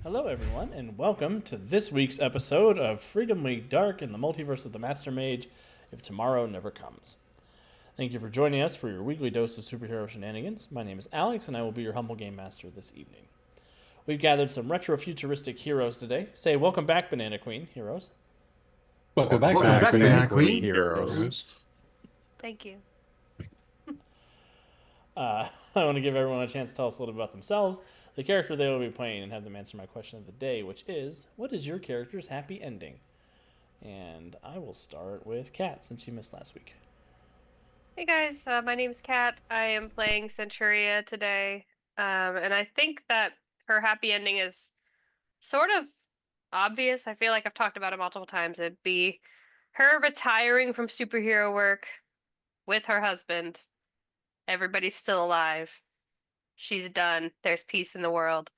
Hello, everyone, and welcome to this week's episode of Freedom Week Dark in the Multiverse of the Master Mage If Tomorrow Never Comes. Thank you for joining us for your weekly dose of superhero shenanigans. My name is Alex, and I will be your humble game master this evening. We've gathered some retro-futuristic heroes today. Say welcome back, Banana Queen heroes. Welcome back, Welcome back, Banana Queen. heroes. Thank you. I want to give everyone a chance to tell us a little bit about themselves, the character they will be playing, and have them answer my question of the day, which is, what is your character's happy ending? And I will start with Kat, since you missed last week. Hey guys, my name's Kat. I am playing Centuria today, and I think that her happy ending is sort of obvious. I feel like I've talked about it multiple times. It'd be her retiring from superhero work with her husband. Everybody's still alive. She's done. There's peace in the world.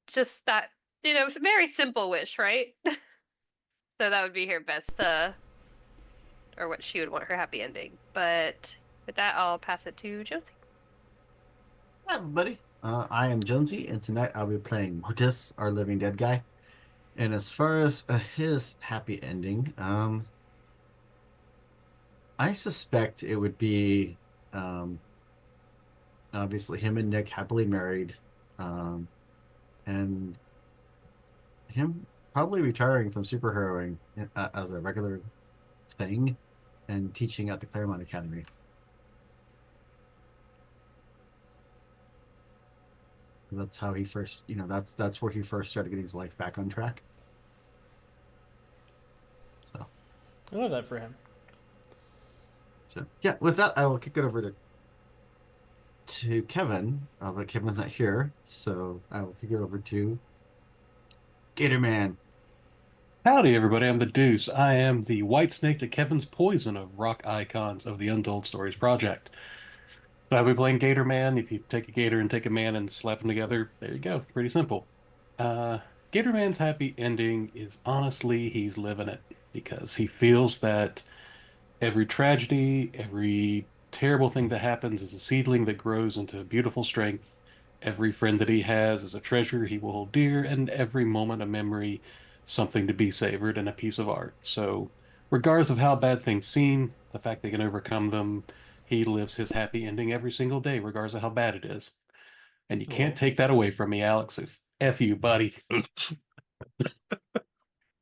Just that, it's a very simple wish, right? So that would be her best, or what she would want her happy ending. But with that, I'll pass it to Jonesy. Hi, everybody. I am Jonesy, and tonight I'll be playing Mortis, our living dead guy. And as far as his happy ending, I suspect it would be obviously him and Nick happily married, and him probably retiring from superheroing as a regular thing and teaching at the Claremont Academy. That's how he first, that's where he first started getting his life back on track. So, I love that for him. so yeah, with that, I will kick it over to Kevin. But Kevin's not here, so I will kick it over to Gator Man. Howdy, everybody. I'm the Deuce. I am the White Snake to Kevin's Poison of Rock Icons of the Untold Stories Project. I'll be playing Gator Man. If you take a gator and take a man and slap them together, there you go. Pretty simple. Gator Man's happy ending is honestly, he's living it because he feels that every tragedy, every terrible thing that happens is a seedling that grows into beautiful strength. Every friend that he has is a treasure he will hold dear, and every moment a memory, something to be savored and a piece of art. So, regardless of how bad things seem, the fact they can overcome them, he lives his happy ending every single day, regardless of how bad it is. And you can't take that away from me, Alex. F you, buddy.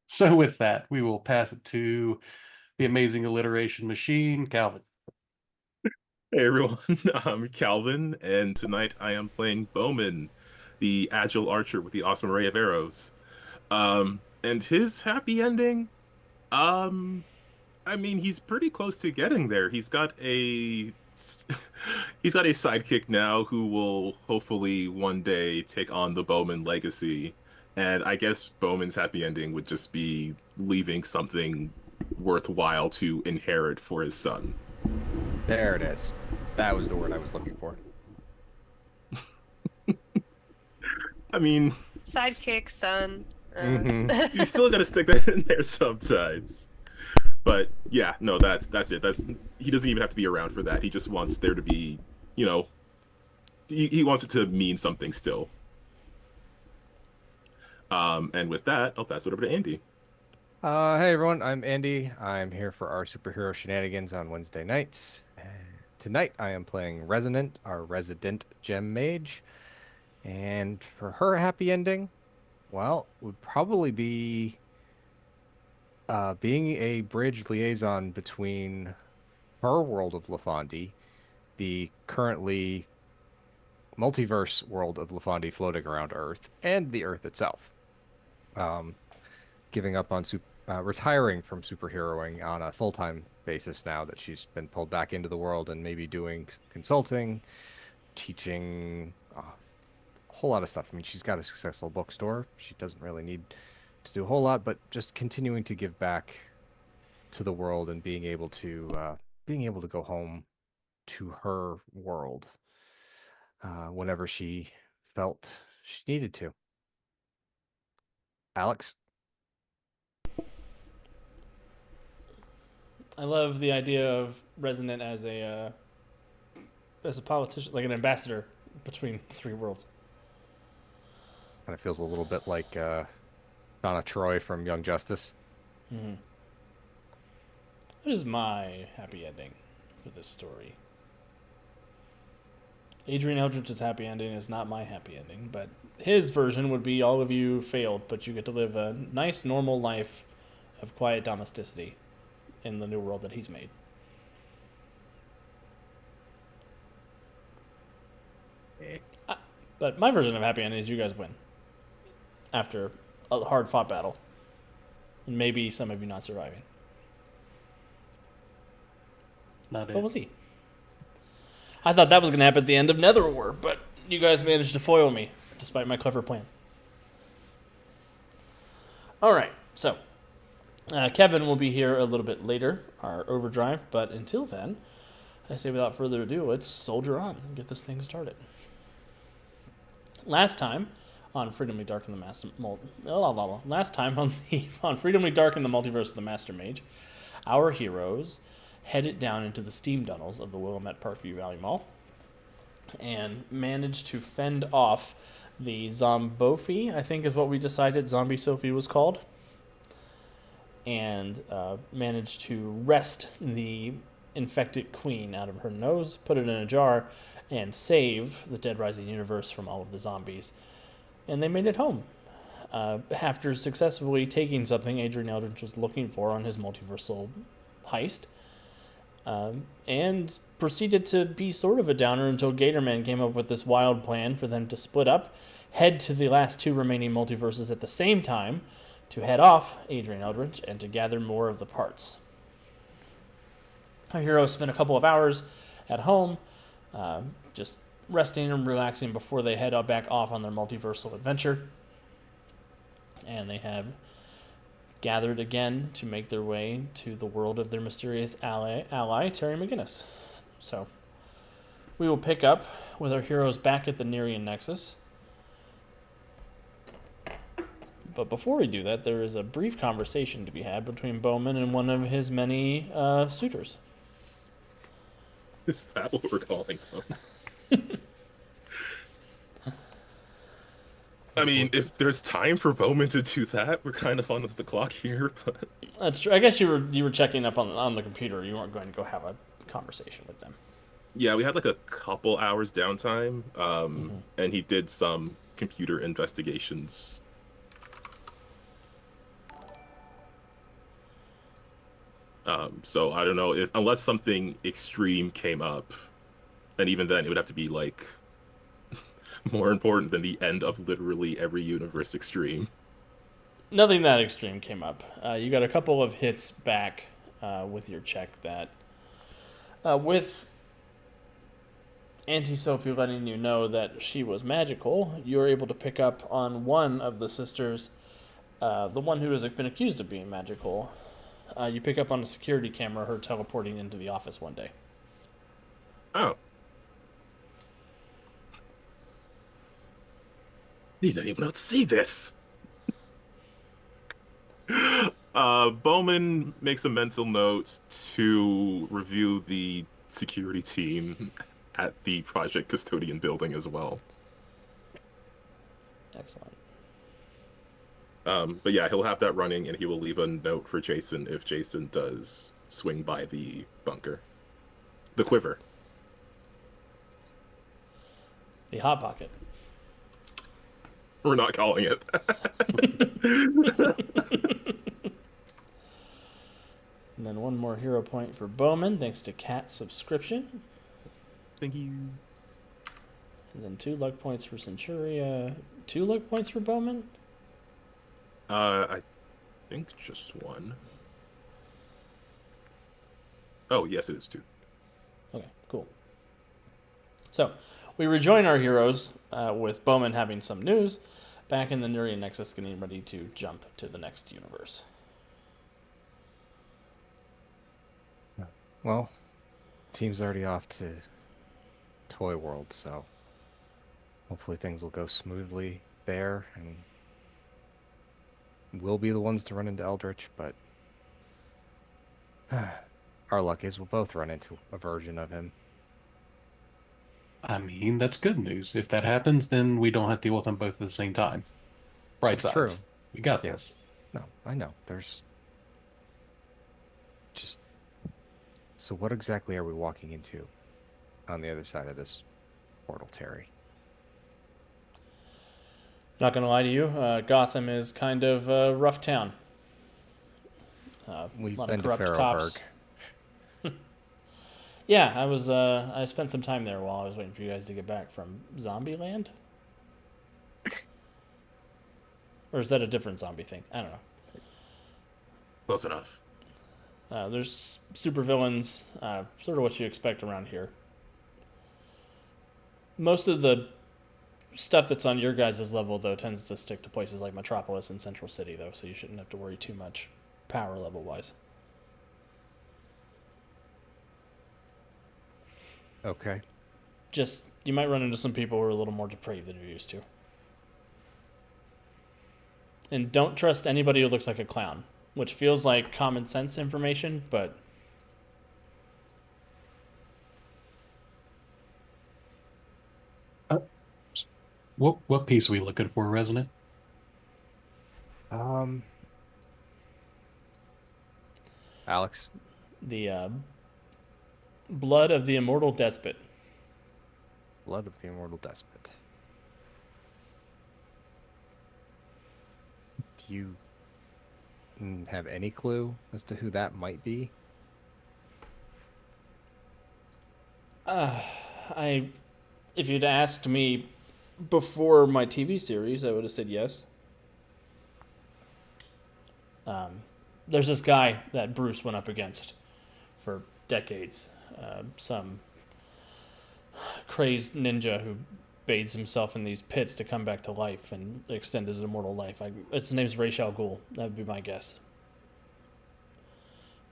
So, with that, we will pass it to the amazing alliteration machine, Calvin. Hey everyone, I'm Calvin, and tonight I am playing Bowman, the agile archer with the awesome array of arrows. And his happy ending, um, I mean, he's pretty close to getting there. He's got a sidekick now who will hopefully one day take on the Bowman legacy. And I guess Bowman's happy ending would just be leaving something worthwhile to inherit for his son. There it is. That was the word I was looking for. I mean, Sidekick, son. you still gotta stick that in there sometimes. But yeah, no, that's it. He doesn't even have to be around for that. He just wants there to be, he wants it to mean something still. And with that, I'll pass it over to Andy. Hey everyone, I'm Andy. I'm here for our superhero shenanigans on Wednesday nights. Tonight I am playing Resonant, our resident gem mage. And for her happy ending, well, would probably be being a bridge liaison between her world of Lafandi, the currently multiverse world of Lafandi floating around Earth, and the Earth itself. Um, Giving up on retiring from superheroing on a full-time basis now that she's been pulled back into the world and maybe doing consulting, teaching, a whole lot of stuff. I mean, she's got a successful bookstore. She doesn't really need to do a whole lot, but just continuing to give back to the world and being able to go home to her world whenever she felt she needed to. Alex? I love the idea of Resonant as a politician, like an ambassador between three worlds. Kind of feels a little bit like Donna Troy from Young Justice. Mhm. What is my happy ending for this story? Adrian Eldridge's happy ending is not my happy ending, but his version would be all of you failed, but you get to live a nice, normal life of quiet domesticity in the new world that he's made. But my version of happy ending is you guys win after a hard fought battle, and maybe some of you not surviving. Not But we'll it. see. I thought that was going to happen at the end of Netherwar, but you guys managed to foil me, despite my clever plan. All right, so Kevin will be here a little bit later, our overdrive, but until then, I say without further ado, let's soldier on and get this thing started. Last time on Freedom We Dark in the Master Last time on Freedom We Dark in the Multiverse of the Master Mage, our heroes headed down into the steam tunnels of the Willamette Parkview Valley Mall and managed to fend off the Zombofi, I think is what we decided Zombie Sophie was called, and managed to wrest the infected queen out of her nose, put it in a jar, and save the Dead Rising universe from all of the zombies. And they made it home. After successfully taking something Adrian Eldridge was looking for on his multiversal heist, and proceeded to be sort of a downer until Gatorman came up with this wild plan for them to split up, head to the last two remaining multiverses at the same time, to head off Adrian Eldridge and to gather more of the parts. Our heroes spent a couple of hours at home, just resting and relaxing before they head back off on their multiversal adventure. And they have gathered again to make their way to the world of their mysterious ally Terry McGinnis. So, we will pick up with our heroes back at the Nerian Nexus. But before we do that, there is a brief conversation to be had between Bowman and one of his many suitors. Is that what we're calling them? I mean, if there's time for Bowman to do that, we're kind of on the clock here, but That's true. I guess you were checking up on the computer. You weren't going to go have a conversation with them. yeah, we had like a couple hours downtime, and he did some computer investigations. So I don't know if unless something extreme came up, and even then it would have to be like more important than the end of literally every universe extreme. Nothing that extreme came up. You got a couple of hits back with your check that, with Auntie Sophie letting you know that she was magical, you were able to pick up on one of the sisters, the one who has been accused of being magical. You pick up on a security camera her teleporting into the office one day. Oh. You didn't even know to see this. Bowman makes a mental note to review the security team at the Project Custodian building as well. Excellent. But yeah, he'll have that running, and he will leave a note for Jason if Jason does swing by the bunker. The quiver. The Hot Pocket. We're not calling it. And then one more hero point for Bowman, thanks to Cat's subscription. Thank you. And then 2 luck points for Centuria. 2 luck points for Bowman? I think just one. Oh, yes, it is 2. Okay, cool. So, we rejoin our heroes with Bowman having some news, back in the Nerian Nexus, getting ready to jump to the next universe. Well, team's already off to Toy World, so hopefully things will go smoothly there, and we'll be the ones to run into Eldritch, but our luck is we'll both run into a version of him. I mean, that's good news. If that happens, then we don't have to deal with them both at the same time. Bright It's sides. true. We got Yeah. this. No, I know. There's just. So, what exactly are we walking into on the other side of this portal, Terry? Not gonna lie to you, Gotham is kind of a rough town. A We've lot been of to corrupt cops. Farrowburg. Yeah, I was. I spent some time there while I was waiting for you guys to get back from Zombieland. Or is that a different zombie thing? I don't know. Close enough. There's supervillains, sort of what you expect around here. Most of the stuff that's on your guys' level, though, tends to stick to places like Metropolis and Central City, though, so you shouldn't have to worry too much power level-wise. Okay. Just, you might run into some people who are a little more depraved than you're used to. And don't trust anybody who looks like a clown, which feels like common sense information, but What piece are we looking for, Resonant? Alex, the blood of the immortal despot. Blood of the Immortal Despot. Do you have any clue as to who that might be? If you'd asked me before my TV series, I would have said yes. There's this guy that Bruce went up against for decades. Some crazed ninja who bathes himself in these pits to come back to life and extend his immortal life. His name's Ra's al Ghul. That would be my guess.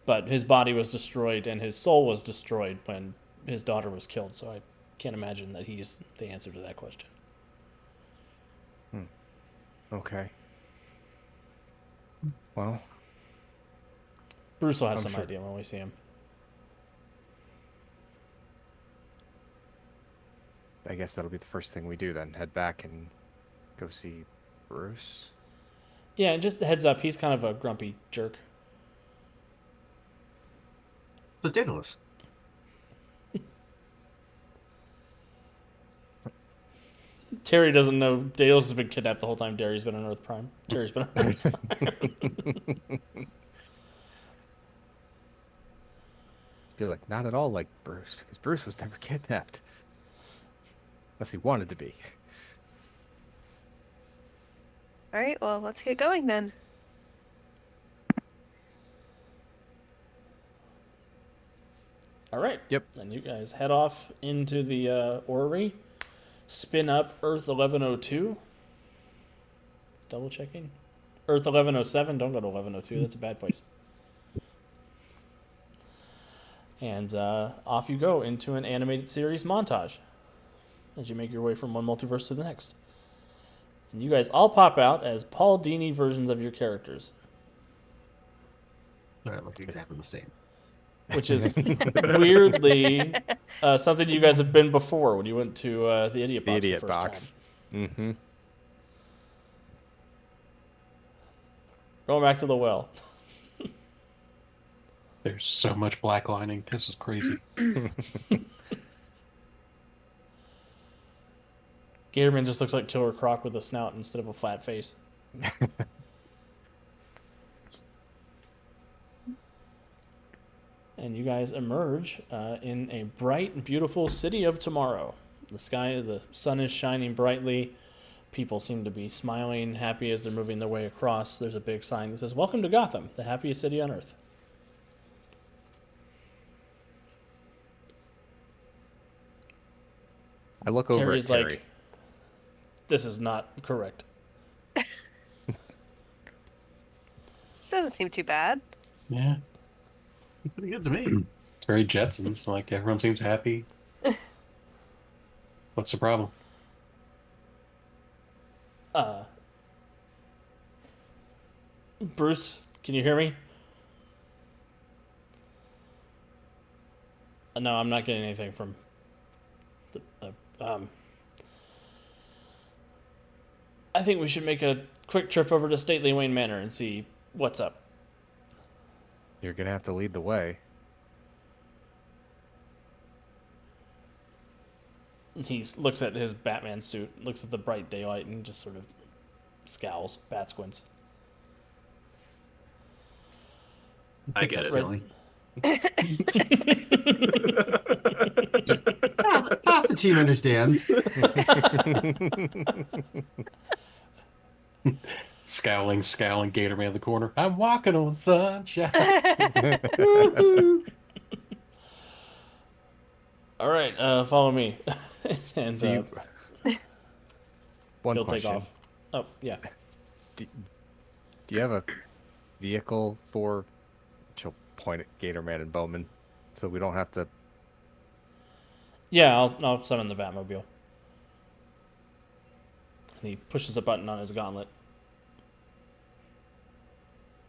But his body was destroyed and his soul was destroyed when his daughter was killed, so I can't imagine that he's the answer to that question. Okay. Well, Bruce will have I'm some sure. idea when we see him. I guess that'll be the first thing we do then. Head back and go see Bruce. Yeah, and just a heads up, he's kind of a grumpy jerk. The Daedalus. Terry doesn't know Daedalus has been kidnapped the whole time Terry's been on Earth Prime. Terry's been on Earth Prime. Feel like not at all like Bruce, because Bruce was never kidnapped. Unless he wanted to be. All right, well, let's get going then. All right. Yep. And you guys head off into the orrery. Spin up Earth 1102. Double checking. Earth 1107. Don't go to 1102. That's a bad place. And off you go into an animated series montage as you make your way from one multiverse to the next. And you guys all pop out as Paul Dini versions of your characters, They look exactly the same. which is weirdly something you guys have been before when you went to the Idiot The Box Idiot the first Box. time. Mm-hmm. Going back to the well. There's so much black lining. This is crazy. Gatorman just looks like Killer Croc with a snout instead of a flat face. And you guys emerge in a bright and beautiful city of tomorrow. The sun is shining brightly. People seem to be smiling, happy as they're moving their way across. There's a big sign that says, "Welcome to Gotham, the happiest city on earth." I look over Terry's at Terry. like, "This is not correct." This doesn't seem too bad. Yeah. Pretty good to me. It's very Jetsons. Like, everyone seems happy. What's the problem? Bruce, can you hear me? No, I'm not getting anything from the. I think we should make a quick trip over to Stately Wayne Manor and see what's up. You're gonna have to lead the way. He looks at his Batman suit, looks at the bright daylight, and just sort of scowls, bat squints. I get it. Feeling. Half the team understands. Scowling Gator Man in the corner. I'm walking on sunshine. All right, follow me. And Do you... One he'll question. take off. Oh, yeah. Do you have a vehicle for... She'll point at Gatorman and Bowman, so we don't have to... Yeah, I'll summon the Batmobile. And he pushes a button on his gauntlet.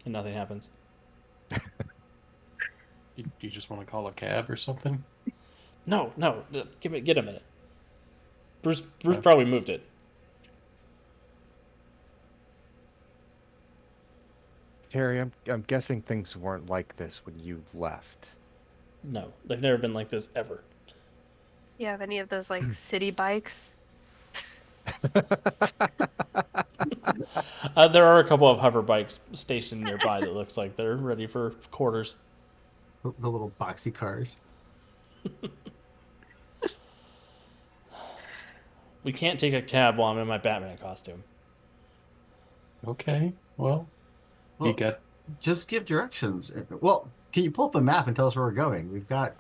And nothing happens. You just want to call a cab or something? No, get a minute. Bruce probably moved it. Terry, I'm guessing things weren't like this when you left. No, they've never been like this ever. You have any of those like city bikes? There are a couple of hover bikes stationed nearby that looks like they're ready for quarters. The little boxy cars. We can't take a cab while I'm in my Batman costume. Okay, well, Well, you got... Just give directions. Well, can you pull up a map and tell us where we're going? We've got,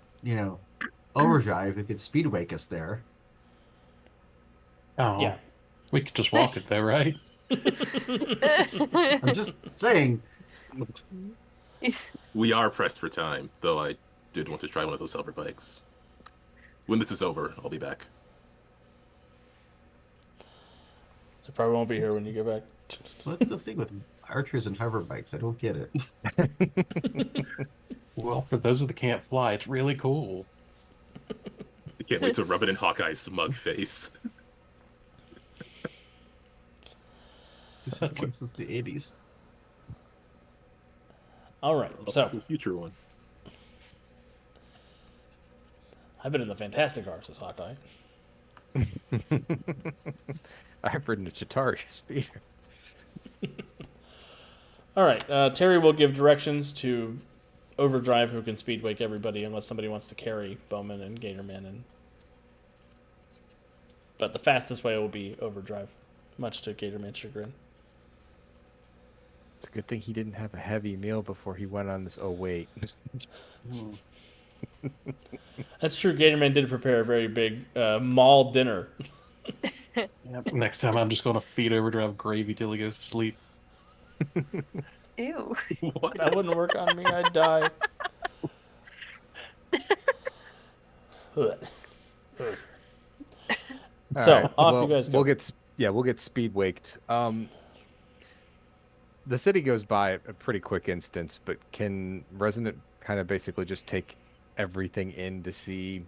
overdrive. We could speed wake us there. Oh, Yeah. we could just walk it there, right? I'm just saying. We are pressed for time, though I did want to try one of those hover bikes. When this is over, I'll be back. I probably won't be here when you get back. What's the thing with archers and hover bikes? I don't get it. Well, for those of that can't fly, it's really cool. I can't wait to rub it in Hawkeye's smug face. It's had one since the 80s. All right, so The future one. I've been in the Fantastic Car, says Hawkeye. I've ridden a Chitauri speeder. All right, Terry will give directions to Overdrive, who can speed wake everybody, unless somebody wants to carry Bowman and Gatorman. But the fastest way will be Overdrive, much to Gatorman's chagrin. It's a good thing he didn't have a heavy meal before he went on this. Oh wait. That's true. Gatorman did prepare a very big mall dinner. Yep. Next time, I'm just going to feed Overdrive gravy till he goes to sleep. Ew. What? That wouldn't work on me. I'd die. Ugh. All So, right, off well, you guys go. We'll get speed waked. The city goes by a pretty quick instance, but can Resonant kind of basically just take everything in to see?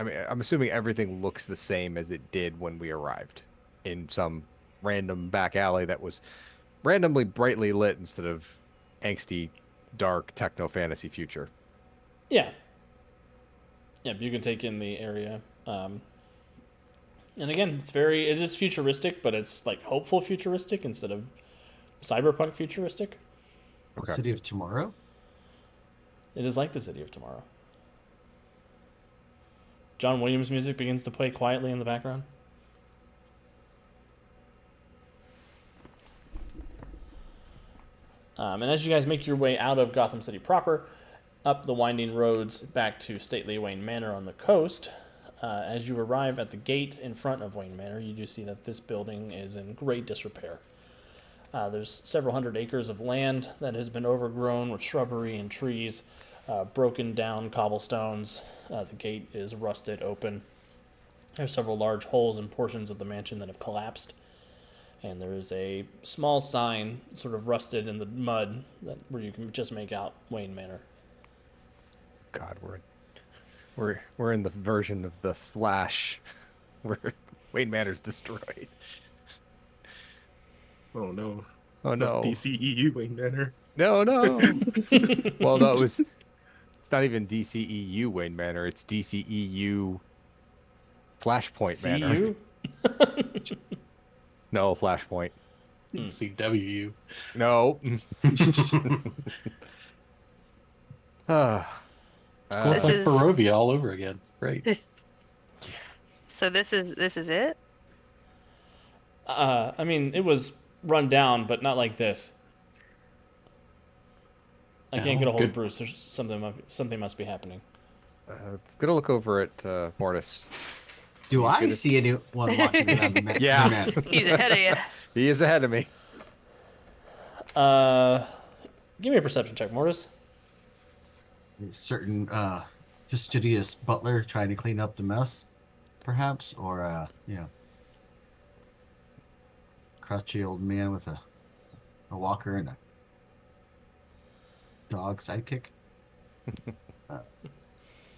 I mean, I'm assuming everything looks the same as it did when we arrived in some random back alley that was randomly brightly lit instead of angsty, dark techno fantasy future. Yeah. Yeah, you can take in the area. And again, it is futuristic, but it's like hopeful futuristic instead of cyberpunk futuristic. Okay. City of Tomorrow? It is like the City of Tomorrow. John Williams music begins to play quietly in the background. And as you guys make your way out of Gotham City proper, up the winding roads back to Stately Wayne Manor on the coast, as you arrive at the gate in front of Wayne Manor, you do see that this building is in great disrepair. There's several hundred acres of land that has been overgrown with shrubbery and trees, broken down cobblestones. The gate is rusted open. There's several large holes in portions of the mansion that have collapsed. And there is a small sign, sort of rusted in the mud, where you can just make out Wayne Manor. God, we're in the version of the Flash where Wayne Manor's destroyed. Oh no. Oh no. DCEU Wayne Manor. No, no. Well, no, it's not even DCEU Wayne Manor. It's DCEU Flashpoint See Manor. you? No, Flashpoint. CWU. No. It's cool. It's This like is- Barovia all over again. Right. So this is it. I mean, it was run down, but not like this. I can't No, get a hold of good. Bruce. There's something must be happening. Gonna look over at Mortis. Do I gonna- see anyone walking around the man? Yeah. the man? He's ahead of you. He is ahead of me. Give me a perception check, Mortis. A certain fastidious butler trying to clean up the mess, perhaps, or crotchety old man with a walker and a dog sidekick.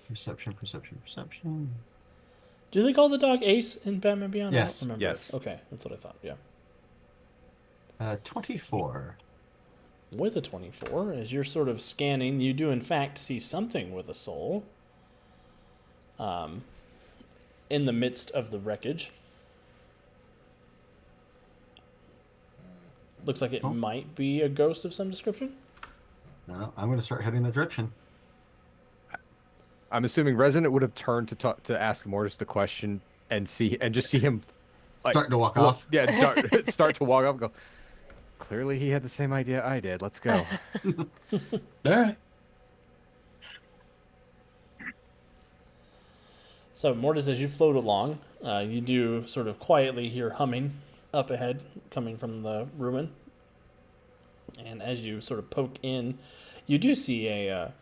Perception. Do they call the dog Ace in Batman Beyond? Yes. I don't remember. Yes. Okay, that's what I thought. Yeah. 24. With a 24, as you're sort of scanning, you do in fact see something with a soul. In the midst of the wreckage. Looks like it Oh. might be a ghost of some description. No, I'm going to start heading that direction. I'm assuming Resonant would have turned to ask Mortis the question and just see him like, Starting to walk well, off. Yeah, start to walk up and go. Clearly, he had the same idea I did. Let's go. All right. So, Mortis, as you float along, you do sort of quietly hear humming up ahead coming from the ruin. And as you sort of poke in, you do see a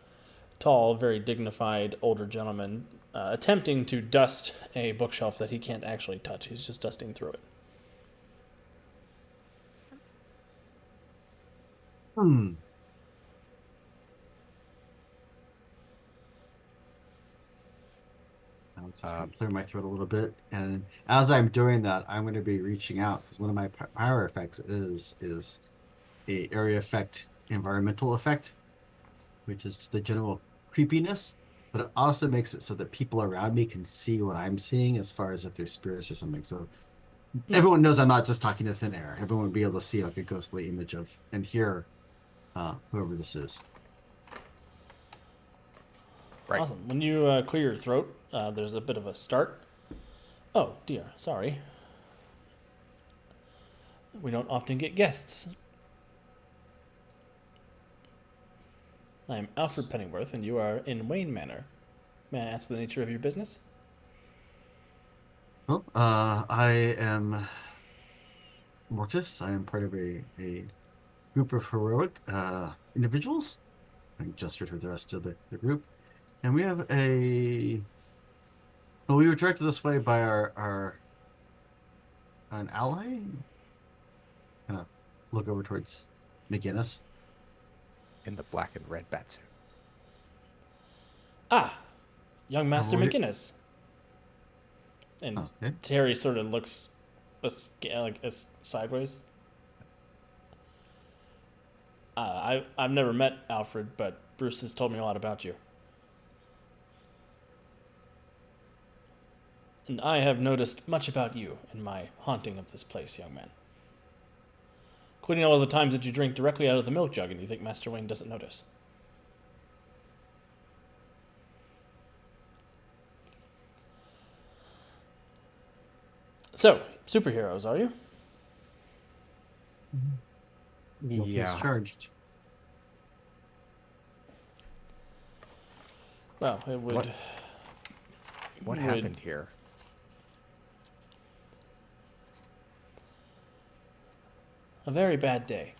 tall, very dignified older gentleman attempting to dust a bookshelf that he can't actually touch. He's just dusting through it. I'm just going to clear my throat a little bit, and as I'm doing that, I'm going to be reaching out because one of my power effects is a area effect, environmental effect, which is just the general creepiness, but it also makes it so that people around me can see what I'm seeing as far as if there's spirits or something. So everyone knows I'm not just talking to thin air. Everyone will be able to see like a ghostly image of and hear whoever this is. Right. Awesome. When you clear your throat, there's a bit of a start. Oh, dear. Sorry. We don't often get guests. I'm Alfred Pennyworth, and you are in Wayne Manor. May I ask the nature of your business? Well, I am Mortis. I am part of a group of heroic individuals. I gestured with the rest of the group. And we have we were directed this way by an ally. Kind of look over towards McGinnis. In the black and red batsuit. Ah, young Master Oh, wait. McGinnis. And Okay. Terry sort of looks sideways. I've never met Alfred, but Bruce has told me a lot about you. And I have noticed much about you in my haunting of this place, young man. Including all of the times that you drink directly out of the milk jug and you think Master Wayne doesn't notice. So, superheroes, are you? Guilty as Yeah. charged. Well, it would... What would- happened here? A very bad day.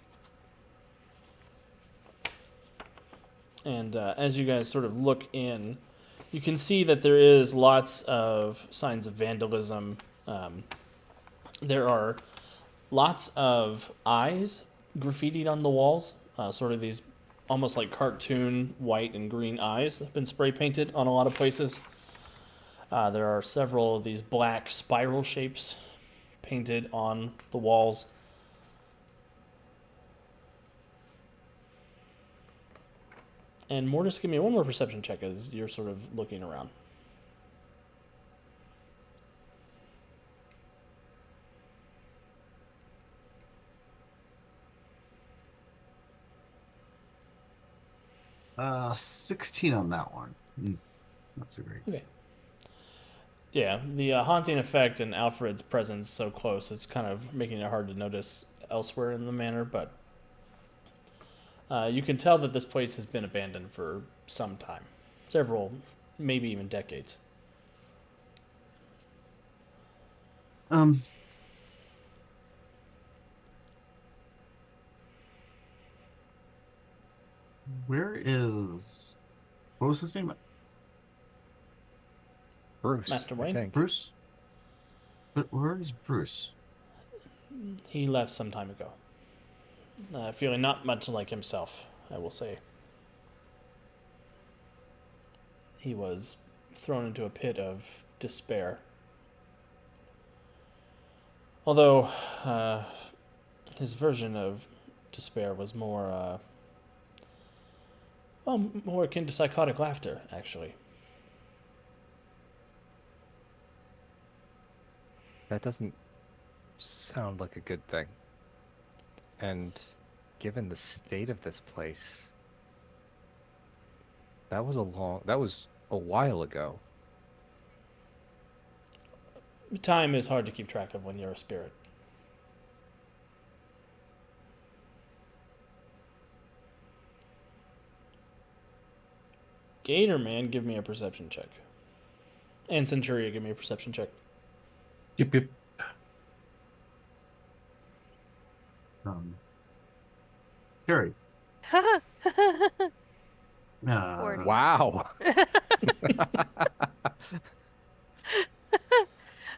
And as you guys sort of look in, you can see that there is lots of signs of vandalism. There are lots of eyes graffitied on the walls, sort of these almost like cartoon white and green eyes that have been spray painted on a lot of places. There are several of these black spiral shapes painted on the walls. And Mortis, give me one more perception check as you're sort of looking around. Uh, 16 on that one. Not so great. Okay. Yeah, the haunting effect and Alfred's presence so close, it's kind of making it hard to notice elsewhere in the manor, but you can tell that this place has been abandoned for some time. Several, maybe even decades. Where is... What was his name? Bruce, Master Wayne? I think. Bruce? But where is Bruce? He left some time ago. Feeling not much like himself, I will say. He was thrown into a pit of despair. Although, his version of despair was more, more akin to psychotic laughter, actually. That doesn't sound like a good thing. And given the state of this place, that was a while ago. Time is hard to keep track of when you're a spirit. Gator Man, give me a perception check. And Centuria, give me a perception check. Yep, yep. Terry. Forty. Wow.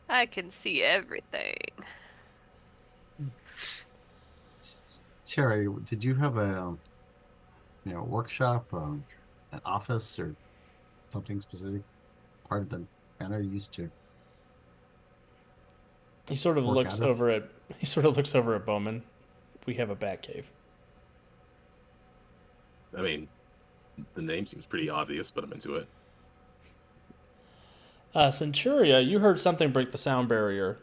I can see everything. Terry, did you have a workshop, an office, or something specific part of the manor you used to? He sort of Work looks out of? over at Bowman. We have a bat cave. I mean, the name seems pretty obvious, but I'm into it. Centuria, you heard something break the sound barrier,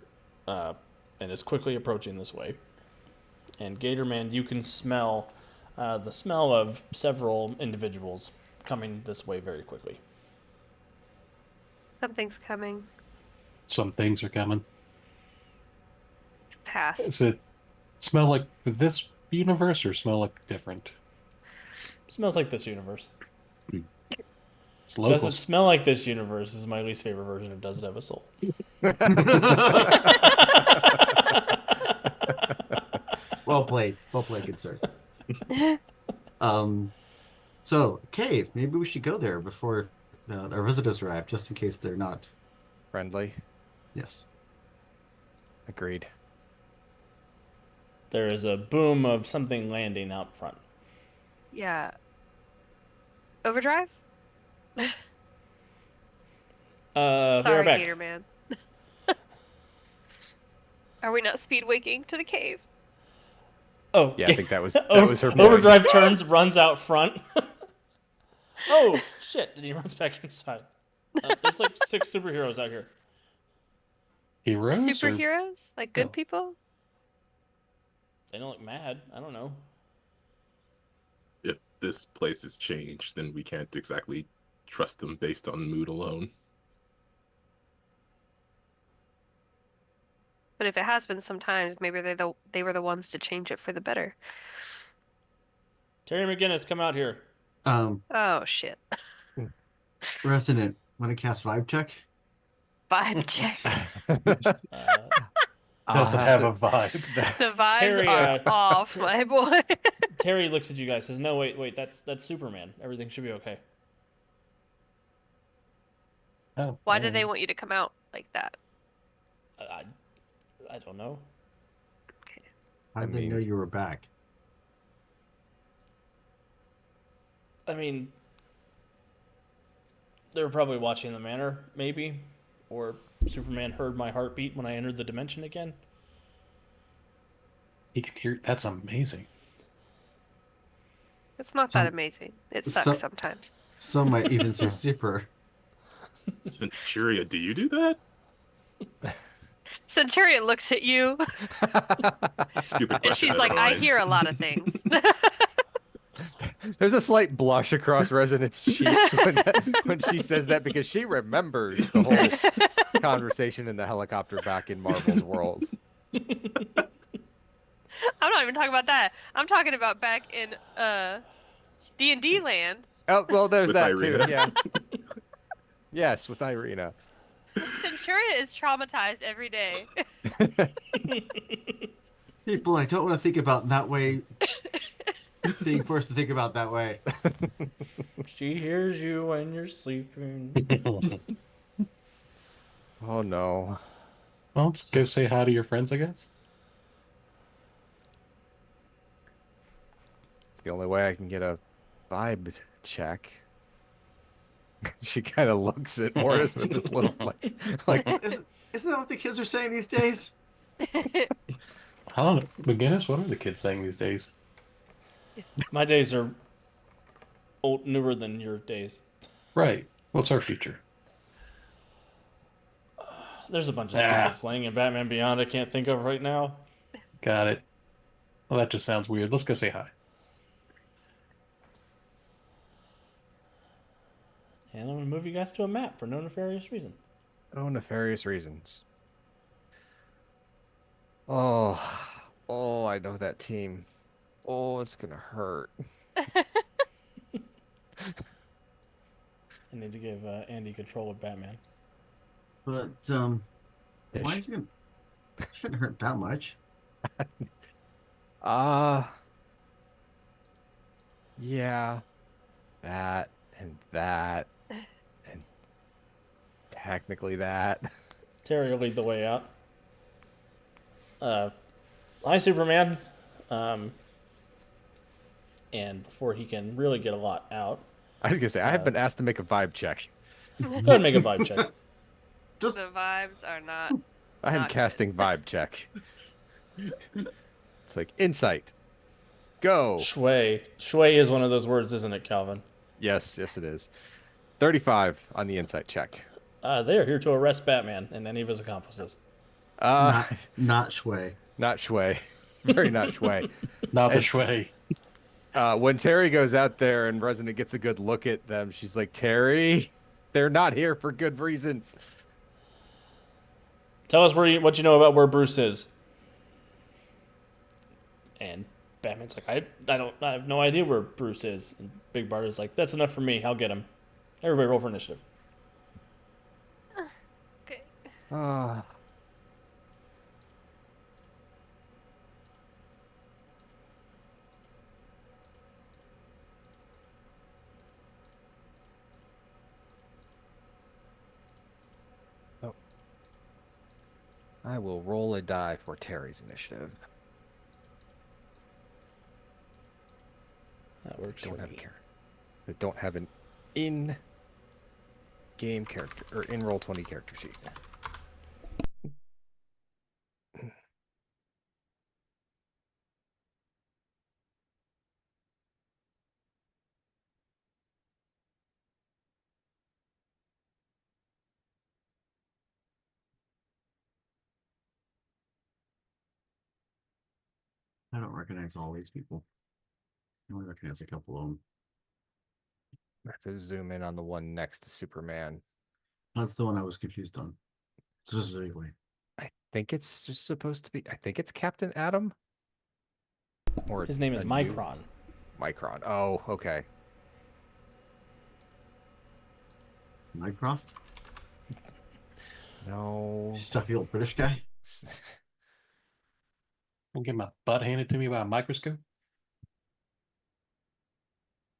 and is quickly approaching this way. And Gatorman, you can smell the smell of several individuals coming this way very quickly. Something's coming. Some things are coming. Past. Does it smell like this universe or smell like different? Smells like this universe. It's Does local. it smell like this universe is my least favorite version of Does It Have a Soul? Well played, good sir. So cave. Maybe we should go there before our visitors arrive, just in case they're not. Friendly. Yes. Agreed. There is a boom of something landing out front. Yeah. Overdrive? We Sorry, are back. Gator Man. Are we not speed waking to the cave? Oh, Yeah, I think that was her point. Overdrive turns, runs out front. Oh, shit. And he runs back inside. There's like 6 superheroes out here. Heroes? or- Superheroes? Like good No. people? They don't look mad. I don't know. If this place has changed, then we can't exactly trust them based on mood alone. But if it has been some times, maybe they were the ones to change it for the better. Terry McGinnis, come out here. Oh shit. Resident, want to cast vibe check? Vibe check. Doesn't have a vibe. The vibes Terry, are off, my boy. Terry looks at you guys, says, "No, wait, that's Superman. Everything should be okay." Oh, Why did oh. they want you to come out like that? I don't know. How did they know you were back? I mean, they were probably watching the manor, maybe, or Superman heard my heartbeat when I entered the dimension again. He can hear. That's amazing. It's not Some- that amazing. It so- sucks sometimes. Some might even say super. Centuria, do you do that? Centurion looks at you Stupid and question. she's out of like, I lines. hear a lot of things. There's a slight blush across Resonant's cheeks when she says that because she remembers the whole conversation in the helicopter back in Marvel's world. I'm not even talking about that. I'm talking about back in D&D land. Oh, well, there's With that Irina. too. Yeah. Yes, with Irina. Centuria is traumatized every day. People, I don't want to think about that way. Being forced to think about that way. She hears you when you're sleeping. Oh no. Well, let's go say hi to your friends, I guess. It's the only way I can get a vibe check. She kind of looks at Morris with this little like Isn't that what the kids are saying these days? I don't know. McGinnis, what are the kids saying these days? My days are newer than your days. Right. What's our future? There's a bunch of stupid slang in Batman Beyond I can't think of right now. Got it. Well, that just sounds weird. Let's go say hi. And I'm going to move you guys to a map for no nefarious reason. oh, nefarious reasons. Oh, I know that team. Oh, it's gonna hurt. I need to give Andy control of Batman. But Yeah, why is it gonna? Shouldn't hurt that much. Yeah, that and that and technically that. Terry will lead the way out. Hi, Superman. And before he can really get a lot out, I was gonna say I have been asked to make a vibe check. go ahead and make a vibe check. Just The vibes are not. I am Not good. casting vibe check. It's like insight. Go. Shui. Shui is one of those words, isn't it, Calvin? Yes, it is. 35 on the insight check. They are here to arrest Batman and any of his accomplices. not Shui. Not Shui. Very not Shui. Not the It's- Shui. When Terry goes out there and Resonant gets a good look at them, she's like, Terry, they're not here for good reasons. Tell us what you know about where Bruce is. And Batman's like, I have no idea where Bruce is. And Big Bart is like, that's enough for me. I'll get him. Everybody roll for initiative. Okay. Ah. Oh. I will roll a die for Terry's initiative. That works Don't for have a me. character. They don't have an in-game character or in Roll20 character sheet. I don't recognize all these people. I only recognize a couple of them. I have to zoom in on the one next to Superman. That's the one I was confused on. Specifically. I think it's just supposed to be. I think it's Captain Atom. Or His name is a new- Micron. Micron. Oh, okay. Mycroft? No. Stuffy old British guy? I get my butt handed to me by a microscope.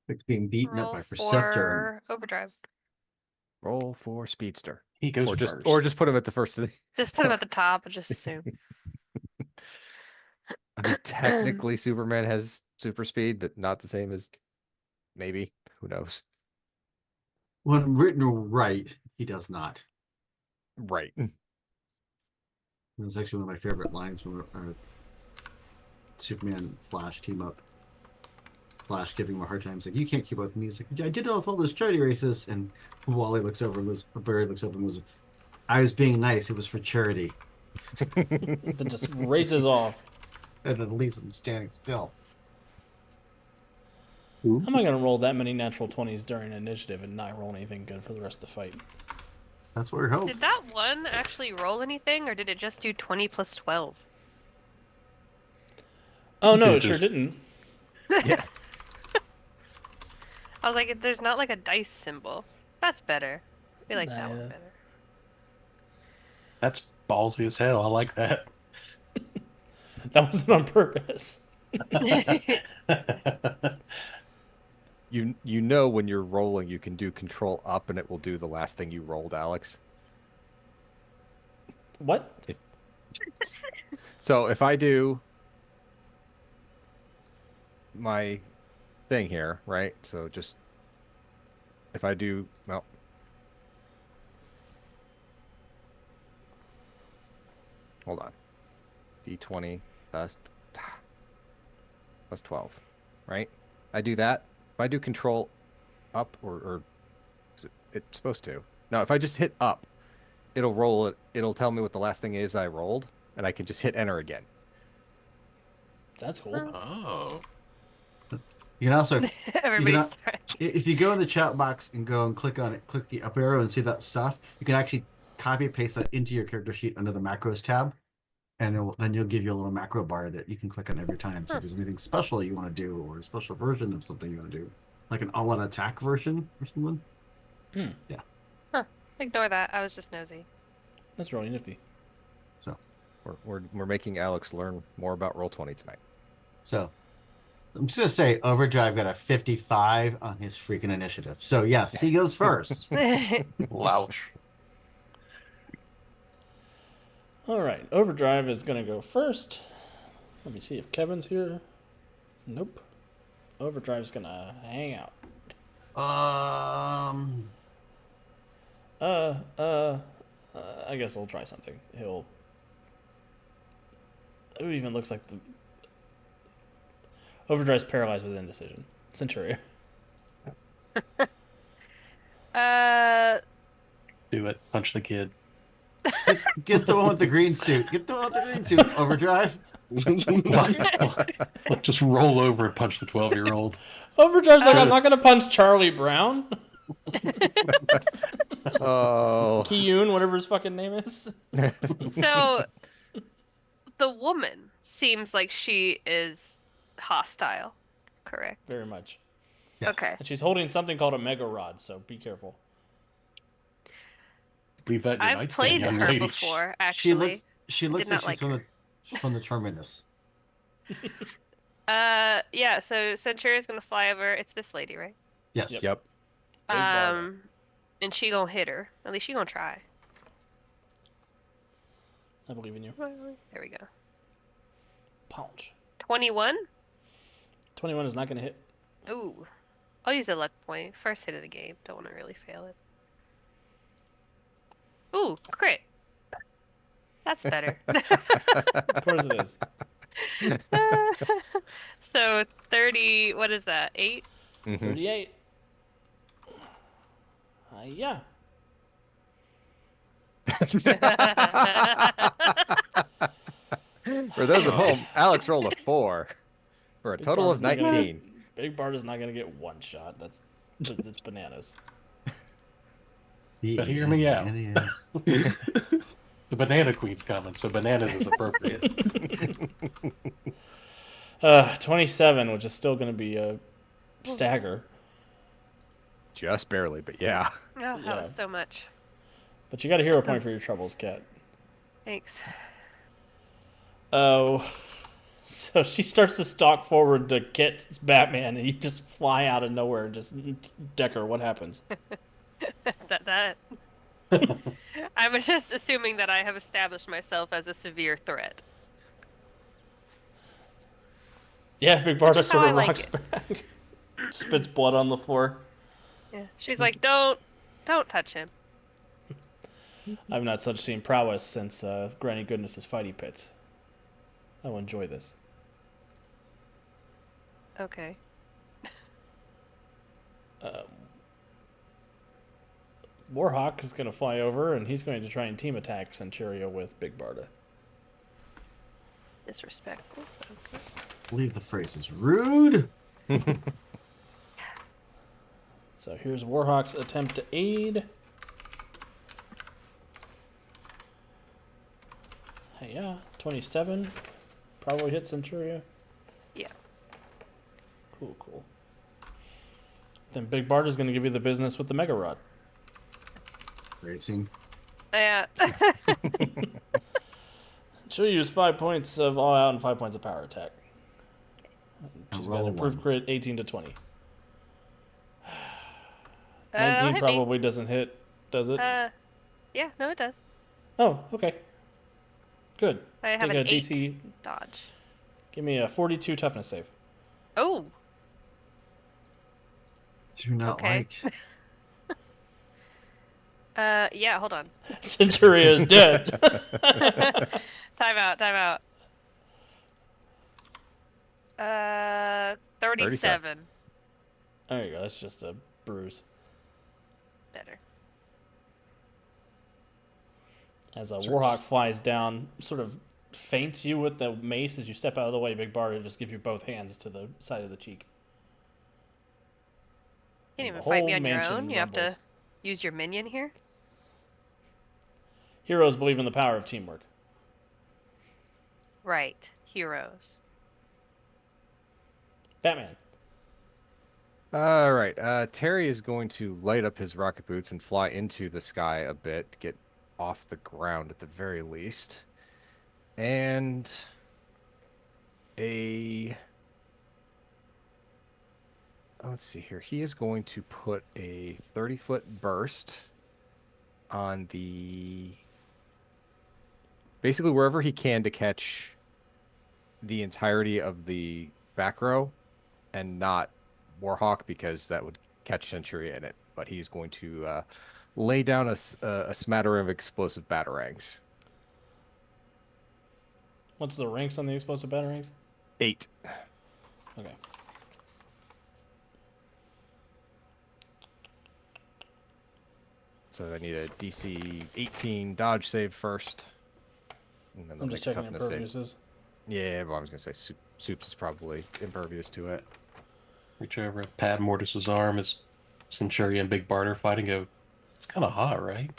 Like being beaten up Roll by Perceptor. for overdrive. Roll for Speedster. He goes Or just first. or just put him at the first of the. Just put him at the top and just assume. I mean, technically, Superman has super speed, but not the same as. Maybe. Who knows? When written right, he does not. Right. It was actually one of my favorite lines from Superman Flash team up. Flash giving him a hard time. He's like, "You can't keep up with me." He's like, "I did all those charity races." And Wally looks over and Barry looks over and goes, "I was being nice. It was for charity." Then just races off. And then leaves him standing still. How am I going to roll that many natural 20s during initiative and not roll anything good for the rest of the fight? That's what we hope. Did that one actually roll anything, or did it just do 20 plus 12? Oh, no, it Dude, sure there's- didn't. Yeah. I was like, there's not like a dice symbol. That's better. We like that one Nah. better. That's ballsy as hell. I like that. That wasn't on purpose. You know when you're rolling, you can do control up, and it will do the last thing you rolled, Alex. What? So if I do my thing here, right? So just if I do, well, hold on. D20 plus 12, right? I do that. If I do control up or is it's supposed to. No, if I just hit up, it'll roll it. It'll tell me what the last thing is I rolled, and I can just hit enter again. That's cool. Oh. You can also, Everybody's if you go in the chat box and go and click on it, click the up arrow and see that stuff, you can actually copy and paste that into your character sheet under the macros tab. And then you'll give you a little macro bar that you can click on every time. So if there's anything special you want to do, or a special version of something you want to do, like an all-out attack version or something. Ignore that. I was just nosy. That's really nifty. We're making Alex learn more about Roll20 tonight. So I'm just gonna say Overdrive got a 55 on his freaking initiative. So yes, he goes first. Louch. All right, Overdrive is going to go first. Let me see if Kevin's here. Nope. Overdrive's going to hang out. I guess I'll try something. He'll. It even looks like the. Overdrive's paralyzed with indecision. Centuria. Do it. Punch the kid. Get the one with the green suit. Get the one with the green suit. Overdrive. Just roll over and punch the 12-year-old. Overdrive's like, I'm not going to punch Charlie Brown. Oh. Kiyun, whatever his fucking name is. So, the woman seems like she is hostile, correct? Very much. Yes. Okay. And she's holding something called a Mega Rod, so be careful. Leave that in your I've nightstand, played young her lady. before, She actually. looks Did like not she's like from the Terminus. Yeah, so Centuria's gonna fly over. It's this lady, right? Yes. Yep. Yep. Big ball. And she gonna hit her. At least she gonna try. I believe in you. There we go. Punch. 21? 21 is not going to hit. Ooh. I'll use a luck point. First hit of the game. Don't want to really fail it. Ooh, crit. That's better. Of course it is. So 30, what is that? 8? Mhm. 38. Yeah. For those at home, Alex rolled a 4 for a Big total Bart of is not gonna- 19. Big Bart is not going to get one shot. That's bananas. But hear me out. Yes. The Banana Queen's coming, so bananas is appropriate. 27, which is still going to be a stagger. Just barely, but yeah. Oh, that Yeah. was so much. But you got a hero point for your troubles, Cat. Thanks. Oh. So she starts to stalk forward to get Batman, and you just fly out of nowhere and just Decker. What happens? That. I was just assuming that I have established myself as a severe threat. Yeah, Big Barda is sort how of I like rocks back, spits blood on the floor. Yeah. She's like, don't touch him. I've not such seen prowess since Granny Goodness's fighty pits. I will enjoy this. Okay. Warhawk is going to fly over, and he's going to try and team attack Centuria with Big Barda. Disrespectful. Okay. I believe the phrase is rude. So here's Warhawk's attempt to aid. Hey, yeah, 27. Probably hit Centuria. Yeah. Cool. Then Big Barda's going to give you the business with the Mega Rod. Racing. Yeah. She'll use 5 points of all out and 5 points of power attack. She's roll got a improved one. crit 18 to 20. Hit 19 me. probably doesn't hit, does it? Yeah, no, it does. Oh, okay. Good. I have Take an a 8 DC. dodge. Give me a 42 toughness save. Oh, Do not Okay. like. yeah, hold on. Centuria is dead. Time out. 37. There you go. That's just a bruise. Better. As a Sure. Warhawk flies down, sort of feints you with the mace as you step out of the way. Big Barda just gives you both hands to the side of the cheek. You And can't even the fight me whole on your mansion own. You have to rumbles. use your minion here. Heroes believe in the power of teamwork. Right. Heroes. Batman. All right. Terry is going to light up his rocket boots and fly into the sky a bit to get off the ground at the very least. And let's see here. He is going to put a 30-foot burst on basically wherever he can to catch the entirety of the back row and not Warhawk, because that would catch Centuria in it. But he's going to lay down a smattering of explosive batarangs. What's the ranks on the explosive batarangs? 8. Okay. So I need a DC 18 dodge save first. And then I'm they'll just make a checking toughness save. imperviouses. Yeah, well, I was going to say Soups is probably impervious to it. Reach over, pat Mortis's arm as Centurion and Big Barter fighting. Go, it's kind of hot, right?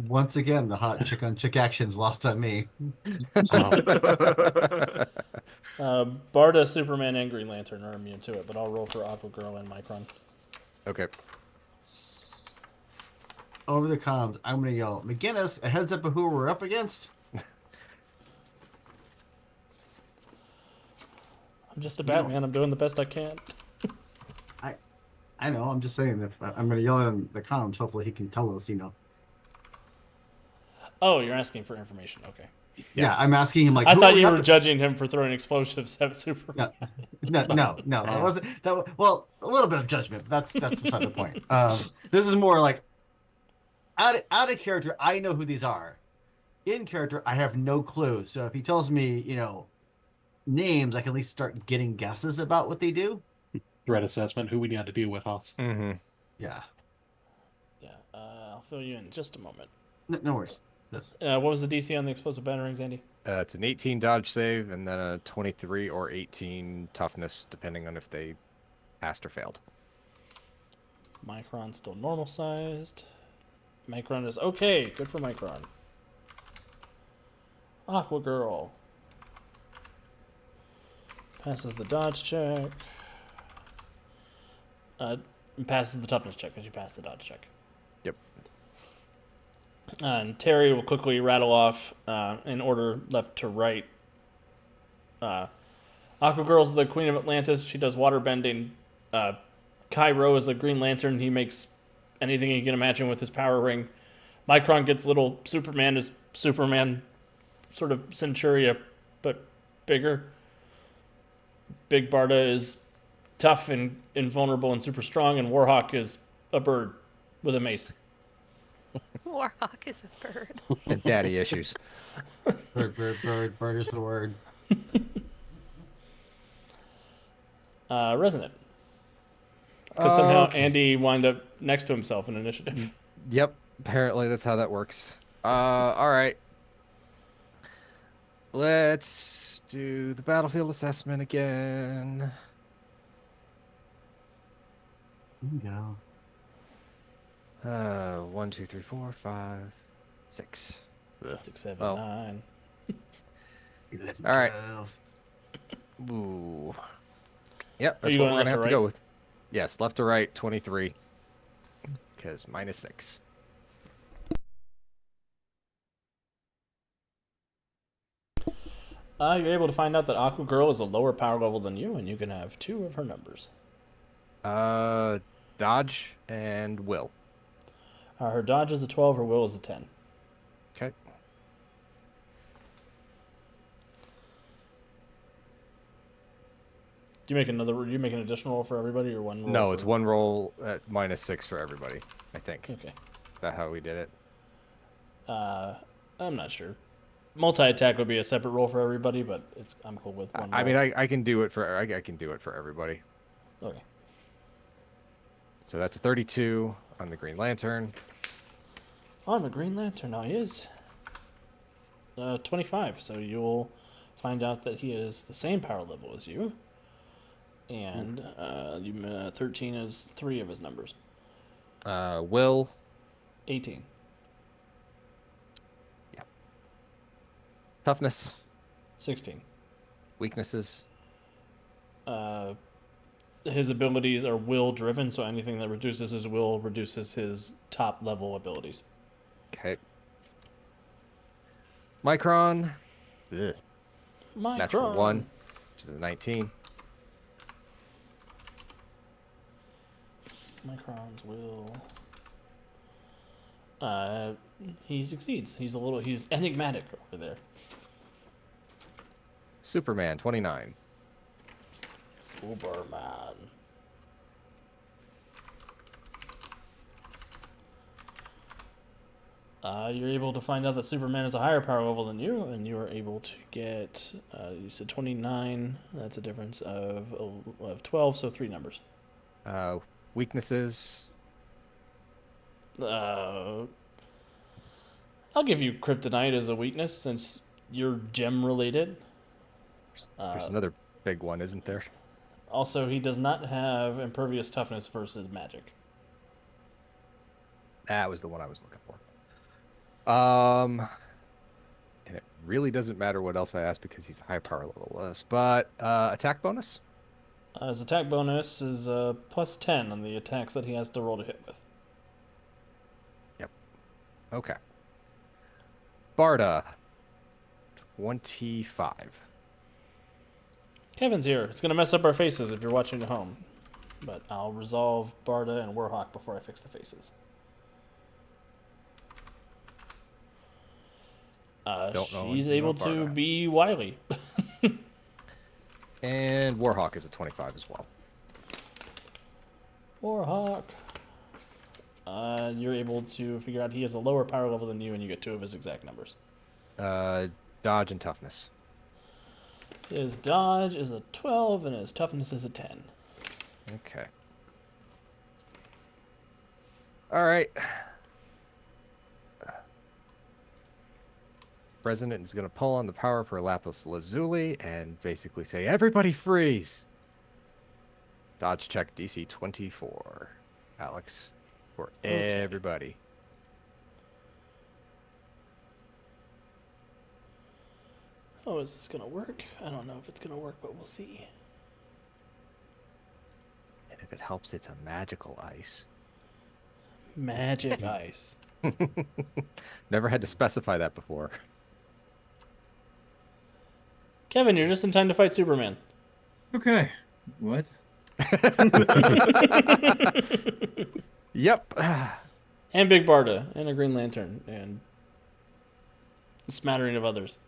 Once again, the hot chick on chick action's lost on me. Barda, Superman, and Green Lantern are immune to it, but I'll roll for Aqua Girl and Micron. Okay. Over the comms, I'm going to yell, McGinnis, a heads up of who we're up against. I'm just a Batman. I'm doing the best I can. I know, I'm just saying, if I'm going to yell it in the comms, hopefully he can tell us, Oh, you're asking for information. Okay. Yeah, I'm asking him, like, I who thought are we you up were ag- judging him for throwing explosives at Superman. No, that wasn't, well, a little bit of judgment, but that's beside the point. This is more like, out of character, I know who these are. In character, I have no clue. So if he tells me, names, I can at least start getting guesses about what they do. Threat assessment, who we need to deal with us. Mm-hmm. Yeah. Yeah. I'll fill you in just a moment. No worries. What was the DC on the explosive batarangs, Andy? It's an 18 dodge save and then a 23 or 18 toughness, depending on if they passed or failed. Micron's still normal sized. Micron is okay. Good for Micron. Aqua Girl passes the dodge check. Passes the toughness check because you passed the dodge check. Yep. And Terry will quickly rattle off in order left to right. Aqua Girl's the Queen of Atlantis. She does water bending. Cairo is the Green Lantern. He makes anything you can imagine with his power ring. Micron gets little. Superman is Superman, sort of Centuria, but bigger. Big Barda is tough and invulnerable and super strong, and Warhawk is a bird with a mace. Warhawk is a bird. And daddy issues. Bird is the word. Resonant. Because somehow Okay. Andy wound up next to himself in initiative. Yep. Apparently that's how that works. All right. Let's do the battlefield assessment again. Bingo. 1, 2, 3, 4, 5, 6. Ugh. 6, 7, Well. 9. 11, All right. 12. Ooh. Yep, Are that's you what going we're left gonna have to to go right? with. Yes, left to right, 23. Because -6. You're able to find out that Aqua Girl is a lower power level than you, and you can have 2 of her numbers. Dodge and Will. Her dodge is a 12, her will is a 10. Okay. Do you make you make an additional roll for everybody, or one roll? No, for... it's one roll at -6 for everybody, I think. Okay. Is that how we did it? I'm not sure. Multi-attack would be a separate roll for everybody, but I'm cool with one. I roll. mean, I can do it for I can do it for everybody. Okay. So that's a 32 on the Green Lantern. I'm a Green Lantern. Now he is 25. So you'll find out that he is the same power level as you, and 13 is 3 of his numbers. Will 18. toughness, 16. weaknesses. His abilities are will driven, so anything that reduces his will reduces his top level abilities. Okay. Micron. Ugh. Micron. Natural 1, which is a 19. Micron's will. He succeeds. He's enigmatic over there. Superman 29. Superman. You're able to find out that Superman is a higher power level than you, and you are able to get, you said 29. That's a difference of 12, so 3 numbers. Weaknesses. I'll give you Kryptonite as a weakness since you're gem related. There's another big one, isn't there? Also, he does not have impervious toughness versus magic. That was the one I was looking for. And it really doesn't matter what else I ask because he's a high power level list. But attack bonus. His attack bonus is plus 10 on the attacks that he has to roll to hit with. Okay. Barda. 25. Kevin's here. It's going to mess up our faces if you're watching at home. But I'll resolve Barda and Warhawk before I fix the faces. Don't know She's anything able about to Barda. be wily. And Warhawk is a 25 as well. Warhawk. You're able to figure out he has a lower power level than you, and you get 2 of his exact numbers. Dodge and toughness. His dodge is a 12, and his toughness is a 10. Okay. All right. President is going to pull on the power for Lapis Lazuli and basically say, everybody freeze. Dodge check DC 24. Alex. For Okay. everybody. Oh, is this gonna work? I don't know if it's gonna work, but we'll see. And if it helps, it's a magical ice. Magic ice. Never had to specify that before. Kevin, you're just in time to fight Superman. Okay. What? Yep. And Big Barda, and a Green Lantern, and a smattering of others.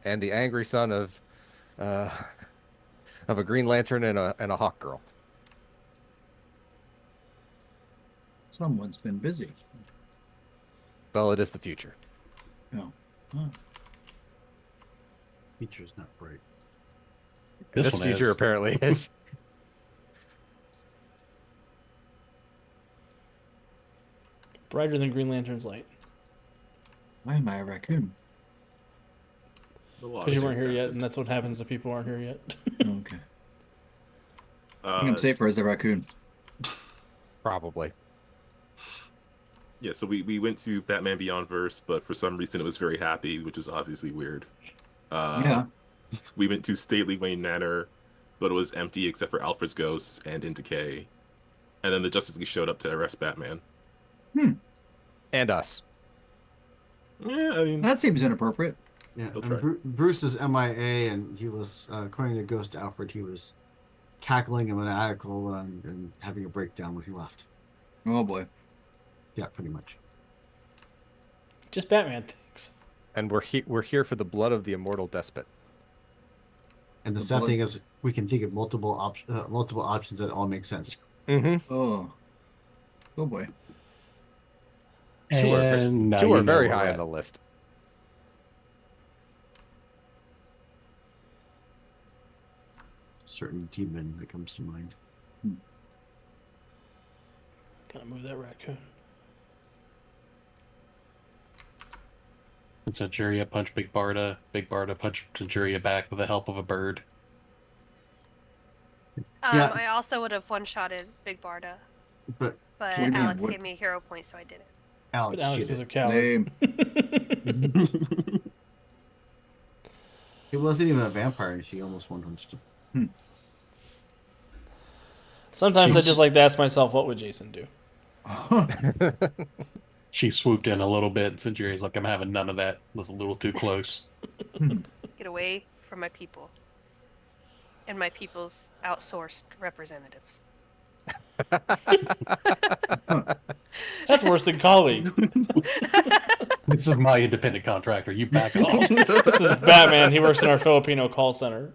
And the angry son of a Green Lantern and a Hawk Girl. Someone's been busy. Well, it is the future. Oh. Oh. Feature's not bright. This one future is. apparently is. Brighter than Green Lantern's light. Why am I a raccoon? Because you weren't here yet, and that's what happens if people aren't here yet. Okay. I think I'm safer as a raccoon. Probably. Yeah, so we went to Batman Beyond verse, but for some reason it was very happy, which is obviously weird. Yeah. We went to Stately Wayne Manor, but it was empty except for Alfred's ghost and In Decay. And then the Justice League showed up to arrest Batman. And us. Yeah, I mean, That seems inappropriate. Yeah, They'll and try. Bruce is MIA, and he was, according to Ghost Alfred, he was cackling and maniacal and having a breakdown when he left. Oh boy. Yeah, pretty much. Just Batman things. And we're here for the blood of the immortal despot. And the The sad blood- thing is, we can think of multiple options that all make sense. Mm-hmm. Oh. Oh boy. Two are, And now two you are know very where high we're on at. the list. Certain demon that comes to mind. Gotta move that raccoon. And Centuria punch Big Barda. Big Barda punch Centuria back with the help of a bird. Yeah. I also would have one-shotted Big Barda, But but What do you mean, Alex what- gave me a hero point, so I did it. Alex, But Alex is a cheated. coward. Lame. He wasn't even a vampire, and she almost one-punched him. Sometimes I Jeez. just like to ask myself, what would Jason do? She swooped in a little bit, and Centuria's like, I'm having none of that. Was a little too close. Get away from my people. And my people's outsourced representatives. That's worse than colleague. This is my independent contractor. You back off. This is Batman. He works in our Filipino call center.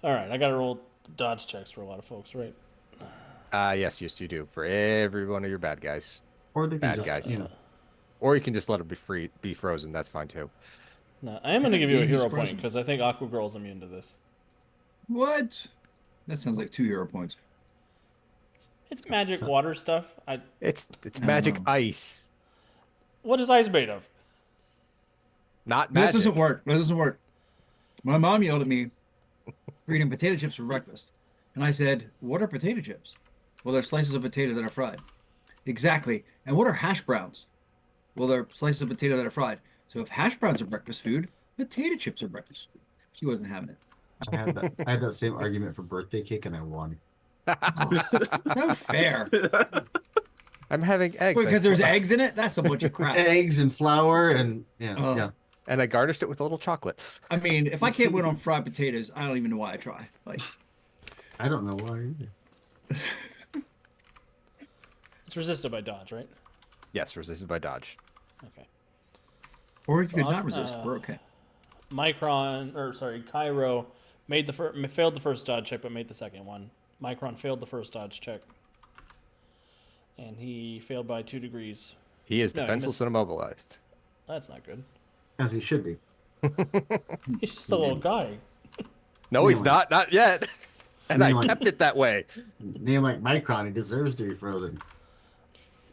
All right, I gotta roll dodge checks for a lot of folks, right? Yes, you do. For every one of your bad guys. Or they can Bad just, guys. you know, Or you can just let them be frozen. That's fine too. No, I am gonna give you a He's hero frozen. point because I think Aqua Girl's immune to this. What? That sounds like 2 hero points. It's magic water stuff. It's magic Oh. ice, What is ice made of? not That magic. doesn't work. That doesn't work. My mom yelled at me for eating potato chips for breakfast. And I said, what are potato chips? Well, they're slices of potato that are fried. Exactly. And what are hash browns? Well, they're slices of potato that are fried. So if hash browns are breakfast food, potato chips are breakfast food. She wasn't having it. I had that same argument for birthday cake, and I won. Not fair. I'm having eggs. Wait, because there's eggs in it? That's a bunch of crap. Eggs and flour, and yeah, Oh. yeah. And I garnished it with a little chocolate. I mean, if I can't win on fried potatoes, I don't even know why I try. Like, I don't know why either. It's resisted by dodge, right? Yes, resisted by dodge. Okay. or if you could So, not resist, we're okay. Cairo failed the first dodge check, but made the second one. Micron failed the first dodge check, and he failed by 2 degrees. He is No, he defenseless missed. and immobilized. That's not good. As he should be. He's just a little guy. No, he's Really? not yet. And I Really? kept it that way. Name like Micron, he deserves to be frozen.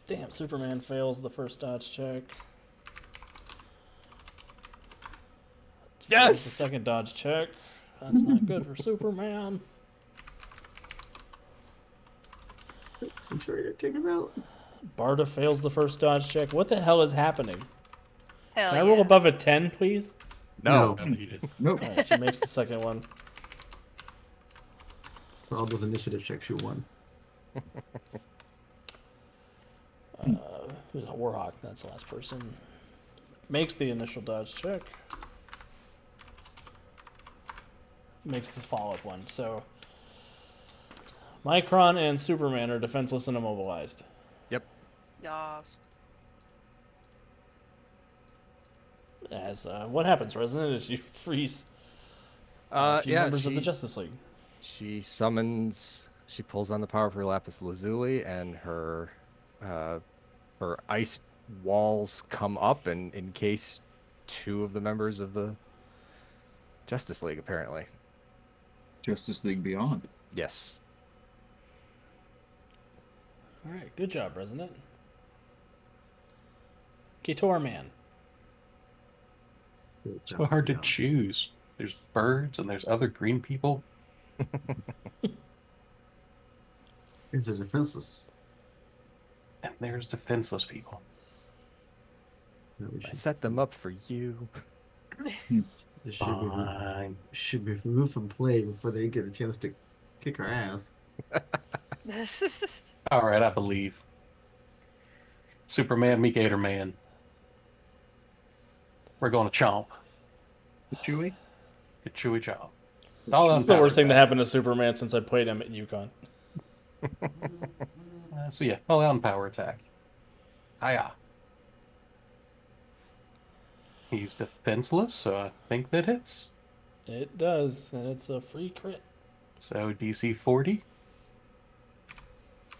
Damn, Superman fails the first dodge check. Fails the Yes. second dodge check. That's not good for Superman. Centuria, take him out. Barda fails the first dodge check. What the hell is happening? Hell Can I yeah. roll above a 10, please? No. No, you did. Nope. Alright, she makes the second one. For all those initiative checks, you won. Who's a Warhawk? That's the last person. Makes the initial dodge check. Makes the follow-up one. So, Micron and Superman are defenseless and immobilized. Yas. As what happens, Resident, is you freeze a few Yeah, members of the she- Justice League. She pulls on the power of her lapis lazuli, and her ice walls come up and encase 2 of the members of the Justice League, apparently. Justice League Beyond. Yes. All right, good job, Resident. Kitor Man. Good So job, hard to Leon. choose. There's birds and there's other green people. These are defenseless. And there's defenseless people. That we I should- set them up for you. This Fine. should be removed from play before they get a chance to kick our ass. All right, I believe. Superman, meet Gator Man. We're going to chomp. Chewy. Get Chewy chomp. All It's the worst thing that happened to Superman since I played him at Yukon. So yeah, all out power attack. Hiya. He's defenseless, so I think that hits. It does, and it's a free crit. So DC 40.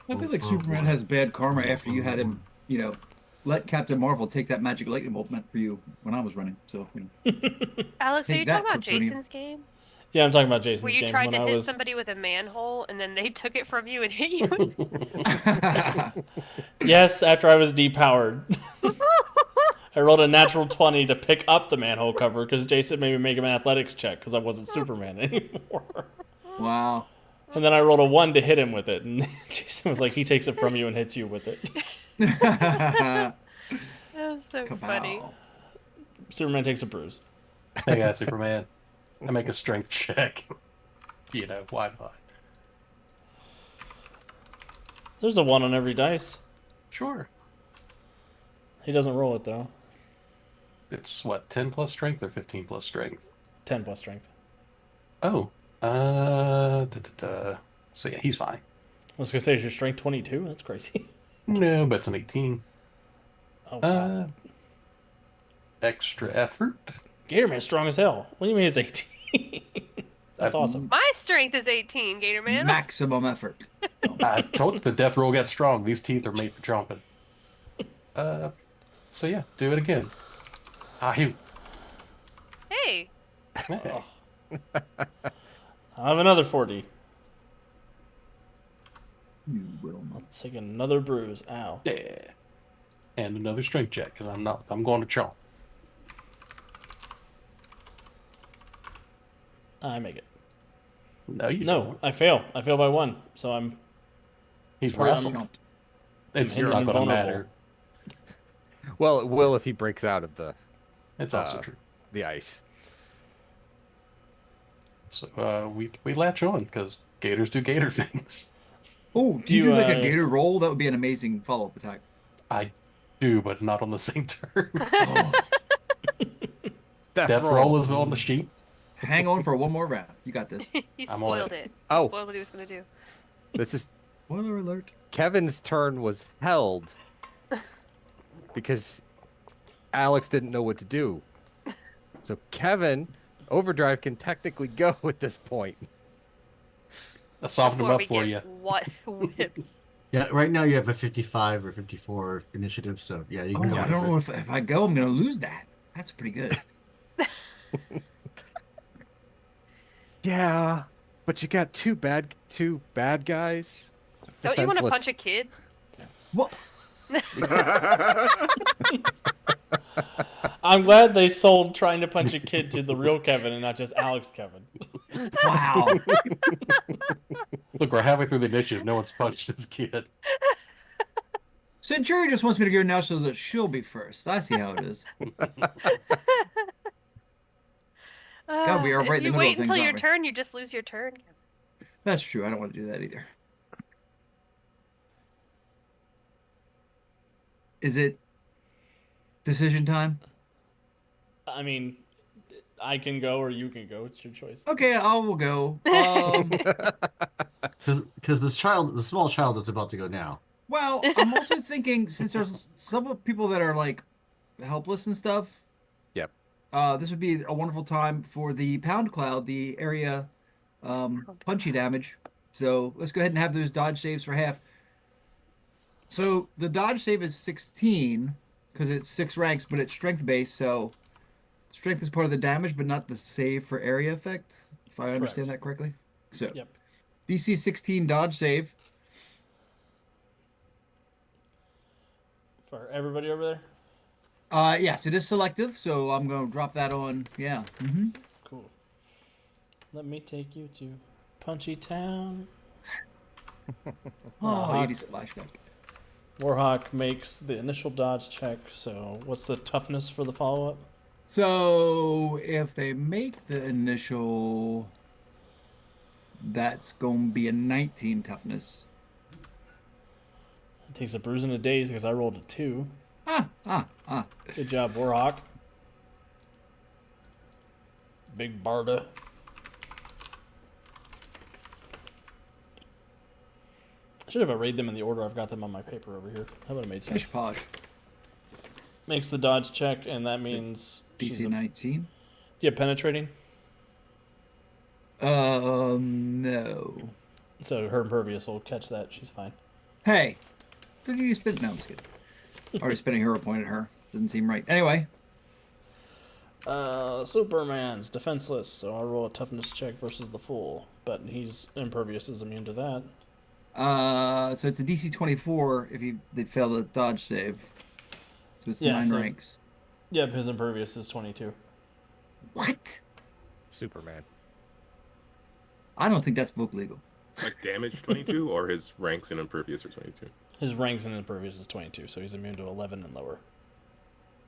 I feel like Oh, Superman boy. has bad karma after you had him, let Captain Marvel take that magic lightning bolt meant for you when I was running. So, Alex, are Take you that, talking about Kryptonian. Jason's game? Yeah, I'm talking about Jason's Where you game. tried when to I hit was... somebody with a manhole and then they took it from you and hit you? Yes, after I was depowered. I rolled a natural 20 to pick up the manhole cover because Jason made me make him an athletics check because I wasn't Superman anymore. wow. And then I rolled a 1 to hit him with it, and Jason was like, he takes it from you and hits you with it. That's so funny. Kapow. Superman takes a bruise. I got Superman. I make a strength check. Why not? There's a 1 on every dice. Sure. He doesn't roll it, though. It's what, 10 plus strength or 15 plus strength? 10 plus strength. Oh. So yeah, he's fine. I was going to say, is your strength 22? That's crazy. No, but it's an 18. Oh, wow. Extra effort. Gatorman's strong as hell. What do you mean it's 18? That's awesome. My strength is 18, Gator Man. Maximum effort. I told you the death roll got strong. These teeth are made for chomping. So yeah, do it again. You. Hey, Hey. I have another 40. You will not. Let's take another bruise. Ow. Yeah. And another strength check, because I'm going to chomp. I make it. No, you No, don't. I fail. I fail by 1. So I'm... He's Or I'm- wrestled. It's I'm not going to invulnerable. matter. Well, it will if he breaks out of the It's also true. ice. So we latch on because gators do gator things. Oh, do you do like a uh, gator roll? That would be an amazing follow-up attack. I do, but not on the same turn. Oh, Death roll is on the sheet. hang on for one more round. You got this. he I'm on spoiled it. it. Oh. Spoiled what he was going to do. This is Spoiler alert. Kevin's turn was held because Alex didn't know what to do. So Kevin, Overdrive can technically go at this point. I softened him Before up we for get you. What whipped. Yeah, right now you have a 55 or 54 initiative, so yeah, you Oh, can go I for don't it. know if I go, I'm going to lose that. That's pretty good. Yeah, but you got two bad guys. Don't you want to Defenseless. punch a kid? What? I'm glad they sold trying to punch a kid to the real Kevin and not just Alex Kevin. Wow. Look, we're halfway through the initiative. No one's punched this kid. Centurion just wants me to go now so that she'll be first. I see how it is. God, we are If right in the you middle wait of things, until your aren't we? turn, you just lose your turn. That's true. I don't want to do that either. Is it decision time? I mean, I can go or you can go. It's your choice. Okay, I will go. Because the small child is about to go now. Well, I'm also thinking since there's some people that are like helpless and stuff. Yep. This would be a wonderful time for the pound cloud, the area punchy damage. So let's go ahead and have those dodge saves for half. So the dodge save is 16 because it's 6 ranks, but it's strength based. So strength is part of the damage, but not the save for area effect. If I understand that correctly. So Yep. DC 16 dodge save. For everybody over there? Yes, it is selective, so I'm going to drop that on. Yeah. Mm-hmm. Cool. Let me take you to Punchy Town. Oh, Hawk. 80s flashback. Warhawk makes the initial dodge check, so what's the toughness for the follow-up? So if they make the initial, that's going to be a 19 toughness. It takes a bruise and a daze because I rolled a 2. Ah. Good job, Warhawk. Big Barda. I should have arrayed them in the order I've got them on my paper over here. That would have made sense. Pish posh. Makes the dodge check, and that means DC 19. Yeah, penetrating. No. So her impervious will catch that. She's fine. Hey, did you spin? No, I'm just kidding. Already spending hero point at her. Doesn't seem right. Anyway, Superman's defenseless, so I'll roll a toughness check versus the fool. But he's impervious is immune to that. so it's a DC 24 if they fail the dodge save. So it's Yeah, 9 so- ranks. Yep, his impervious is 22. What? Superman. I don't think that's book legal. Like damage 22, or his ranks and impervious are 22. His ranks and impervious is 22, so he's immune to 11 and lower.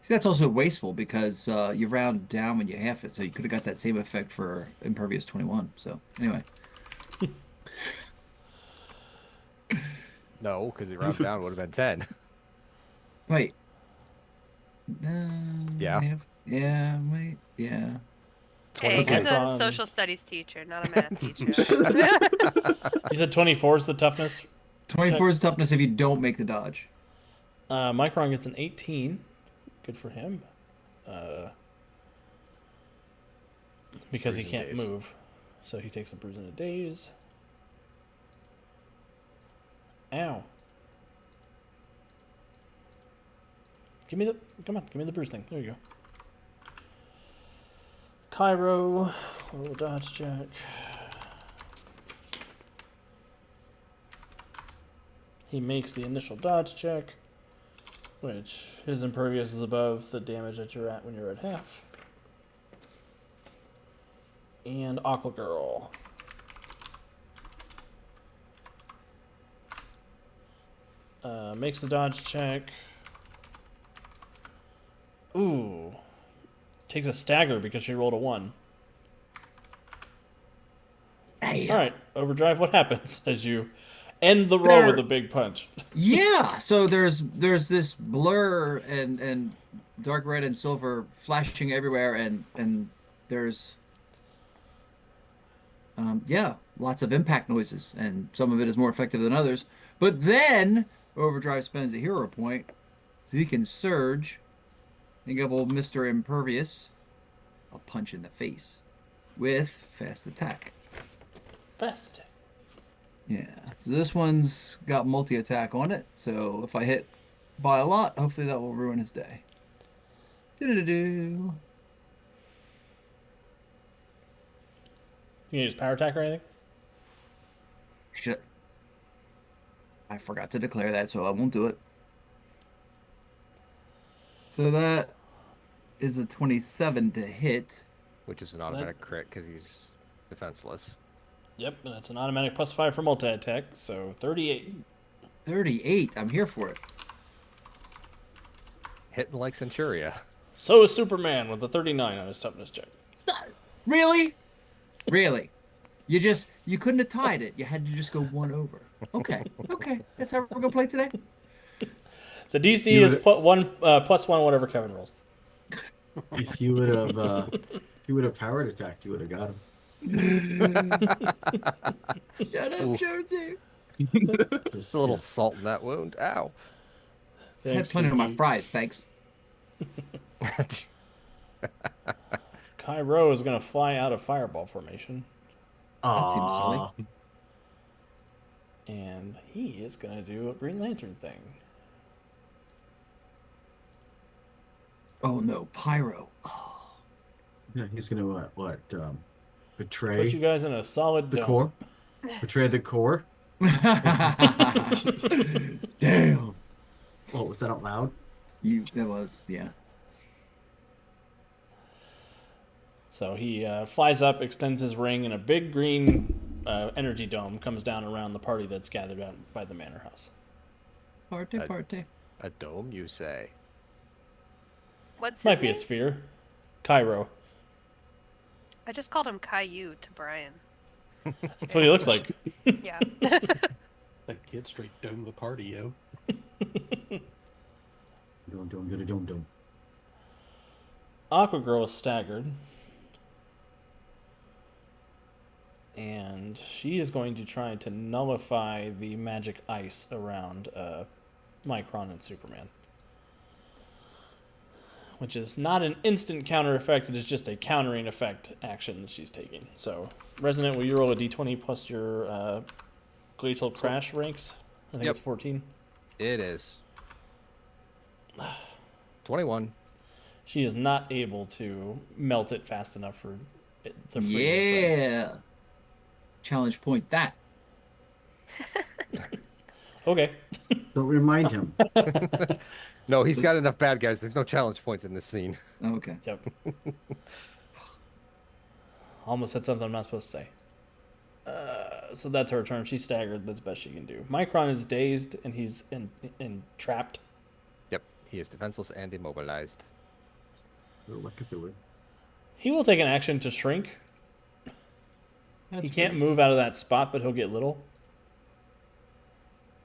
See, that's also wasteful because you round down when you half it, so you could have got that same effect for impervious 21. So anyway, No, because he rounds down would have been 10. wait. Yeah. Yeah. Wait. Yeah. Hey, 22. he's a Micron. social studies teacher, not a math teacher. You said 24 is the toughness. 24 is toughness if you don't make the dodge. Micron gets an 18. Good for him. Because he Bruise and can't daze. move. So he takes a bruise and a daze. Ow. Give me the bruise thing. There you go. Cairo, roll a dodge check. He makes the initial dodge check, which his impervious is above the damage that you're at when you're at half. And Aqua Girl. Makes the dodge check. Ooh. Takes a stagger because she rolled a 1. Hey. All right, Overdrive, what happens as you end the roll with a big punch? Yeah. So there's this blur and dark red and silver flashing everywhere, and there's lots of impact noises, and some of it is more effective than others. But then Overdrive spends a hero point, so he can surge and give old Mr. Impervious a punch in the face with fast attack. Fast attack. Yeah, so this one's got multi-attack on it, so if I hit by a lot, hopefully that will ruin his day. Do-do-do-do. You can use power attack or anything? Shit. I forgot to declare that, so I won't do it. So that is a 27 to hit. Which is an automatic crit because he's defenseless. Yep, and that's an automatic +5 for multi-attack, so 38. 38. I'm here for it. Hitting like Centuria. So is Superman with a 39 on his toughness check. Really? Really? You couldn't have tied it. You had to just go one over. Okay. Okay. That's how we're gonna play today. The DC is +1 whatever Kevin rolls. If you would have powered attacked, you would have got him. Shut up, Ooh. Jonesy. Just a little salt in that wound. Ow. I had plenty of my fries, thanks. Cairo is going to fly out of fireball formation, That seems silly. Aw. and he is going to do a Green Lantern thing. Oh no, Pyro. Oh. Yeah, he's gonna betray Put you guys in a solid the dome. core. Betray the core. Damn. Oh, was that out loud? That was, yeah. So he flies up, extends his ring, and a big green energy dome comes down around the party that's gathered out by the manor house. Party, party. A dome, you say? What's his Might be a name? sphere. Cairo. I just called him Caillou to Brian. That's what he looks like. Yeah. That kid straight dome the party, yo. Dum. Aqua Girl is staggered. And she is going to try to nullify the magic ice around Micron and Superman. Which is not an instant counter effect, it is just a countering effect action that she's taking. So, Resonant, will you roll a d20 plus your Glacial Crash ranks? I think Yep. it's 14. It is. 21. She is not able to melt it fast enough for it to free the friends. Yeah. Challenge point that. Okay. Don't remind him. No, he's got This- enough bad guys. There's no challenge points in this scene. Okay. Yep. Almost said something I'm not supposed to say. So that's her turn. She's staggered. That's the best she can do. Micron is dazed and he's trapped. Yep, he is defenseless and immobilized. What Cthulhu? He will take an action to shrink. That's He can't fair. move out of that spot, but he'll get little.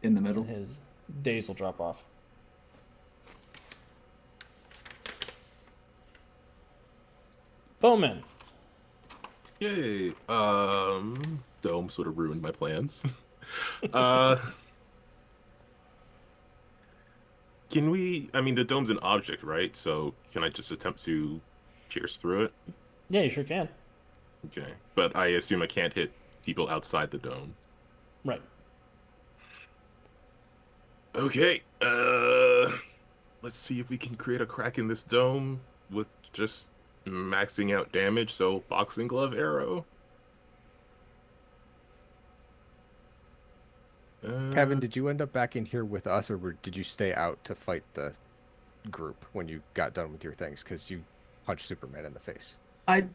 In the middle. And his daze will drop off. Bowman. Yay. Dome sort of ruined my plans. uh, can we? I mean, the dome's an object, right? So can I just attempt to pierce through it? Yeah, you sure can. Okay, but I assume I can't hit people outside the dome. Right. Okay. Let's see if we can create a crack in this dome with just maxing out damage. So boxing glove arrow. Kevin, did you end up back in here with us, or did you stay out to fight the group when you got done with your things? Because you punched Superman in the face. I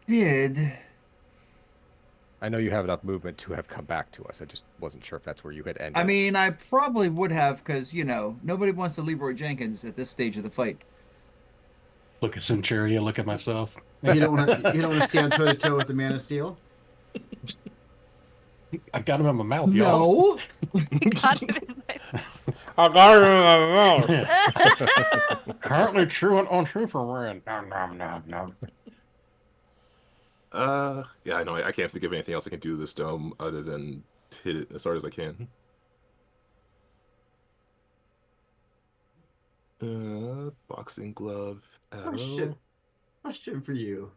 did. I know you have enough movement to have come back to us. I just wasn't sure if that's where you had ended. I mean, I probably would have, because, nobody wants to Leroy Jenkins at this stage of the fight. Look at Centuria, look at myself. You don't want to stand toe to toe with the Man of Steel. I got him in my mouth, y'all. No. You got it in my I got it in my mouth. Apparently true and untrue for wearing. Nom, nom, nom, nom. Yeah, I know. I can't think of anything else I can do to this dome other than hit it as hard as I can. Boxing glove, arrow. Question for you,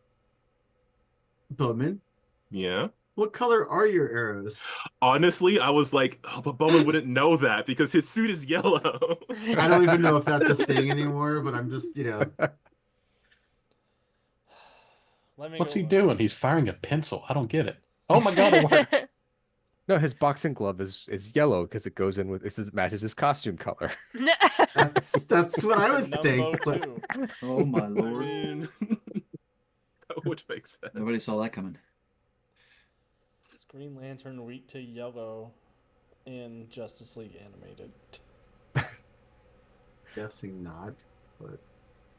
Bowman. Yeah. What color are your arrows? Honestly, I was like, oh, but Bowman wouldn't know that because his suit is yellow. I don't even know if that's a thing anymore, but I'm just, Let me What's go he look. doing? He's firing a pencil. I don't get it. Oh my god, it worked. No, his boxing glove is yellow because it goes in with it matches his costume color. that's what I would Numbo think. But two. Oh, my I lord. mean, that would make sense. Nobody saw that coming. It's Green Lantern wheat to yellow in Justice League animated. guessing not. But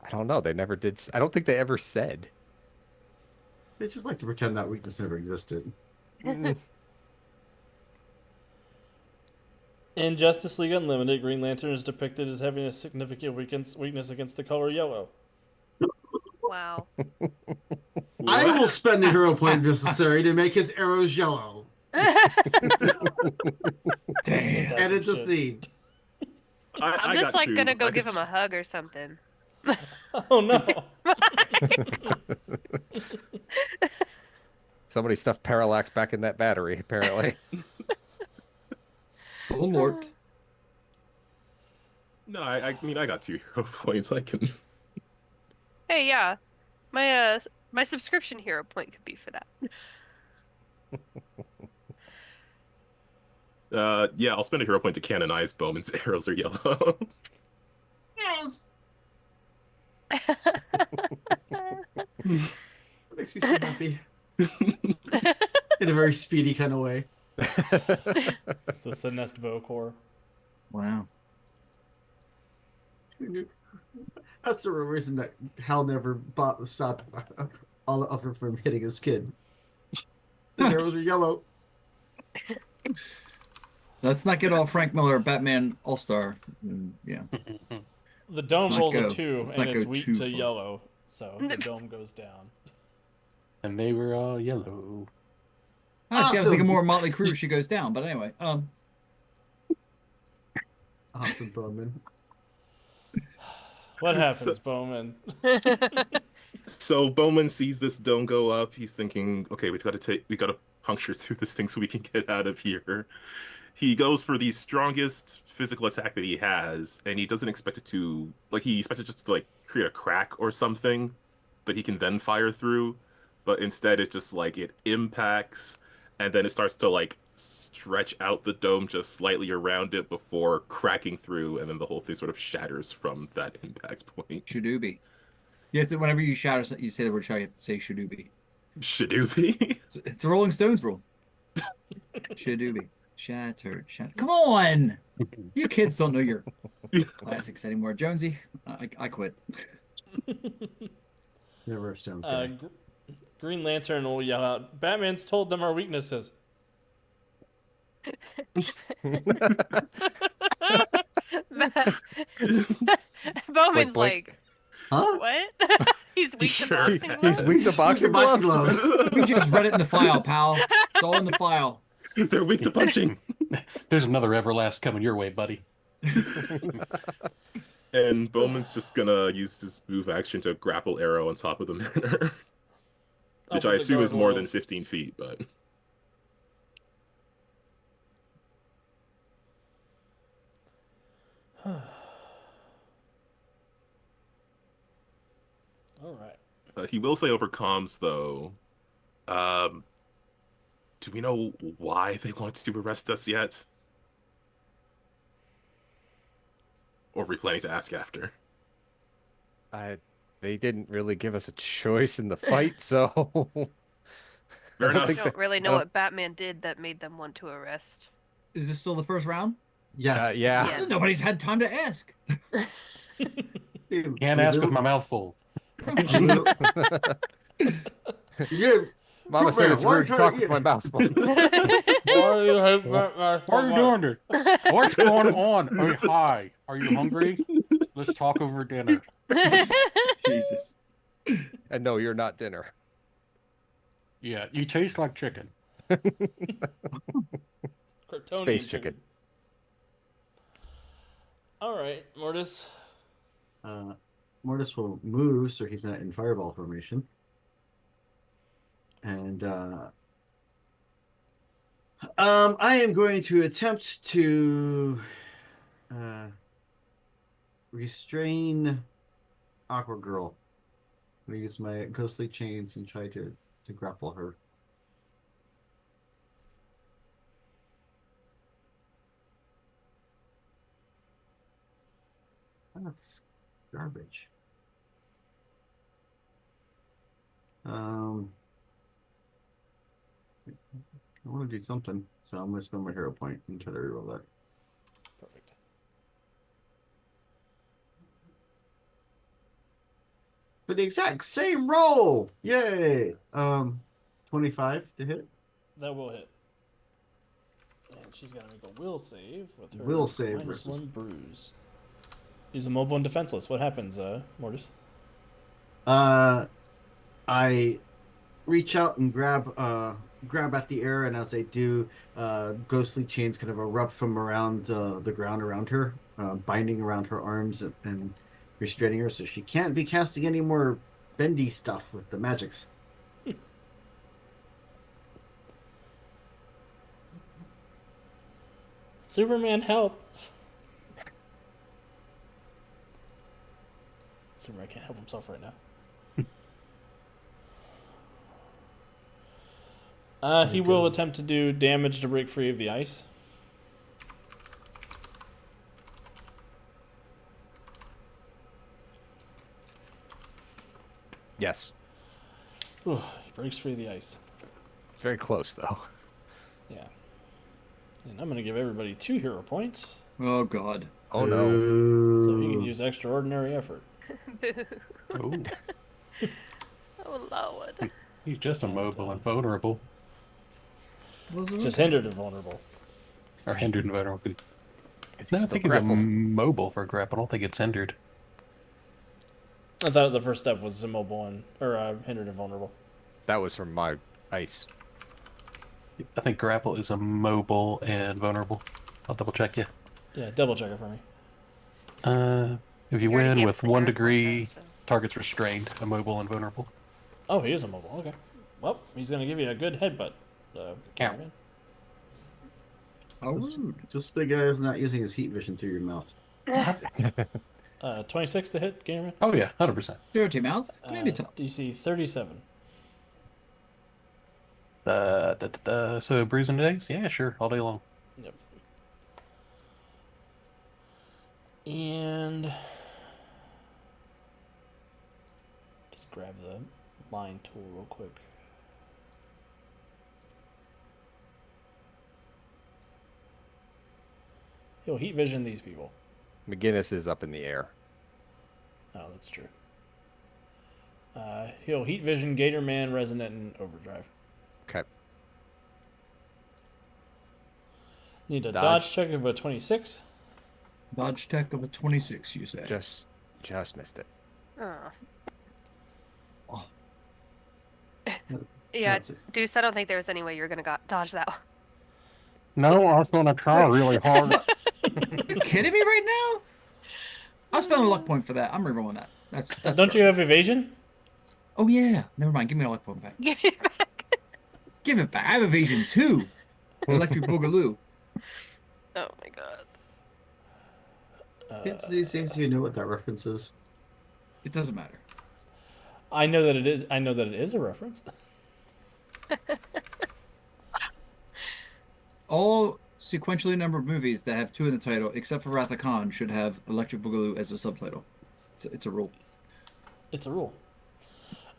I don't know. They never did. I don't think they ever said. they just like to pretend that weakness never existed. In Justice League Unlimited, Green Lantern is depicted as having a significant weakness against the color yellow. Wow. I will spend the hero point if necessary to make his arrows yellow. Damn. That's Edit some the shit. scene. I'm I just got like two. gonna go I give could him a hug or something. Oh no! Somebody stuffed Parallax back in that battery, apparently. Oh, Lord. No, I mean I got 2 hero points. I can. Hey, yeah, my subscription hero point could be for that. Yeah, I'll spend a hero point to canonize Bowman's arrows are yellow. Yes. That makes me so happy. In a very speedy kind of way. It's the Sinest Bow Core. Wow. That's the real reason that Hal never stopped Oliver from hitting his kid. His arrows are yellow. Let's not get all Frank Miller Batman All Star. Yeah. The dome Let's not rolls a go- 2, let's and not it's go weak too to far. yellow, so the dome goes down. And they were all yellow. I was Awesome. thinking more Motley Crue. She goes down, but anyway. Awesome, Bowman. What happens, So- Bowman? So Bowman sees this dome go up. He's thinking, okay, we got to puncture through this thing so we can get out of here. He goes for the strongest physical attack that he has, and he doesn't expect it to, like, he expects it just to, like, create a crack or something that he can then fire through, but instead it's just, like, it impacts, and then it starts to, like, stretch out the dome just slightly around it before cracking through, and then the whole thing sort of shatters from that impact point. Shadooby. You have to, whenever you shout, you say the word shout, you have to say Shadooby. Shadooby. It's a Rolling Stones rule. Shadooby. Shattered. Come on! You kids don't know your classics anymore. Jonesy, I quit. Never a Stones guy. Green Lantern will yell out, Batman's told them our weaknesses. Bowman's Blake. like, Huh? what? He's weak to Sure, boxing He's gloves? weak to boxing boxing gloves. gloves. We just read it in the file, pal. It's all in the file. They're weak to punching. There's another Everlast coming your way, buddy. And Bowman's just gonna use his move action to grapple arrow on top of the manor. Which Up I with the assume is more than gargoyles. 15 feet, but All right. he will say over comms though. Do we know why they want to arrest us yet? Or are we planning to ask after? They didn't really give us a choice in the fight, so Fair I don't enough. I think don't really know I don't- what Batman did that made them want to arrest. Is this still the first round? Yes. yeah. Yeah. Nobody's had time to ask. Can't ask with my mouth full. You, Mama said it's Why rude to can't talk you- with my mouth full. Why do you hate Batman? What are you doing there? What's going on? Hey, hi. Are you hungry? Let's talk over dinner. Jesus. And no, you're not dinner. Yeah, you taste like chicken. Kryptonian Space chicken. All right, Mortis. Mortis will move so he's not in fireball formation. And I am going to attempt to restrain Aqua Girl. I'm gonna use my ghostly chains and try to grapple her. That's garbage. I want to do something, so I'm gonna spend my hero point and try to reroll that. Perfect. For the exact same roll! Yay! 25 to hit. That will hit. And she's got to make a will save with her Will save minus versus- one bruise. She's immobile and defenseless. What happens, Mortis? I reach out and grab at the air, and as I do, ghostly chains kind of erupt from around the ground around her, binding around her arms and restraining her, so she can't be casting any more bendy stuff with the magics. Superman, help! Superman can't help himself right now. He will attempt to do damage to break free of the ice. Yes. Ooh, he breaks free of the ice. It's very close, though. Yeah. And I'm going to give everybody 2 hero points, Oh God. Oh, no. so he can use extraordinary effort. Oh, Oh Lord. he's just immobile and vulnerable. Was it Just okay? hindered and vulnerable. Or hindered and vulnerable. Is No, he I still think he's grappled? mobile for grapple. I don't think it's hindered. I thought the first step was immobile or hindered and vulnerable. That was from my ice. I think grapple is immobile and vulnerable. I'll double check you. Yeah, double check it for me. If you You already win gave with the 1 hero point, degree, though, so- target's restrained, immobile and vulnerable. Oh, he is immobile. Okay. Well, he's going to give you a good headbutt. Cameraman. How Just, rude. just the guy's not using his heat vision through your mouth. 26 to hit, Gamerman. Oh yeah, 100%. Dirty mouth. Candy top. DC 37. So bruising days? Yeah, sure, all day long. Yep. And just grab the line tool real quick. He'll heat vision these people. McGinnis is up in the air. Oh, that's true. He'll heat vision Gatorman, Resonant, and Overdrive. Okay. Need a Dodge. dodge check of a 26. Dodge tech of a 26, you say. Just missed it. Oh. Oh. Yeah, That's it. Deuce, I don't think there was any way you were gonna dodge that one. No, I was going to try really hard. You kidding me right now? I'll spend a luck point for that. I'm rerolling that. That's Don't fair. you have evasion? Oh yeah. Never mind. Give me a luck point back. Give it back. Give it back. I have evasion 2. Electric Boogaloo. Oh my god. It's these things you know what that reference is. It doesn't matter. I know that it is. I know that it is a reference. All sequentially numbered movies that have 2 in the title, except for Wrath of Khan, should have Electric Boogaloo as a subtitle. It's a rule. It's a rule.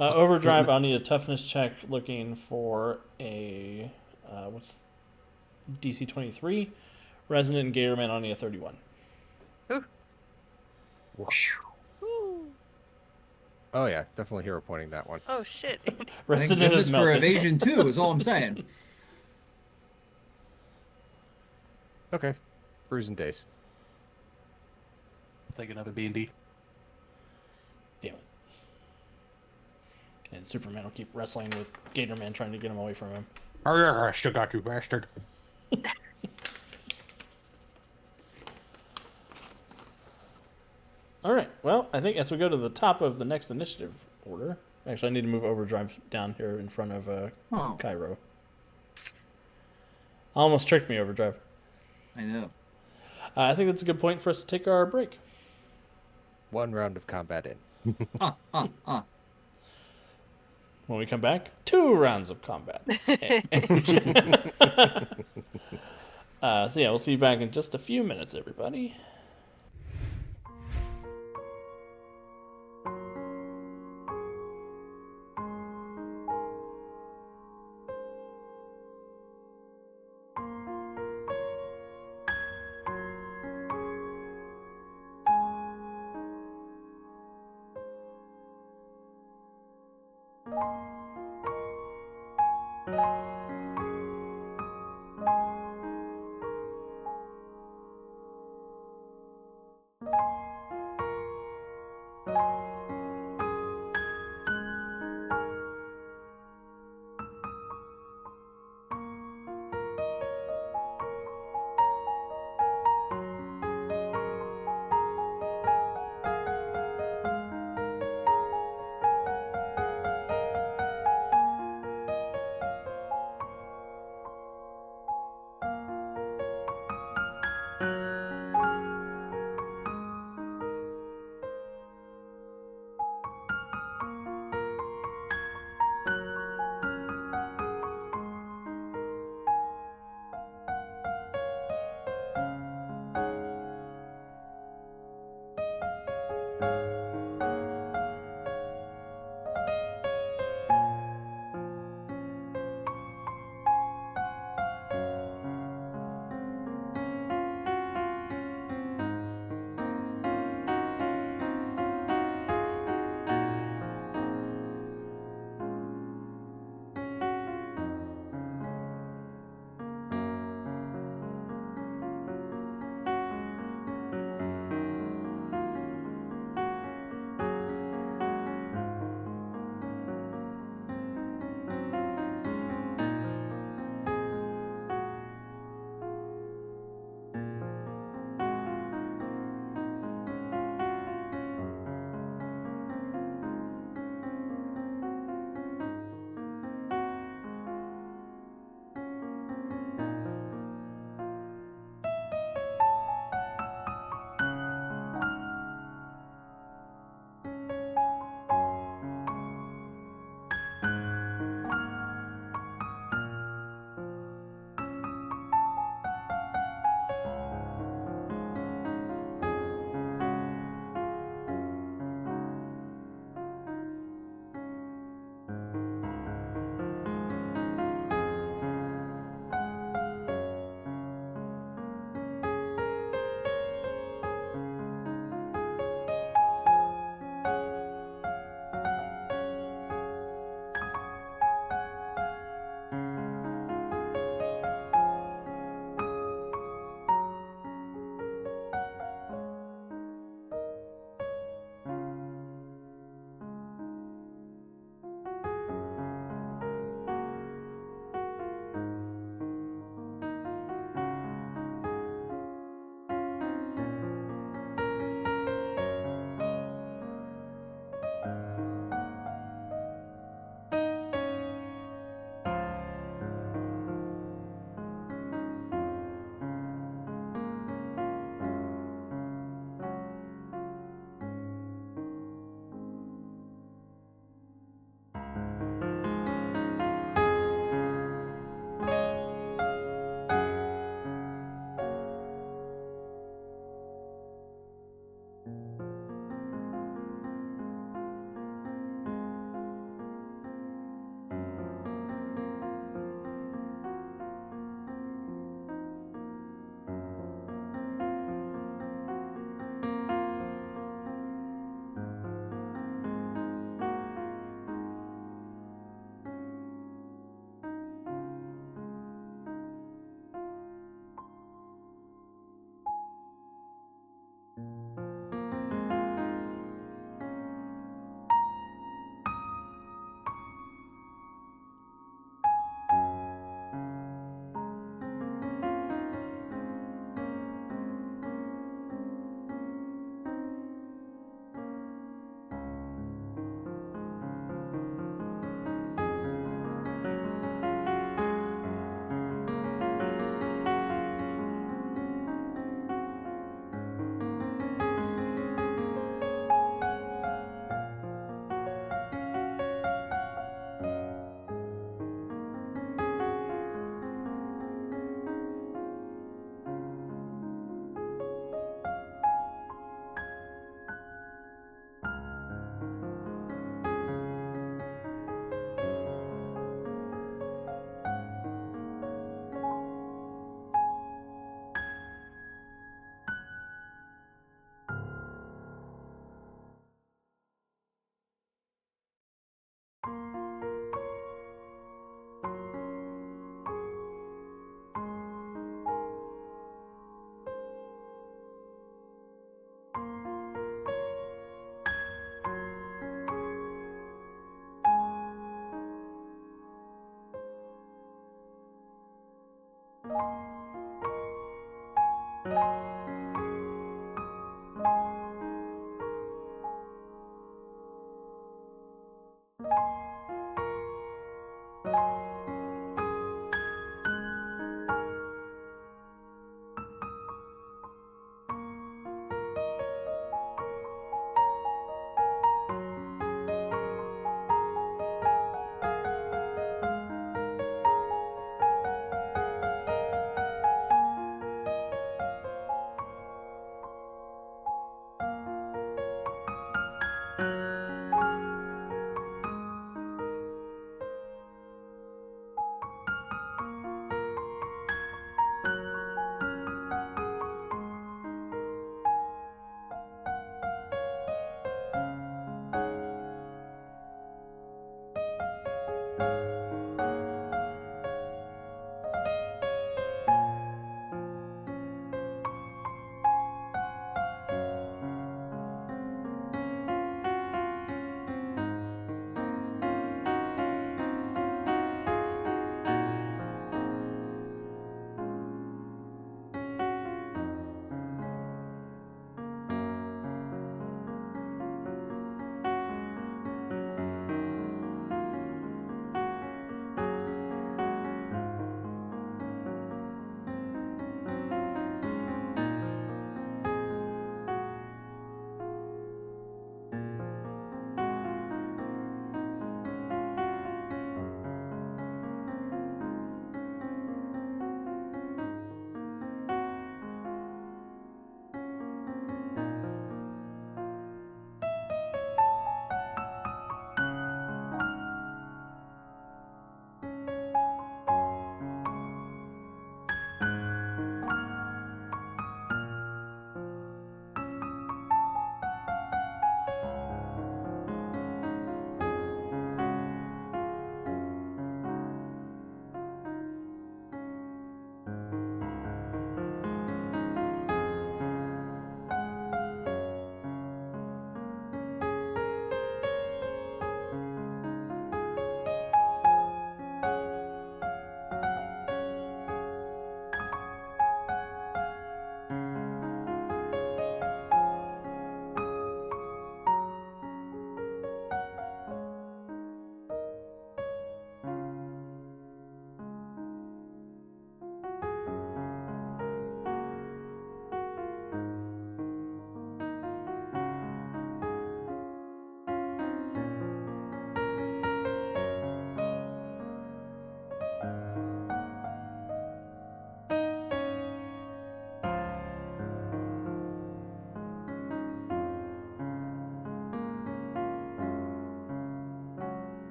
Overdrive. I'll need a toughness check. Looking for a what's DC 23. Resonant and Gatorman. I'll need a 31. Ooh. Oh yeah, definitely hero pointing that one. Oh shit. Thank Resonant goodness is for melted. evasion 2 is all I'm saying. Okay. Bruising days. Take another B&D. Damn it. And Superman will keep wrestling with Gatorman, trying to get him away from him. Oh yeah, I still got you, bastard. All right. Well, I think as we go to the top of the next initiative order, actually, I need to move Overdrive down here in front of Oh, Cairo. Almost tricked me, Overdrive. I know. I think that's a good point for us to take our break. 1 round of combat in. When we come back, 2 rounds of combat. So yeah, we'll see you back in just a few minutes, everybody.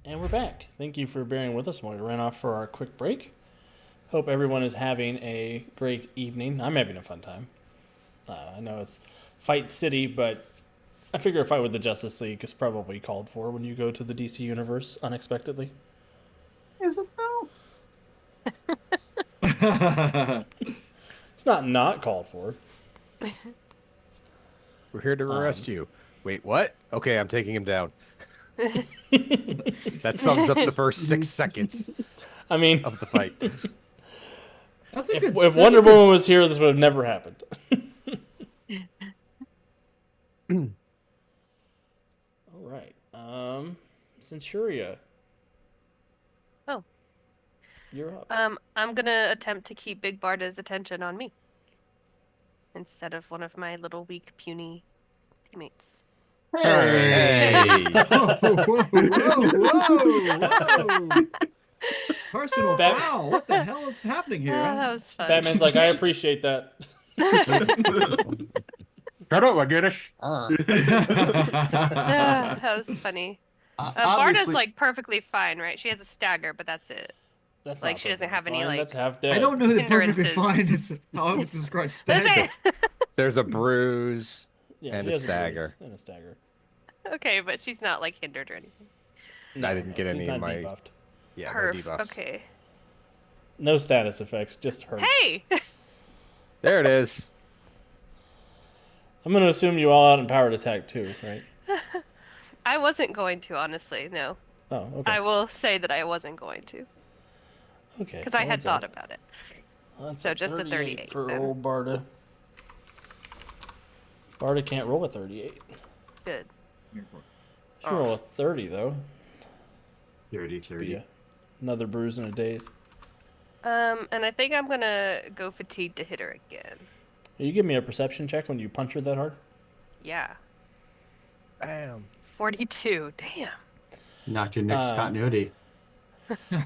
And we're back. Thank you for bearing with us while we ran off for our quick break. Hope everyone is having a great evening. I'm having a fun time. I know it's Fight City, but I figure a fight with the Justice League is probably called for when you go to the DC universe unexpectedly. Is it though? It's not called for. We're here to arrest you. Wait, what? Okay, I'm taking him down. That sums up the first 6 seconds I mean, of the fight. That's a if good. that's a Wonder good- Woman was here, this would have never happened. All right. Centuria. Oh. You're up. I'm gonna attempt to keep Big Barda's attention on me instead of one of my little weak, puny teammates. Hey! Whoa, whoa, whoa, whoa, whoa. Personal Bat- foul. What the hell is happening here? That was fun. Batman's like, I appreciate that. Shut up, I get it. That was funny. Barda's Obviously, like perfectly fine, right? She has a stagger, but that's it. That's Like, not she doesn't have perfectly any, fine. like- That's half dead. I don't know that perfectly Hindrances. fine is how I would describe That's stagger. it. There's a bruise. Yeah, and she a has stagger. bruise and a stagger. Okay, but she's not like hindered or anything. I didn't get she's any not of my- debuffed. Yeah, no Perf. debuffs. Okay. No status effects, just hurts. Hey! There it is. I'm going to assume you all out empowered attack too, right? I wasn't going to, honestly. No. Oh, okay. I will say that I wasn't going to. Okay. Because I had thought about it. That's so just a 38 for then. old Barda. Barda can't roll a 38. Good. She can roll a 30 though. 30, 30. Yeah. Another bruise in a daze. And I think I'm gonna go fatigue to hit her again. Will you give me a perception check when you punch her that hard? Yeah. Bam. 42. Damn. Knocked your next continuity.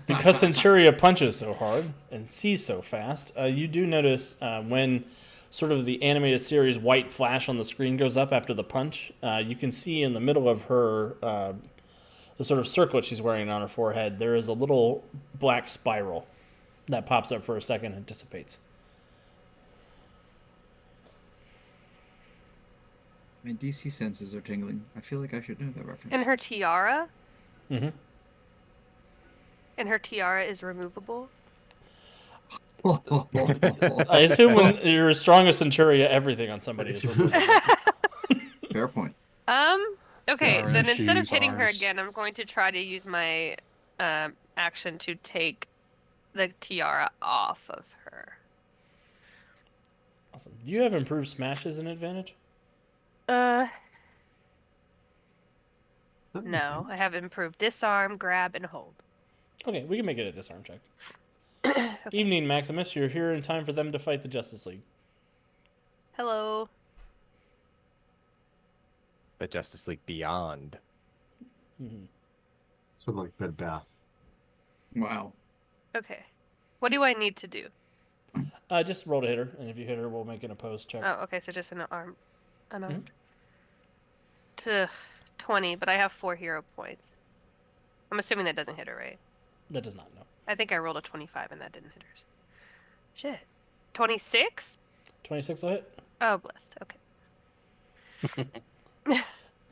Because Centuria punches so hard and sees so fast, you do notice when sort of the animated series white flash on the screen goes up after the punch, you can see in the middle of her, the sort of circlet she's wearing on her forehead, there is a little black spiral that pops up for a second and dissipates. My DC senses are tingling. I feel like I should know that reference. And her tiara? Mm-hmm. And her tiara is removable? I assume when you're as strong as Centuria, everything on somebody is removable. Fair point. Okay, Tiara, then instead of shoes, hitting her arms. again, I'm going to try to use my action to take the tiara off of her. Awesome. Do you have improved smash as an advantage? No, I have improved disarm, grab, and hold. Okay, we can make it a disarm check. Evening, Maximus. You're here in time for them to fight the Justice League. Hello. The Justice League Beyond. Sort of like bed bath. Wow. Okay. What do I need to do? Just roll to hit her, and if you hit her, we'll make an opposed check. Oh, okay, so just an arm. Unarmed. To 20, but I have 4 hero points. I'm assuming that doesn't hit her, right? That does not know. I think I rolled a 25 and that didn't hit hers. Shit. 26? 26 will hit. Oh, blessed. Okay.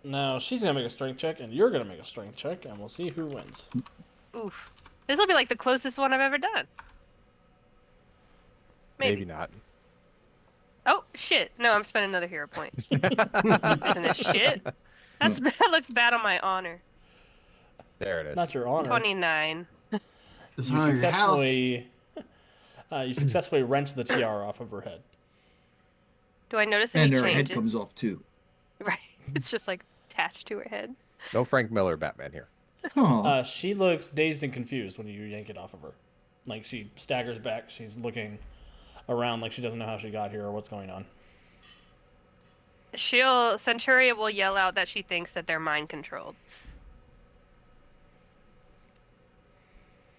Now she's gonna make a strength check, and you're gonna make a strength check, and we'll see who wins. Oof. This will be like the closest one I've ever done. Maybe not. Oh, shit. No, I'm spending another hero point. Isn't this shit? That looks bad on my honor. There it is. Not your honor. 29. It's You not your house. successfully wrench the tiara off of her head. Do I notice any And her changes? head comes off too. Right. It's just like attached to her head. No Frank Miller Batman here. Oh, She looks dazed and confused when you yank it off of her. Like she staggers back. She's looking around like she doesn't know how she got here or what's going on. Centuria will yell out that she thinks that they're mind controlled.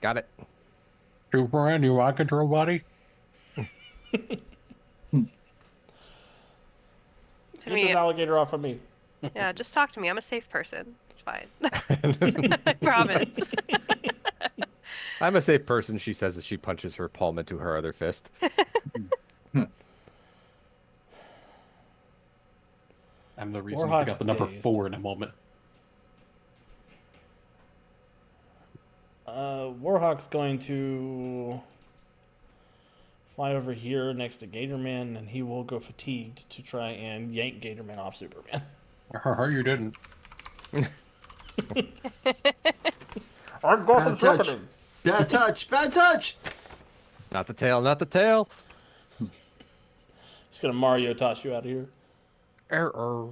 Got it. Superman, you want control, buddy? To Get me, this alligator off of me. yeah, just talk to me. I'm a safe person. It's fine. I promise. I'm a safe person, she says as she punches her palm into her other fist. I'm the reason I Warhawk's forgot the number dazed. 4 in a moment. Warhawk's going to fly over here next to Gatorman, and he will go fatigued to try and yank Gatorman off Superman. You didn't. I'm Bad touch. Bad touch. Bad touch. Not the tail, not the tail. Just gonna Mario toss you out of here. Error.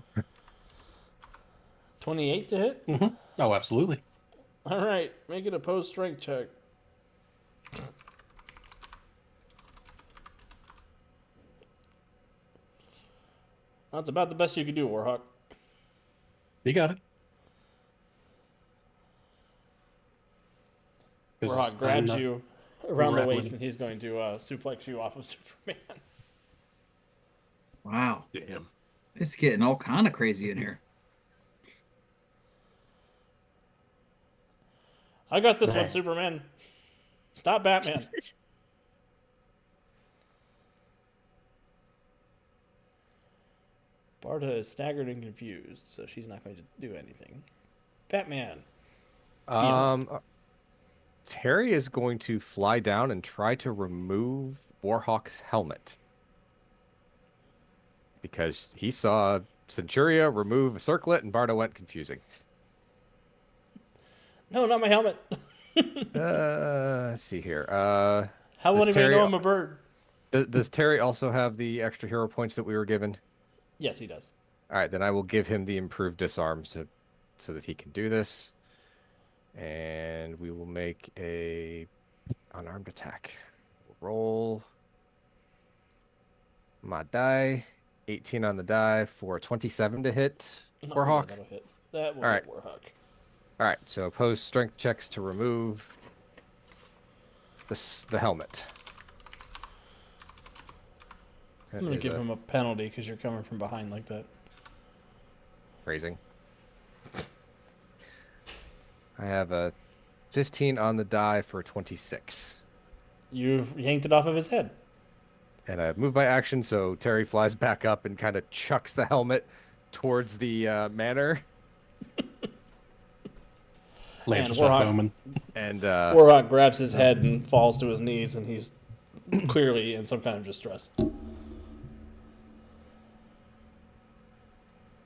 28 to hit. Oh, absolutely. All right, make it a post strength check. That's about the best you can do, Warhawk. You got it. 'Cause Warhawk I'm grabs not- you around the rattling. waist, and he's going to suplex you off of Superman. Wow. Damn. It's getting all kind of crazy in here. I got this one, Right. Superman. Stop Batman. Barda is staggered and confused, so she's not going to do anything. Batman. Terry is going to fly down and try to remove Warhawk's helmet. Because he saw Centuria remove a circlet and Barda went confusing. No, not my helmet. Let's see here. How Does would anybody Terry- know I'm a bird? Does Terry also have the extra hero points that we were given? Yes, he does. All right, then I will give him the improved disarm so that he can do this. And we will make a unarmed attack. Roll my die. 18 on the die for 27 to hit Oh, yeah, Warhawk. that'll hit. That will All hit Warhawk. All right, so oppose strength checks to remove the helmet. I'm going to give him a penalty because you're coming from behind like that. Phrasing. I have a 15 on the die for 26. You've yanked it off of his head. And I move my action, so Terry flies back up and kind of chucks the helmet towards the manor. Lands And us up, Warhawk- Bowman. And Warhawk grabs his head and falls to his knees, and he's clearly in some kind of distress.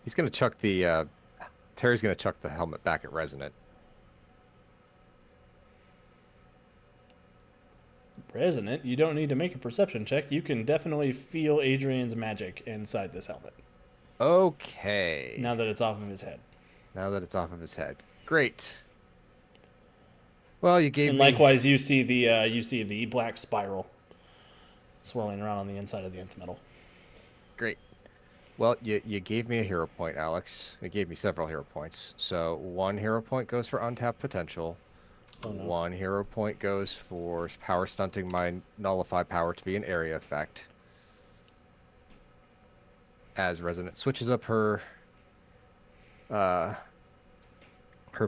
he's going to chuck the... Terry's going to chuck the helmet back at Resonant. Resonant, you don't need to make a perception check. You can definitely feel Adrian's magic inside this helmet Okay. now that it's off of his head. Now that it's off of his head. Great. Well, you gave And me... likewise, you see the black spiral swirling around on the inside of the nth metal. Great. Well, you gave me a hero point, Alex. You gave me several hero points. So 1 hero point goes for untapped potential. Oh, no. 1 hero point goes for power stunting my nullify power to be an area effect. As Resonant switches up her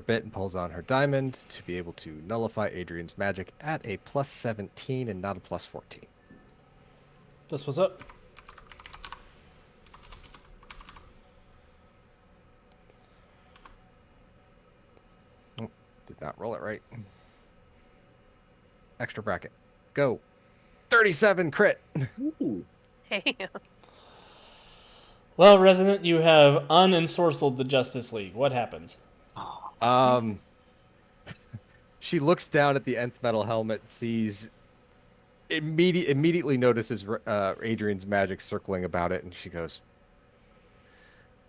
bit and pulls on her diamond to be able to nullify Adrian's magic at a plus 17 and not a plus 14. This was up. Did not roll it right. Extra bracket. Go. 37 crit. Ooh. Damn. Well, Resonant, you have unensorcelled the Justice League. What happens? She looks down at the nth metal helmet, sees immediately notices Adrian's magic circling about it, and she goes,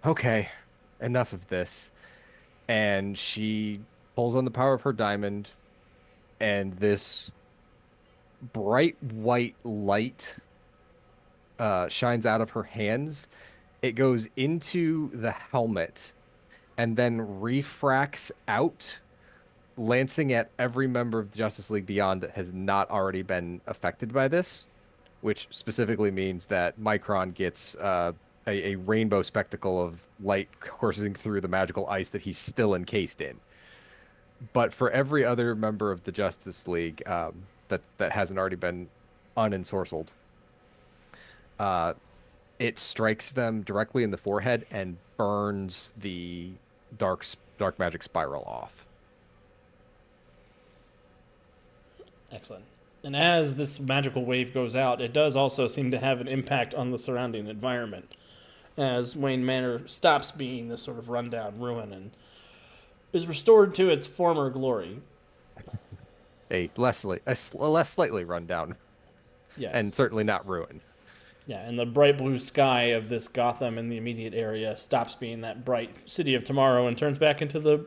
"Okay, enough of this." And she pulls on the power of her diamond, and this bright white light shines out of her hands. It goes into the helmet and then refracts out, lancing at every member of the Justice League Beyond that has not already been affected by this, which specifically means that Micron gets a rainbow spectacle of light coursing through the magical ice that he's still encased in. But for every other member of the Justice League that hasn't already been unensorcelled, it strikes them directly in the forehead and burns the dark magic spiral off. Excellent. And as this magical wave goes out, it does also seem to have an impact on the surrounding environment, as Wayne Manor stops being this sort of rundown ruin and is restored to its former glory. A less slightly rundown, Yes. and certainly not ruined. Yeah, and the bright blue sky of this Gotham in the immediate area stops being that bright city of tomorrow and turns back into the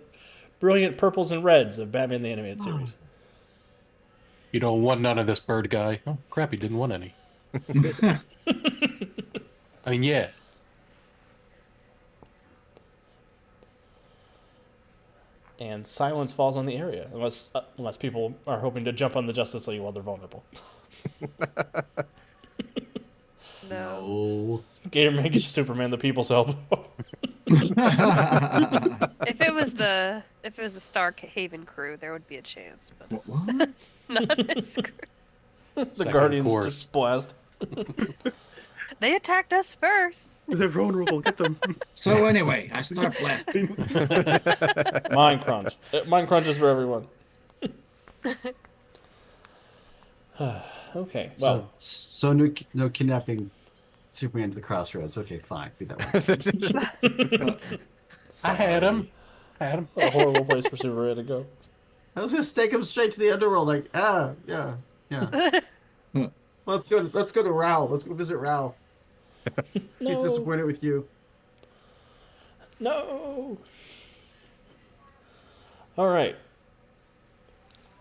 brilliant purples and reds of Batman the Animated Series. You don't want none of this, bird guy. Oh, crap, he didn't want any. I mean, yeah. and silence falls on the area, unless people are hoping to jump on the Justice League while they're vulnerable. No. Gatorman gives Superman the people's elbow. If it was the Star Haven crew, there would be a chance, but What? not this crew. The Second Guardians course. just blast. They attacked us first. They're vulnerable. Get them. So anyway, I start blasting. Mind crunch. Mind crunch is for everyone. Okay. Well, So no kidnapping Superman to the crossroads. Okay, fine. Be that way. I had him. a horrible place for Superman to go. I was gonna stake him straight to the underworld. Like, yeah. Let's go to Rao. Let's go visit Rao. He's No. disappointed with you. No. All right.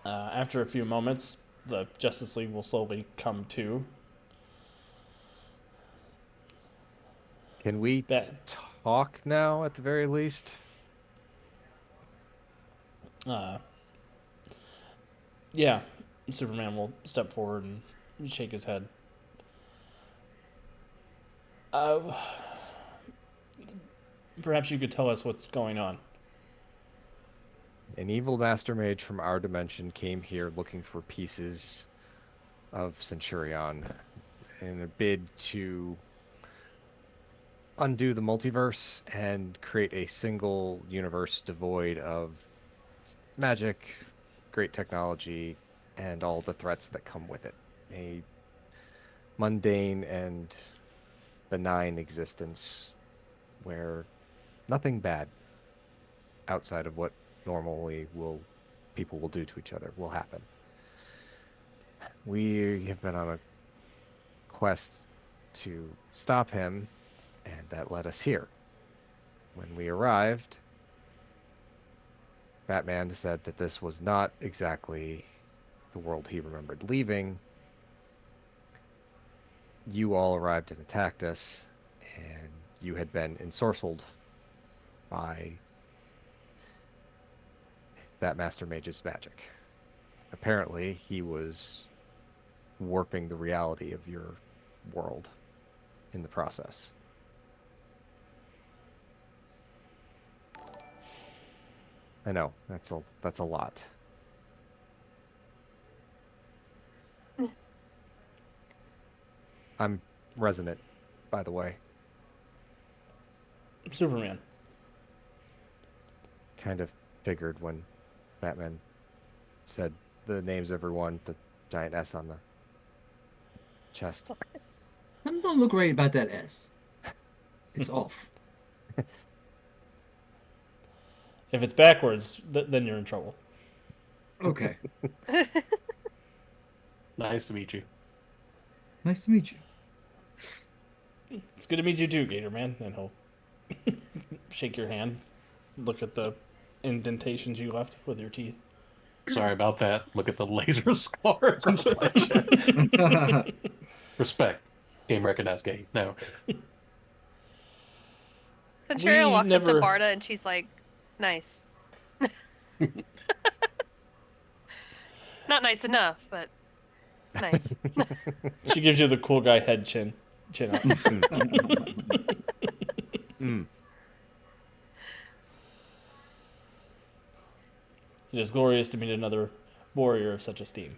After a few moments, the Justice League will slowly come to. Can we That talk now at the very least? yeah, Superman will step forward and shake his head. Perhaps you could tell us what's going on. An evil master mage from our dimension came here looking for pieces of Centurion in a bid to undo the multiverse and create a single universe devoid of magic, great technology, and all the threats that come with it. A mundane and benign existence where nothing bad outside of what normally people will do to each other will happen. We have been on a quest to stop him, and that led us here. When we arrived, Batman said that this was not exactly the world he remembered leaving. You all arrived and attacked us, and you had been ensorcelled by that Master Mage's magic. Apparently, he was warping the reality of your world in the process. I know, that's a lot. I'm resonant, by the way. Superman. Kind of figured when Batman said the names of everyone, the giant S on the chest. Something don't look right about that S. It's off. If it's backwards, then you're in trouble. Okay. Nice to meet you. Nice to meet you. It's good to meet you too, Gator Man. And he'll shake your hand, look at the indentations you left with your teeth. Sorry about that. Look at the laser scar. Respect. Game recognized game. No. Centuria We walks up to never- Barda and she's like, nice. Not nice enough, but nice. She gives you the cool guy head chin up. Mm. It is glorious to meet another warrior of such esteem.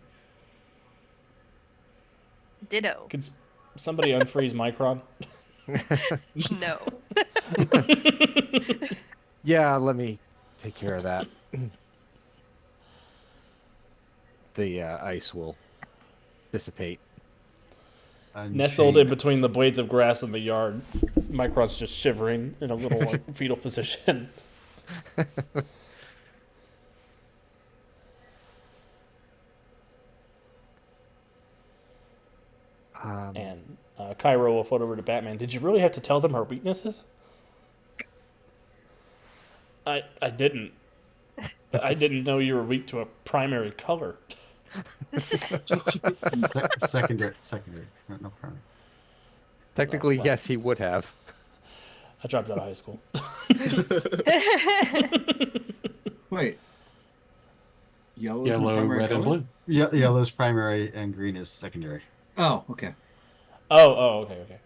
Ditto. Could somebody unfreeze Micron? No. Yeah, let me take care of that. The ice will dissipate. Nestled in between the blades of grass in the yard, Micron's just shivering in a little fetal position. And Cairo will float over to Batman. Did you really have to tell them her weaknesses? I didn't. I didn't know you were weak to a primary color. Secondary. No problem. Technically, yes, he would have. I dropped out of high school. Wait. Yellow's the Yellow, primary red, and color? blue. Yellow's primary and green is secondary. Oh, okay. Okay.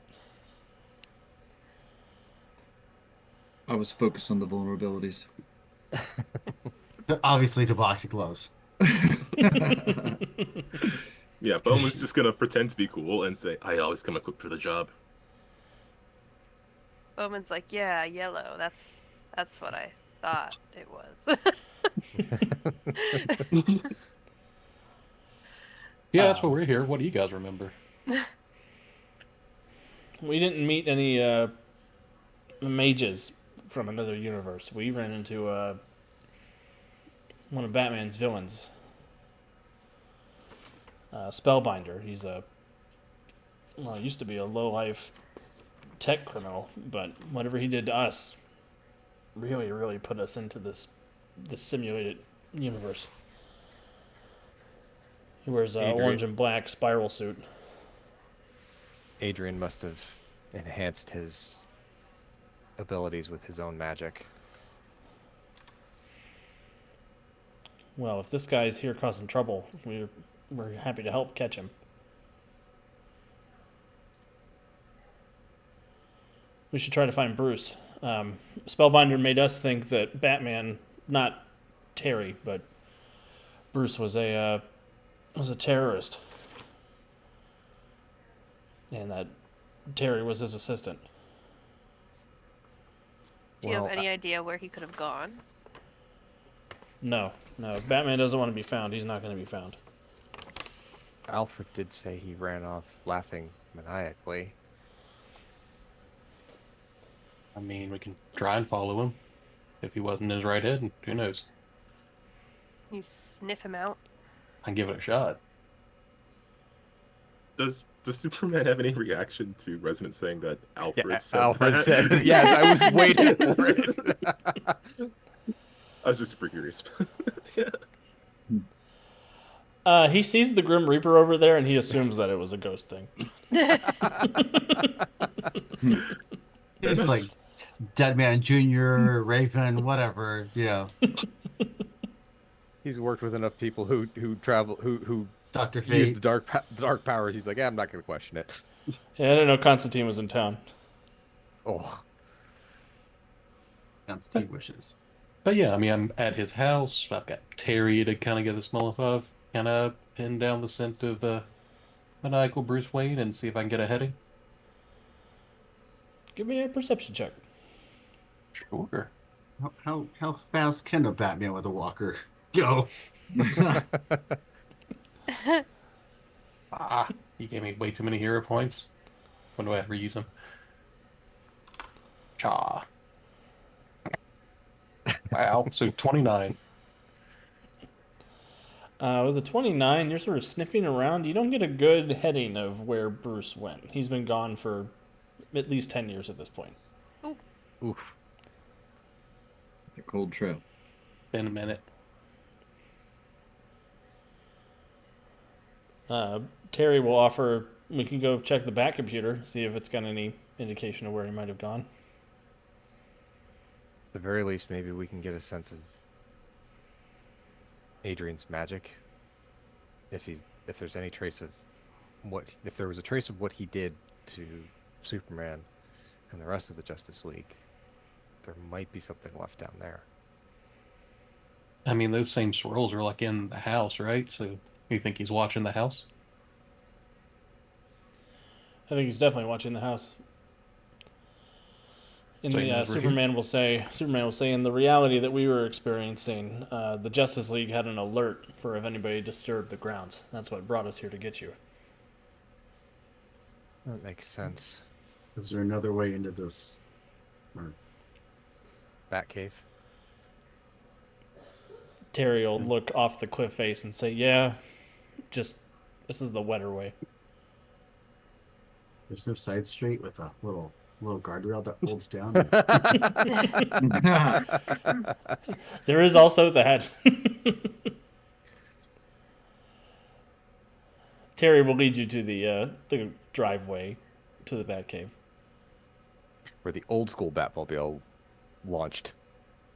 I was focused on the vulnerabilities. But obviously to boxing gloves. Yeah, Bowman's just gonna pretend to be cool and say, "I always come equipped for the job." Bowman's like, yeah, yellow. That's what I thought it was. Yeah, that's what we're here. What do you guys remember? We didn't meet any mages from another universe. We ran into one of Batman's villains, Spellbinder. He's used to be a low-life tech criminal, but whatever he did to us really, really put us into this simulated universe. He wears an Adrian. orange and black spiral suit. Adrian must have enhanced his abilities with his own magic. Well, if this guy's here causing trouble, we're happy to help catch him. We should try to find Bruce. Spellbinder made us think that Batman, not Terry, but Bruce was a terrorist, and that Terry was his assistant. Do you Well, have any idea where he could have gone? No. If Batman doesn't want to be found, he's not going to be found. Alfred did say he ran off laughing maniacally. I mean, we can try and follow him. If he wasn't in his right head, who knows? You sniff him out. I can give it a shot. Does Superman have any reaction to residents saying that Alfred said Alfred that? said, yes, I was waiting for it. I was just super curious. Yeah. He sees the Grim Reaper over there, and he assumes that it was a ghost thing. It's like Deadman Jr., Raven, whatever, He's worked with enough people who travel who Dr. use Fate. the dark powers. He's like, I'm not going to question it. Yeah, I didn't know Constantine was in town. Oh, Constantine wishes. But yeah, I mean, I'm at his house. I've got Terry to kind of get the smell of, kind of pin down the scent of maniacal Bruce Wayne and see if I can get a heading. Give me a perception check. Sure. How fast can a Batman with a walker go? You gave me way too many hero points. When do I ever use them? Cha. Wow. So 29. With a 29, you're sort of sniffing around. You don't get a good heading of where Bruce went. He's been gone for at least 10 years at this point. oof. It's a cold trail. Been a minute. Terry will offer we can go check the back computer, see if it's got any indication of where he might have gone. At the very least, maybe we can get a sense of Adrian's magic. If there's any trace of if there was a trace of what he did to Superman and the rest of the Justice League, there might be something left down there. I mean, those same swirls are like in the house, right? So you think he's watching the house? I think he's definitely watching the house. In Same the over here. Superman will say in the reality that we were experiencing, the Justice League had an alert for if anybody disturbed the grounds. That's what brought us here to get you. That makes sense. Is there another way into this? Or Batcave. Terry will look off the cliff face and say, "Yeah, just this is the wetter way." there's no side street with a little guardrail that folds down. There is also that. Terry will lead you to the driveway to the Batcave. Where the old school Batmobile launched.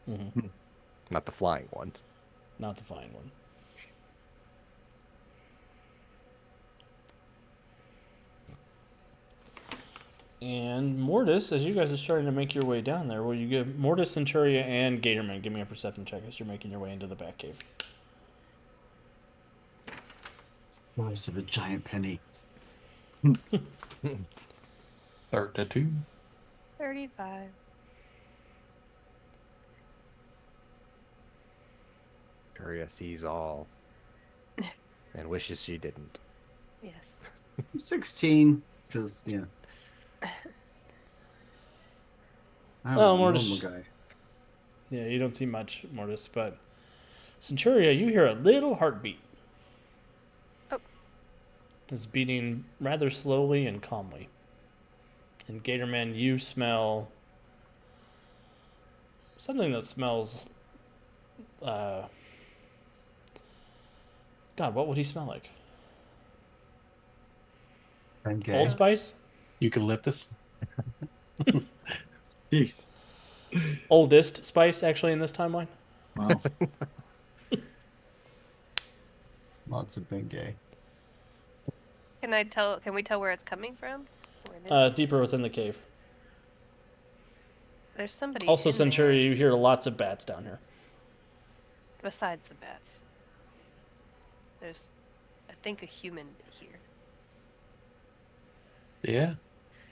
Mm-hmm. Not the flying one. Not the flying one. And Mortis, as you guys are starting to make your way down there, will you give Mortis, Centuria, and Gatorman, give me a perception check as you're making your way into the Batcave. Voice of a giant penny. 32. 35. Arya sees all and wishes she didn't. Yes. 16. Because, yeah. I'm Oh, a Mortis. normal guy. Yeah, you don't see much, Mortis, but Centuria, you hear a little heartbeat. Oh. It's beating rather slowly and calmly. And Gatorman, you smell something that smells. God, what would he smell like? I'm gay. Old Spice? Eucalyptus. Jeez. Oldest Spice, actually, in this timeline. Wow. Lots of big gay. Can we tell where it's coming from? Where it is? Deeper within the cave. There's somebody Also, in there Centuria, you hear lots of bats down here. besides the bats. There's, I think, a human here. Yeah.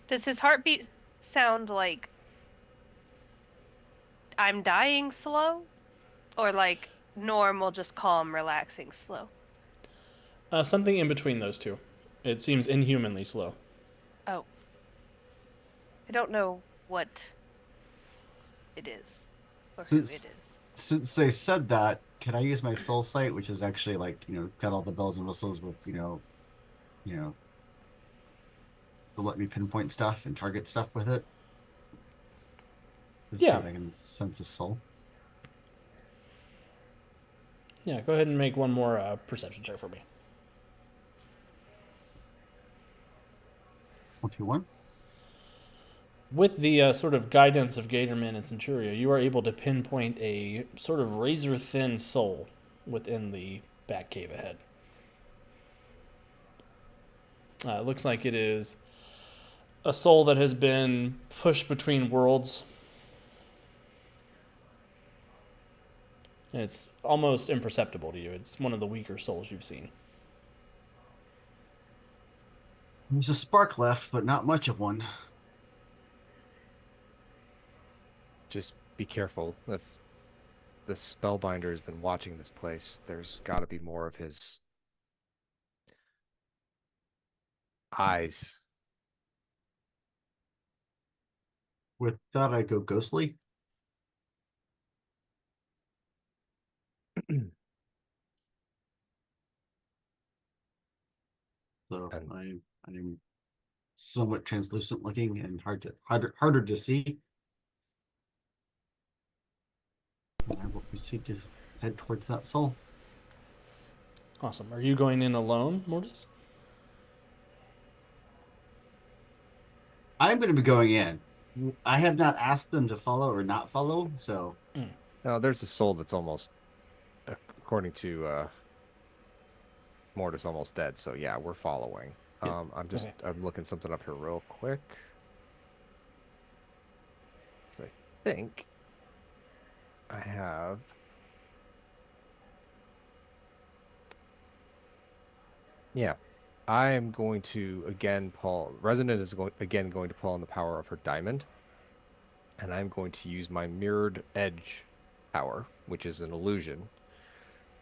Does his heartbeat sound like I'm dying slow? Or like normal, just calm, relaxing slow? Something in between those two. It seems inhumanly slow. Oh. I don't know what it is. Or who it Since- is. Since they said that, can I use my soul sight, which is actually like, got all the bells and whistles with, to let me pinpoint stuff and target stuff with it? Let's see Yeah. if I can sense a soul. Yeah, go ahead and make one more perception check for me. 21. With the sort of guidance of Gatorman and Centuria, you are able to pinpoint a sort of razor-thin soul within the Batcave ahead. It looks like it is a soul that has been pushed between worlds. And it's almost imperceptible to you. It's one of the weaker souls you've seen. There's a spark left, but not much of one. Just be careful. If the Spellbinder has been watching this place, there's got to be more of his eyes. With that, I go ghostly. So And- I'm somewhat translucent looking and harder to see. And I will proceed to head towards that soul. Awesome. Are you going in alone, Mortis? I'm going to be going in. I have not asked them to follow or not follow, so No, there's a soul that's almost, according to Mortis, almost dead. So yeah, we're following. Yeah, I'm looking something up here real quick. 'Cause I think I have. Yeah, I am going to again pull. Resonant is going to pull on the power of her diamond, and I'm going to use my mirrored edge power, which is an illusion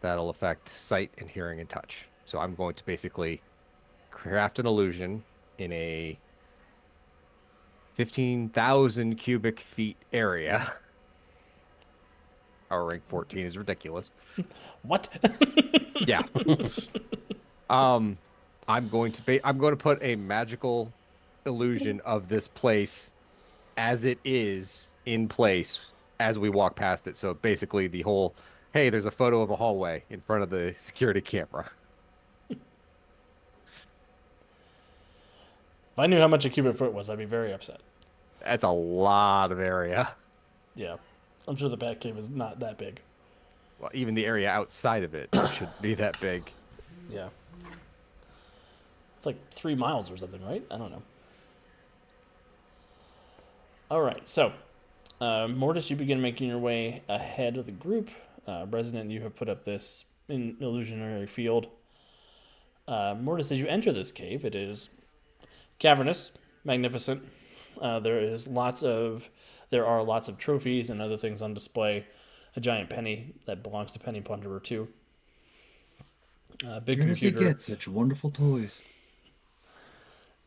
that'll affect sight and hearing and touch. So I'm going to basically craft an illusion in a 15,000 cubic feet area. Our rank 14 is ridiculous. What? Yeah. I'm going to put a magical illusion of this place as it is in place as we walk past it. So basically the whole, hey, there's a photo of a hallway in front of the security camera. If I knew how much a cubic foot was, I'd be very upset. That's a lot of area. Yeah. I'm sure the Batcave is not that big. Well, even the area outside of it should be that big. Yeah. It's like 3 miles or something, right? I don't know. All right, so Mortis, you begin making your way ahead of the group. Resident, you have put up this illusionary field. Mortis, as you enter this cave, it is cavernous, magnificent. There are lots of trophies and other things on display. A giant penny that belongs to Penny Plunderer too. Big Where does he computer. get such wonderful toys?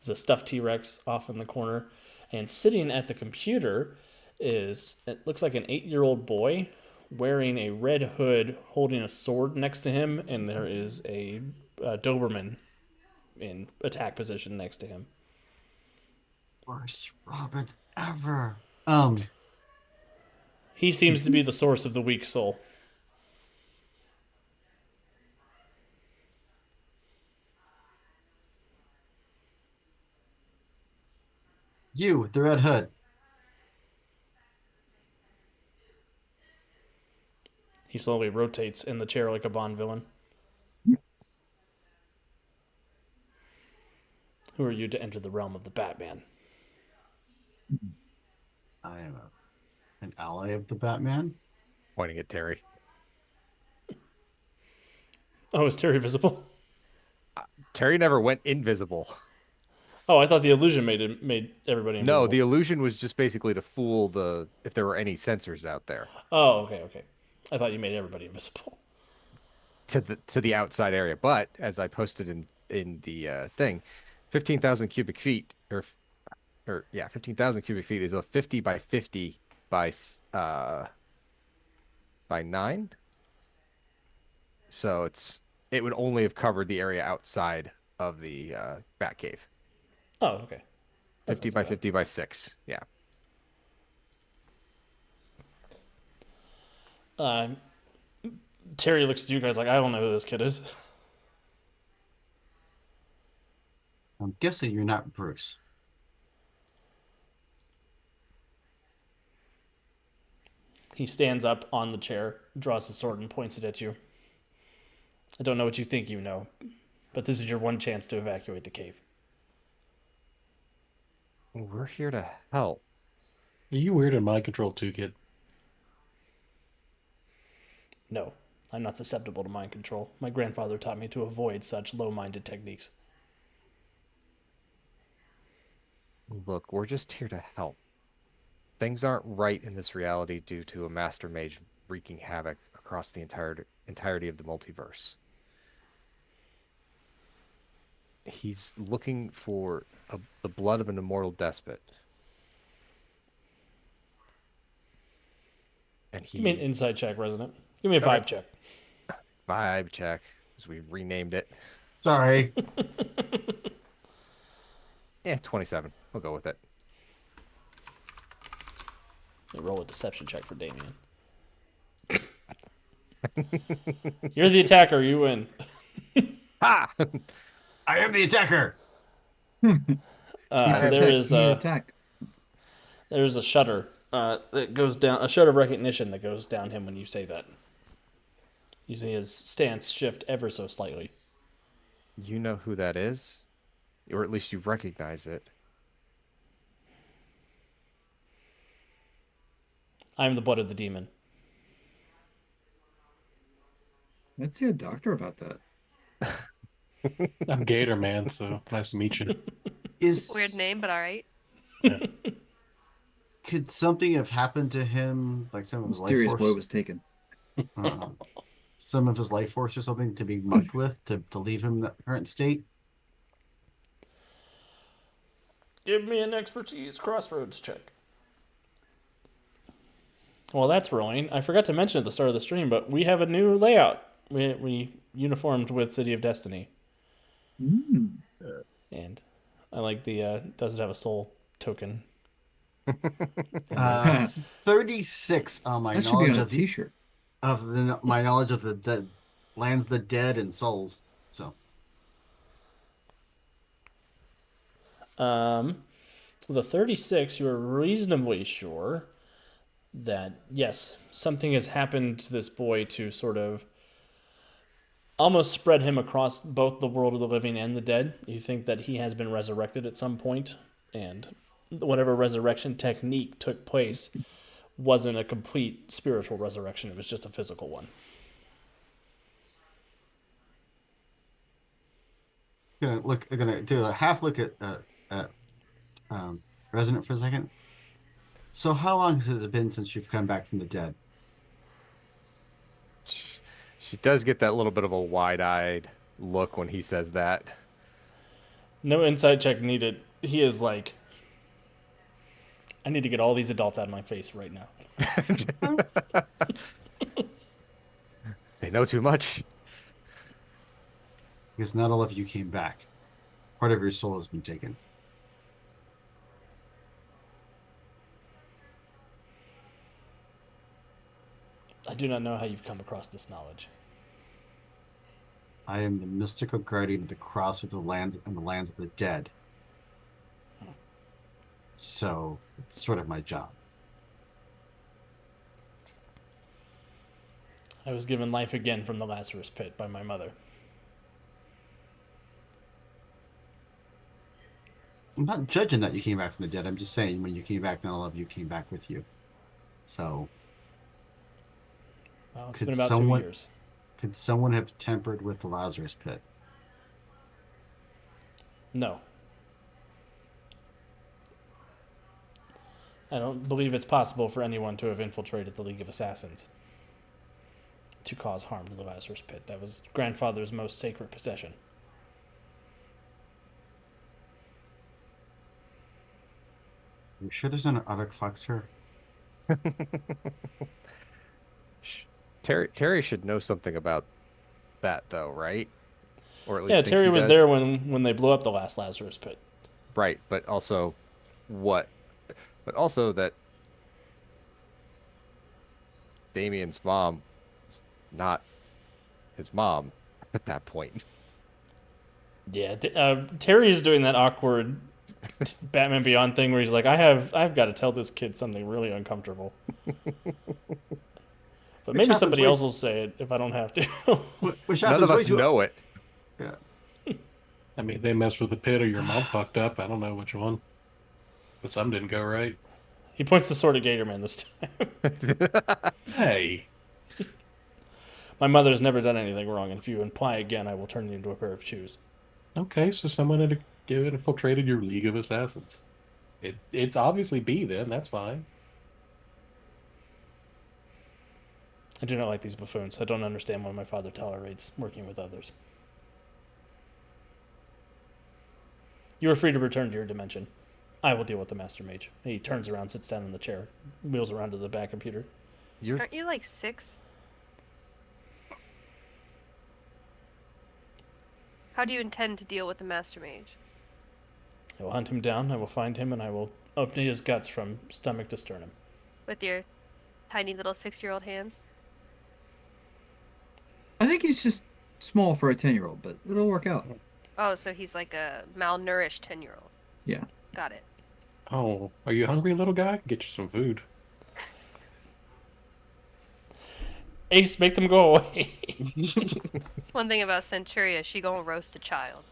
There's a stuffed T-Rex off in the corner, and sitting at the computer it looks like an 8-year-old boy wearing a red hood, holding a sword next to him, and there is a Doberman in attack position next to him. Worst Robin ever. He seems to be the source of the weak soul. You with the red hood. He slowly rotates in the chair like a Bond villain. Who are you to enter the realm of the Batman? I am an ally of the Batman. Pointing at Terry. Oh, is Terry visible? Terry never went invisible. Oh, I thought the illusion made everybody invisible. No, the illusion was just basically to fool if there were any sensors out there Oh, okay. I thought you made everybody invisible. to the outside area. But as I posted in the thing, 15,000 cubic feet or 15,000 cubic feet is a 50 by 50 by 9. So it would only have covered the area outside of the Batcave. Oh, okay. That's 50 not so by bad. 50 by 6. Yeah. Terry looks at you guys like, I don't know who this kid is. I'm guessing you're not Bruce. He stands up on the chair, draws the sword, and points it at you. I don't know what you think you know, but this is your one chance to evacuate the cave. We're here to help. Are you weird in mind control too, kid? No, I'm not susceptible to mind control. My grandfather taught me to avoid such low-minded techniques. Look, we're just here to help. Things aren't right in this reality due to a master mage wreaking havoc across the entirety of the multiverse. He's looking for the blood of an immortal despot. And Give me an insight check, Resident. Give me a vibe check. Vibe check, as we've renamed it. Sorry. Yeah, 27. We'll go with it. Roll a deception check for Damien. You're the attacker. You win. Ha! I am the attacker. Attack. There's a shutter that goes down, a shutter of recognition that goes down him when you say that. You see his stance shift ever so slightly. You know who that is? Or at least you recognize it. I'm the blood of the demon. Let's see a doctor about that. I'm Gator Man, so nice to meet you. Weird name, but all right. Could something have happened to him, like some of his life Mysterious force? boy was taken. Some of his life force or something to be mucked with to leave him in that current state? Give me an expertise crossroads check. Well, that's rolling. I forgot to mention at the start of the stream, but we have a new layout. We uniformed with City of Destiny. And I like the does it have a soul token? 36 on my That should be knowledge on a of the, T-shirt. my knowledge of the lands, the dead, and souls. So The 36, you are reasonably sure that yes, something has happened to this boy to sort of almost spread him across both the world of the living and the dead. You think that he has been resurrected at some point, and whatever resurrection technique took place wasn't a complete spiritual resurrection, it was just a physical one. I'm gonna do a half look at Resonant for a second. So how long has it been since you've come back from the dead? She does get that little bit of a wide-eyed look when he says that. No insight check needed. He is like, I need to get all these adults out of my face right now. They know too much. Because not all of you came back. Part of your soul has been taken. I do not know how you've come across this knowledge. I am the mystical guardian of the cross of the lands and the lands of the dead. So it's sort of my job. I was given life again from the Lazarus pit by my mother. I'm not judging that you came back from the dead. I'm just saying when you came back, not all of you came back with you. So Well, it's Could been about someone- 2 years. could someone have tampered with the Lazarus pit? No. I don't believe it's possible for anyone to have infiltrated the League of Assassins to cause harm to the Lazarus pit. That was grandfather's most sacred possession. Are you sure there's not an Uttock Fox here? Terry should know something about that, though, right? Or at least Yeah, think Terry he was does. there when they blew up the last Lazarus pit. Right, but also what? But also that Damien's mom is not his mom at that point. Yeah, Terry is doing that awkward Batman Beyond thing where he's like, I've got to tell this kid something really uncomfortable. But maybe happens somebody way- else will say it if I don't have to. Which None happens of way us too- know it. Yeah. I mean, they messed with the pit or your mom fucked up. I don't know which one. But some didn't go right. He points the sword at Gatorman this time. Hey. My mother has never done anything wrong, and if you imply again, I will turn you into a pair of shoes. Okay, so someone had infiltrated your League of Assassins. It's obviously B then, that's fine. I do not like these buffoons. I don't understand why my father tolerates working with others. You are free to return to your dimension. I will deal with the Master Mage. He turns around, sits down in the chair, wheels around to the back computer. You're Aren't you like 6? How do you intend to deal with the Master Mage? I will hunt him down, I will find him, and I will open his guts from stomach to sternum. With your tiny little 6-year-old hands? I think he's just small for a 10-year-old, but it'll work out. Oh, so he's like a malnourished 10-year-old. Yeah. Got it. Oh, are you hungry, little guy? Get you some food. Ace, make them go away. One thing about Centuria, she gonna roast a child.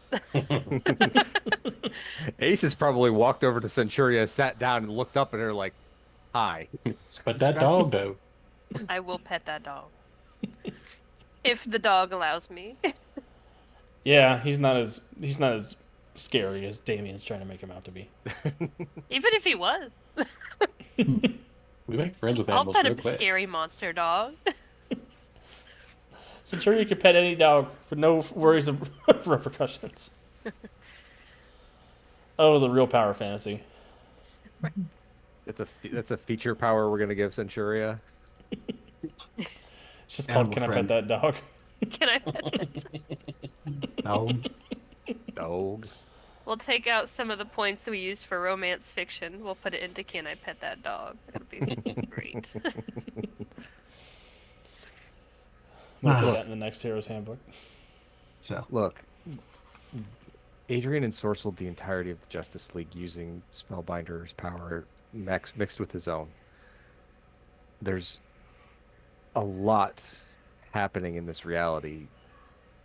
Ace has probably walked over to Centuria, sat down, and looked up at her like, "Hi." But that dog, though. I will pet that dog. If the dog allows me. Yeah, he's not as scary as Damien's trying to make him out to be. Even if he was. We make friends with I'll animals pet real a quick. scary monster dog. Centurion can pet any dog for no worries of repercussions. Oh, the real power fantasy. That's a feature power we're gonna give Centuria. It's just called Animal Can I friend. Pet That Dog? Can I pet that? No. Dog. We'll take out some of the points we used for romance fiction. We'll put it into Can I Pet That Dog? That'd be great. We'll put that in the next Hero's Handbook. So Look, Adrian ensorcelled the entirety of the Justice League using Spellbinder's power mixed with his own. there's a lot happening in this reality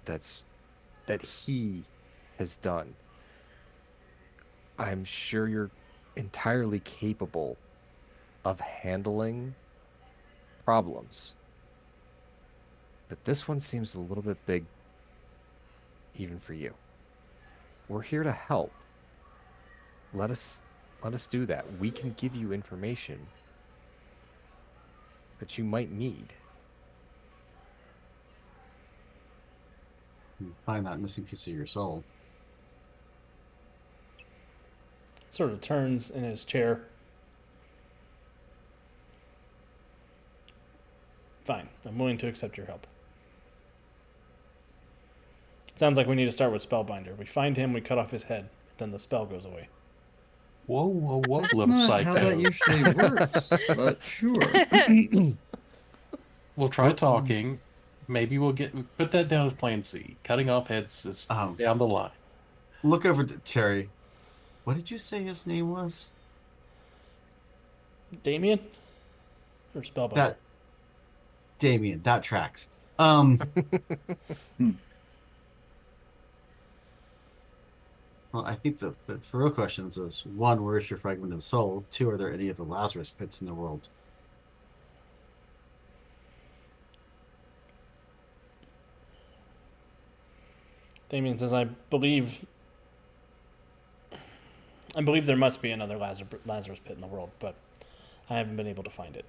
that he has done. I'm sure you're entirely capable of handling problems. But this one seems a little bit big even for you. We're here to help. Let us do that. We can give you information that you might need. Find that missing piece of your soul. Sort of turns in his chair. Fine. I'm willing to accept your help. Sounds like we need to start with Spellbinder. We find him, we cut off his head, then the spell goes away. Whoa, whoa, whoa, That's little not how that psycho. usually works, but sure. We'll try talking. Maybe we'll put that down as plan C. Cutting off heads is down the line. Look over to Terry. What did you say his name was? Damien? Or Spellbinder? That Damien. That tracks. Well, I think the real questions is, one, where is your fragmented soul? Two, are there any of the Lazarus pits in the world? Damien says, I believe there must be another Lazarus pit in the world, but I haven't been able to find it.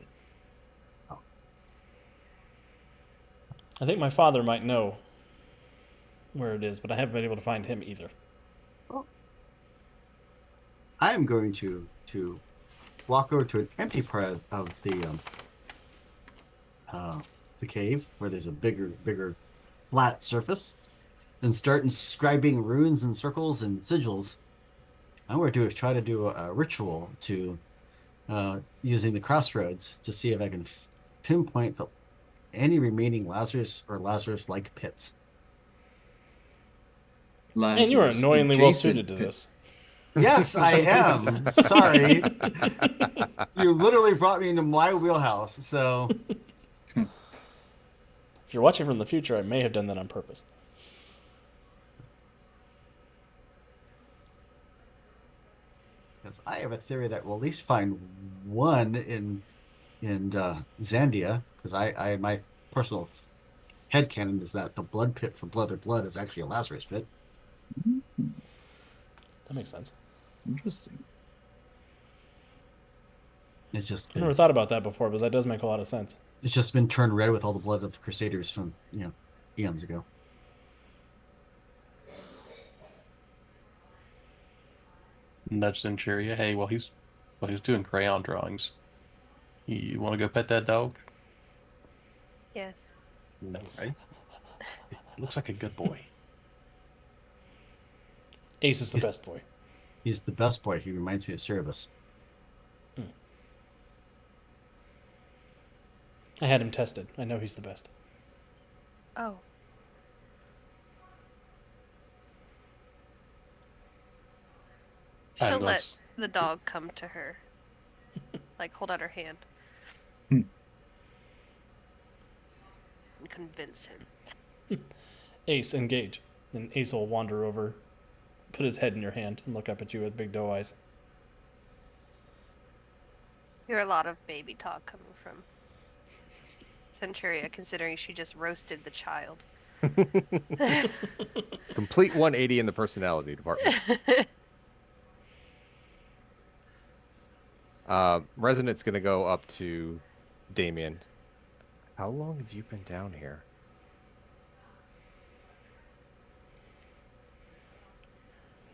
Oh. I think my father might know where it is, but I haven't been able to find him either. I am going to walk over to an empty part of the cave where there's a bigger flat surface, and start inscribing runes and circles and sigils. What I'm going to do is try to do a ritual to using the crossroads to see if I can pinpoint any remaining Lazarus or Lazarus-like pits. And you are annoyingly well adjacent suited to pits. this. Yes, I am. Sorry. You literally brought me into my wheelhouse, so... If you're watching from the future, I may have done that on purpose. Because I have a theory that we'll at least find one in Zandia, because my personal headcanon is that the blood pit for Blood or Blood is actually a Lazarus pit. That makes sense. Interesting. It's just I never thought about that before, but that does make a lot of sense. it's just been turned red with all the blood of the Crusaders from eons ago. Nudge Centuria. Hey, while he's doing crayon drawings, you want to go pet that dog? Yes. No, right? Looks like a good boy. Ace is the He's- best boy. He's the best boy. He reminds me of Cerebus. I had him tested. I know he's the best. Oh. I'm She'll gonna let s- the dog come to her. Like, hold out her hand. Hmm. And convince him. Ace, engage. And Ace will wander over, put his head in your hand, and look up at you with big doe eyes. Hear a lot of baby talk coming from Centuria, considering she just roasted the child. Complete 180 in the personality department. Resonant's going to go up to Damien. How long have you been down here?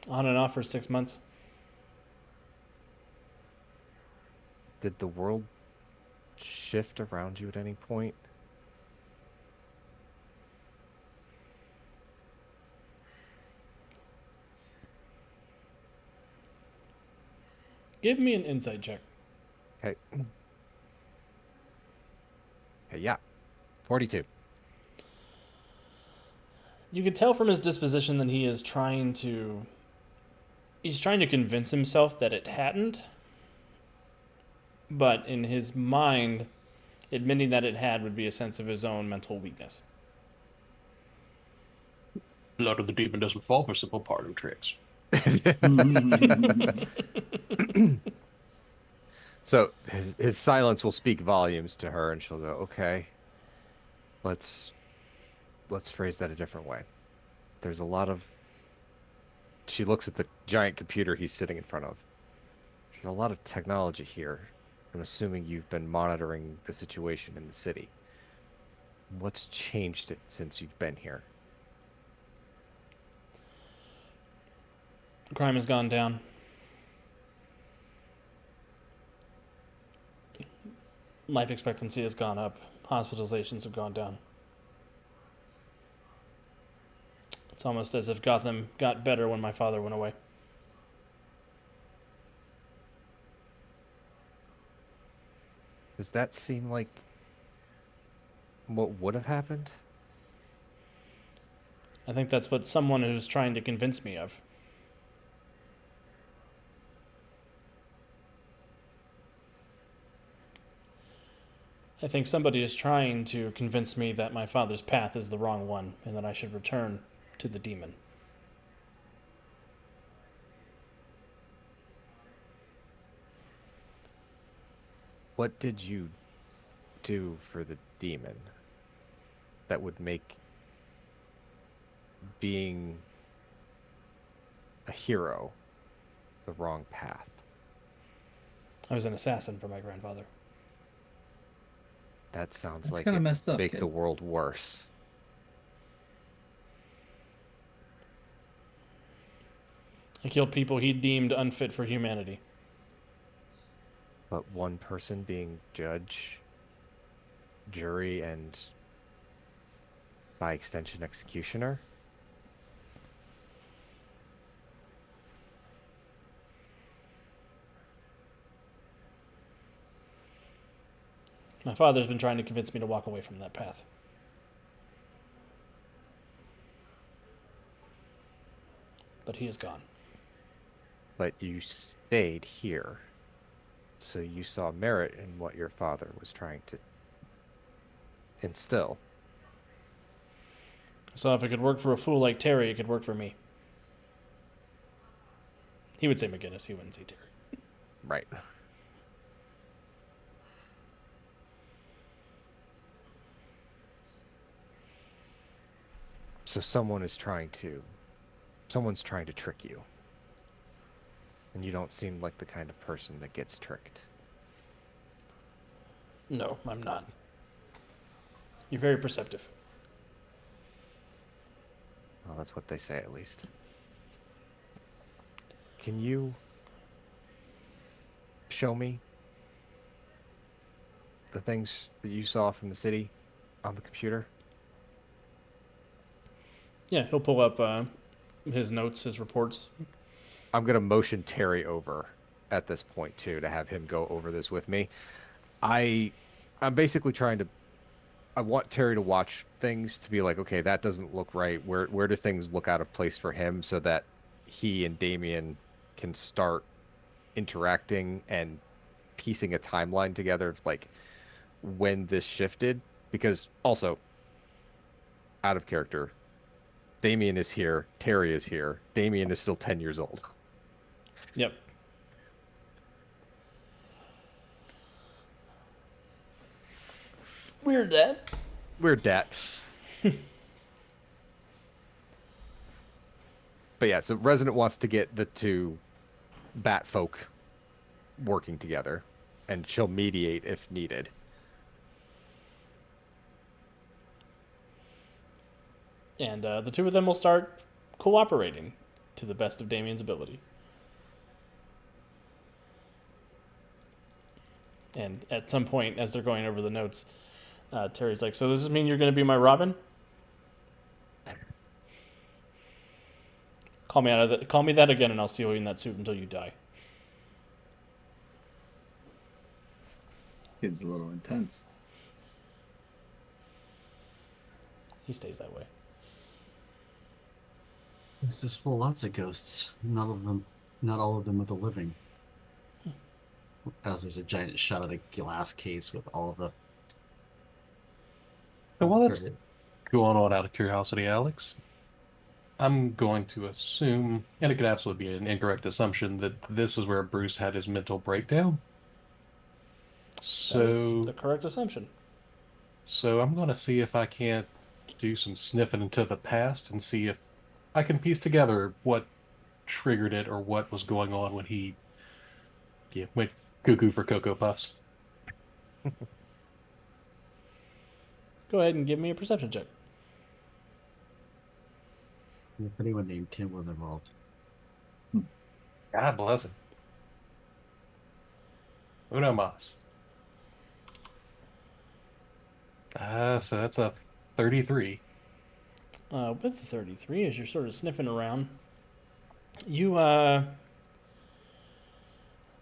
On and off for 6 months. Did the world shift around you at any point? Give me an insight check. Okay. Okay, yeah. 42. You can tell from his disposition that he's trying to convince himself that it hadn't. But in his mind, admitting that it had would be a sense of his own mental weakness. Blood of the demon doesn't fall for simple party tricks. So his silence will speak volumes to her, and she'll go, "Okay, let's phrase that a different way. There's a lot of." She looks at the giant computer he's sitting in front of. There's a lot of technology here. I'm assuming you've been monitoring the situation in the city. What's changed it since you've been here? Crime has gone down. Life expectancy has gone up. Hospitalizations have gone down. It's almost as if Gotham got better when my father went away. Does that seem like what would have happened? I think that's what someone who's trying to convince me of. I think somebody is trying to convince me that my father's path is the wrong one and that I should return to the demon. What did you do for the demon that would make being a hero the wrong path? I was an assassin for my grandfather. That sounds That's like kinda it messed up, make kid. the world worse. I killed people he deemed unfit for humanity. But one person being judge, jury, and by extension executioner? My father's been trying to convince me to walk away from that path. But he is gone. But you stayed here. So you saw merit in what your father was trying to instill. So if it could work for a fool like Terry, it could work for me. He would say McGinnis, he wouldn't say Terry. Right. So someone's trying to trick you. And you don't seem like the kind of person that gets tricked. No, I'm not. You're very perceptive. Well, that's what they say, at least. Can you show me the things that you saw from the city on the computer? Yeah, he'll pull up his notes, his reports. I'm going to motion Terry over at this point, too, to have him go over this with me. I'm basically trying to... I want Terry to watch things to be like, okay, that doesn't look right. Where do things look out of place for him so that he and Damien can start interacting and piecing a timeline together of like when this shifted? Because also, out of character, Damien is here, Terry is here. Damien is still 10 years old. Yep. Weird, Dad. Weird dat. But yeah, so Resident wants to get the two bat folk working together, and she'll mediate if needed. And the two of them will start cooperating to the best of Damien's ability. And at some point, as they're going over the notes, Terry's like, "So does this mean you're going to be my Robin? Call me that again, and I'll seal you in that suit until you die." Kid's a little intense. He stays that way. This is full of lots of ghosts. Not all of them are the living. As there's a giant shot of the glass case with all the So while that's Great. going on out of curiosity, Alex, I'm going to assume, and it could absolutely be an incorrect assumption, that this is where Bruce had his mental breakdown. That is So, a correct assumption. so I'm going to see if I can't do some sniffing into the past and see if I can piece together what triggered it or what was going on when he went cuckoo for Cocoa Puffs. Go ahead and give me a perception check. If anyone named Tim was involved. God bless him. Uno mas. So that's a 33. With the 33, as you're sort of sniffing around, you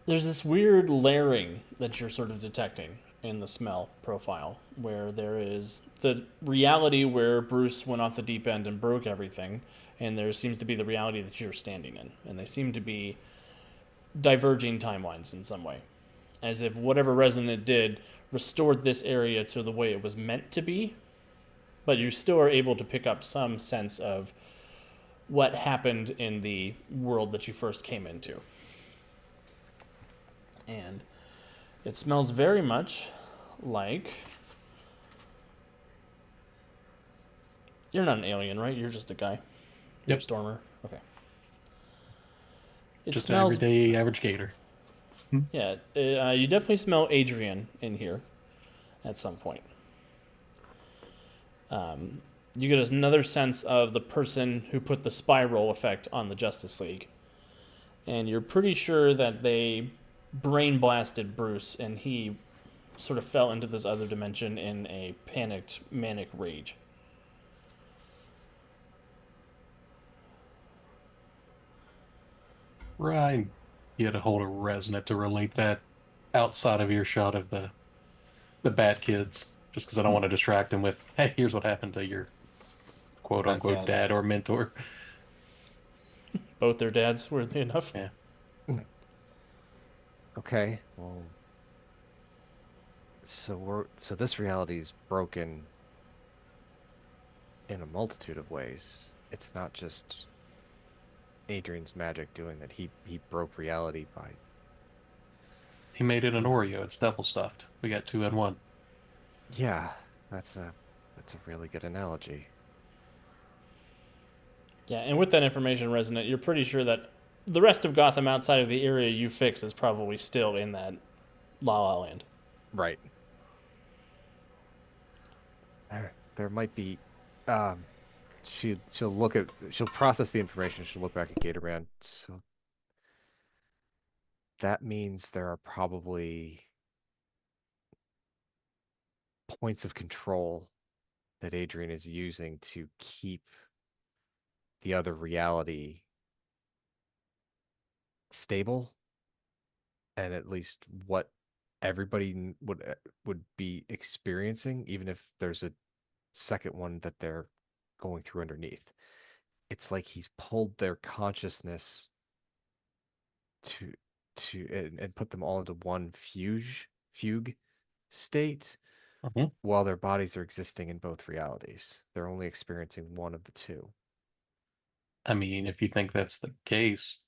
there's this weird layering that you're sort of detecting in the smell profile, where there is the reality where Bruce went off the deep end and broke everything, and there seems to be the reality that you're standing in, and they seem to be diverging timelines in some way, as if whatever Resonant did restored this area to the way it was meant to be, but you still are able to pick up some sense of what happened in the world that you first came into. And it smells very much like... You're not an alien, right? You're just a guy. You're a Yep. Stormer. Okay. It Just smells... an everyday average gator. Yeah, you definitely smell Adrian in here at some point. You get another sense of the person who put the spiral effect on the Justice League. And you're pretty sure that they brain blasted Bruce and he sort of fell into this other dimension in a panicked, manic rage. Right. You had to hold a resonant to relate that outside of earshot of the Bat Kids, just because I don't want to distract them with, hey, here's what happened to your quote unquote dad. dad or mentor. Both their dads, weirdly enough. Yeah. Okay, well, so this reality is broken in a multitude of ways. It's not just Adrian's magic doing that. He broke reality by... He made it an Oreo. It's double stuffed. We got 2 in 1. Yeah, that's a really good analogy. Yeah, and with that information, Resonant, you're pretty sure that the rest of Gotham outside of the area you fix is probably still in that La La Land. Right. There might be she'll process the information, she'll look back at Gatorman. So that means there are probably points of control that Adrian is using to keep the other reality stable, and at least what everybody would be experiencing, even if there's a second one that they're going through underneath. It's like he's pulled their consciousness to and put them all into one fugue state, Mhm. while their bodies are existing in both realities. They're only experiencing one of the two. I mean, if you think that's the case,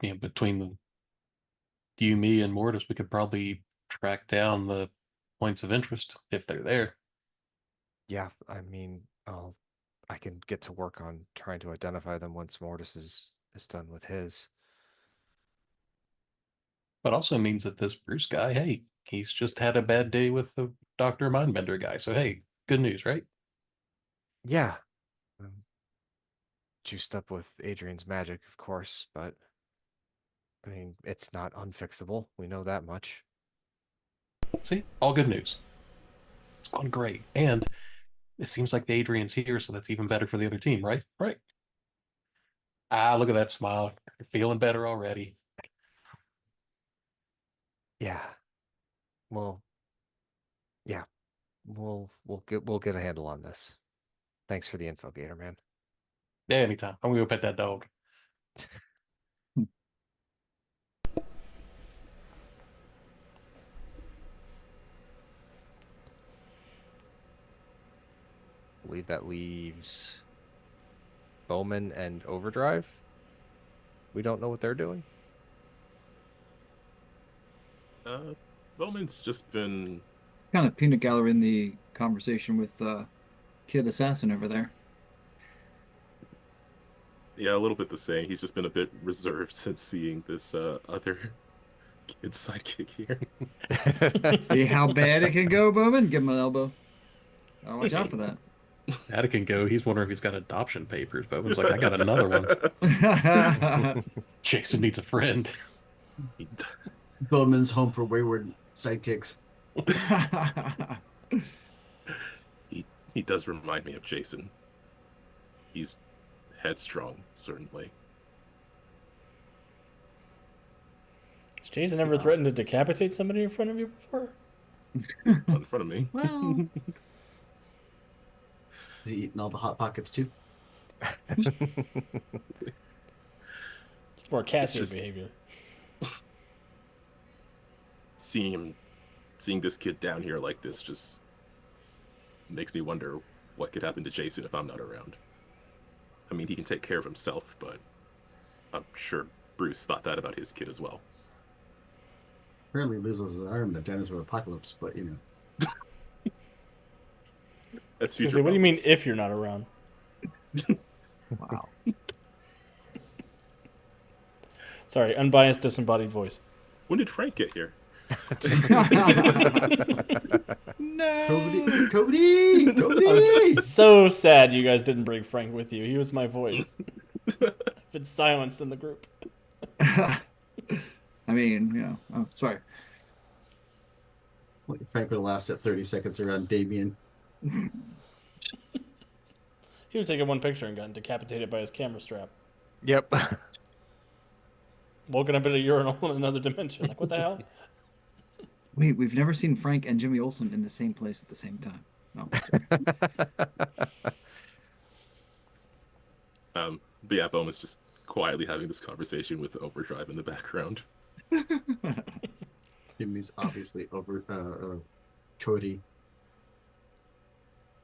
between you, me, and Mortis, we could probably track down the points of interest if they're there. Yeah, I mean, I can get to work on trying to identify them once Mortis is done with his. But also means that this Bruce guy, hey, he's just had a bad day with the Dr. Mindbender guy. So, hey, good news, right? Yeah, juiced up with Adrian's magic, of course, but I mean, it's not unfixable. We know that much. See, all good news. It's going great. And it seems like the Adrian's here, so that's even better for the other team, right? Right. Ah, look at that smile. You're feeling better already. Yeah. Well, yeah. We'll get a handle on this. Thanks for the info, Gator Man. Yeah, anytime. I'm gonna go pet that dog. believe that leaves Bowman and Overdrive. We don't know what they're doing. Bowman's just been Kind of peanut gallery in the conversation with Kid Assassin over there. a little bit the same. He's just been a bit reserved since seeing this other kid sidekick here. See how bad it can go, Bowman? Give him an elbow. Gotta watch out for that. That can go. He's wondering if he's got adoption papers. Bowman's like, I got another one. Jason needs a friend. Bowman's home for wayward sidekicks. He does remind me of Jason. He's headstrong, certainly. Has Jason ever threatened to decapitate somebody in front of you before? Not in front of me. Well, Is he eating all the Hot Pockets too? It's more Cassian just- behavior. Seeing this kid down here like this just makes me wonder what could happen to Jason if I'm not around. I mean, he can take care of himself, but I'm sure Bruce thought that about his kid as well. Apparently loses his arm in the dinosaur apocalypse, but you know. I That's was gonna future. say, what do you mean Bowman's. if you're not around? wow. Sorry, unbiased, disembodied voice. When did Frank get here? No. Cody! I'm Cody! so sad you guys didn't bring Frank with you. He was my voice. I've been silenced in the group. I mean, you know. Oh, sorry. Frank would have lasted 30 seconds around Damien. He would have taken one picture and gotten decapitated by his camera strap. Yep. Woken up in a urinal in another dimension. Like, what the hell? Wait, we've never seen Frank and Jimmy Olsen in the same place at the same time. No. Sorry. But yeah, Bowman's just quietly having this conversation with Overdrive in the background. Jimmy's obviously over Cody.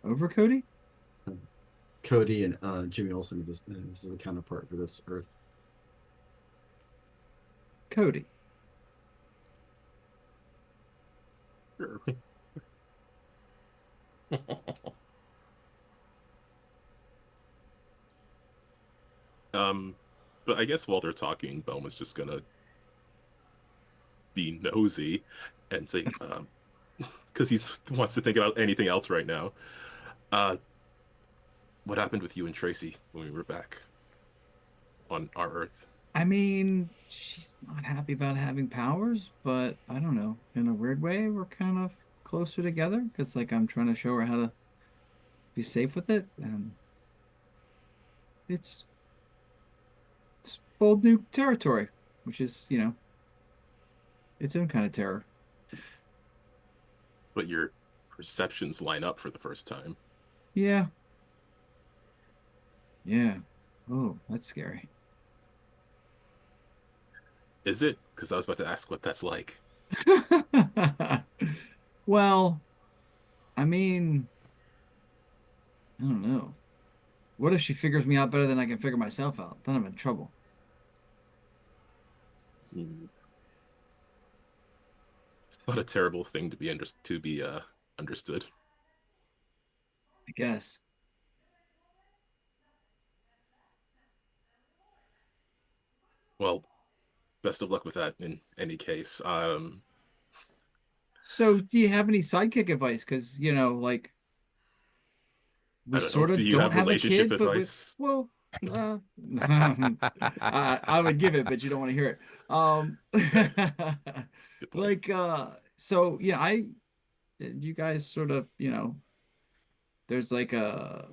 Over Cody? Cody and Jimmy Olsen. This is the counterpart for this Earth. Cody. Sure. But I guess while they're talking, Bowman's just gonna be nosy and say, because he wants to think about anything else right now. What happened with you and Tracy when we were back on our Earth? I mean, she's not happy about having powers, but I don't know. In a weird way, we're kind of closer together because, like, I'm trying to show her how to be safe with it, and it's bold new territory, which is, you know, its own kind of terror. But your perceptions line up for the first time. Yeah. Yeah. Oh, that's scary. Is it? Because I was about to ask what that's like. Well, I mean, I don't know. What if she figures me out better than I can figure myself out? Then I'm in trouble. It's not a terrible thing to be understood. I guess. Well, best of luck with that in any case. So, do you have any sidekick advice? Because, you know, like, we I don't know. sort of Do you don't have have a relationship kid, but advice? well, I would give it, but you don't want to hear it. Good point. Like, so, you know, you guys sort of, you know, there's like a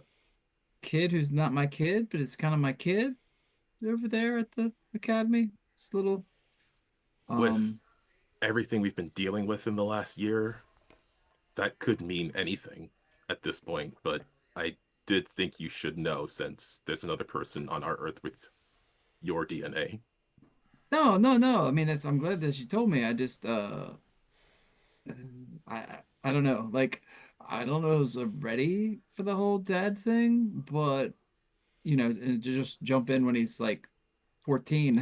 kid who's not my kid, but it's kind of my kid over there at the academy. It's a little, With everything we've been dealing with in the last year, that could mean anything at this point, but I did think you should know since there's another person on our Earth with your DNA. no. I mean, I'm glad that you told me. I just, I don't know. Like, I don't know if I was ready for the whole dad thing, but and to just jump in when he's like 14,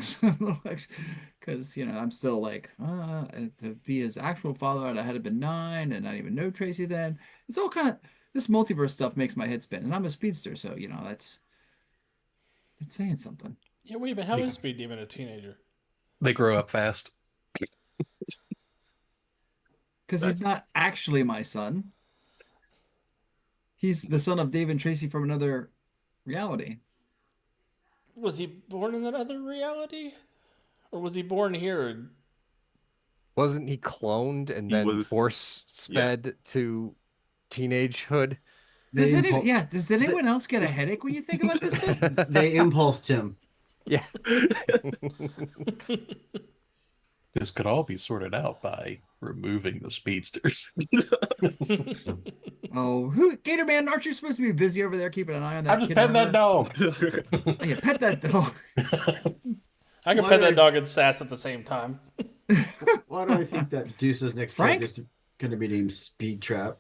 because I'm still like, to be his actual father, I had to been 9, and I didn't even know Tracy then. It's all kind of this multiverse stuff makes my head spin, and I'm a speedster, so that's saying something. Yeah, wait a minute. How is Speed Demon a teenager? They grow up fast. Because he's not actually my son. He's the son of Dave and Tracy from another reality. Was he born in that other reality? Or was he born here? Wasn't he cloned and He then was- force sped to teenagehood? Does They anyone, impul- yeah, does anyone else get a headache when you think about this stuff? They impulsed him. Yeah. This could all be sorted out by removing the speedsters. Oh, Gator Man, aren't you supposed to be busy over there keeping an eye on that I'm just kid petting that murderer? dog. Oh, yeah, pet that dog. I can Why pet do that I- dog and sass at the same time. Why do I think that Deuce's next Frank? character is going to be named Speed Trap?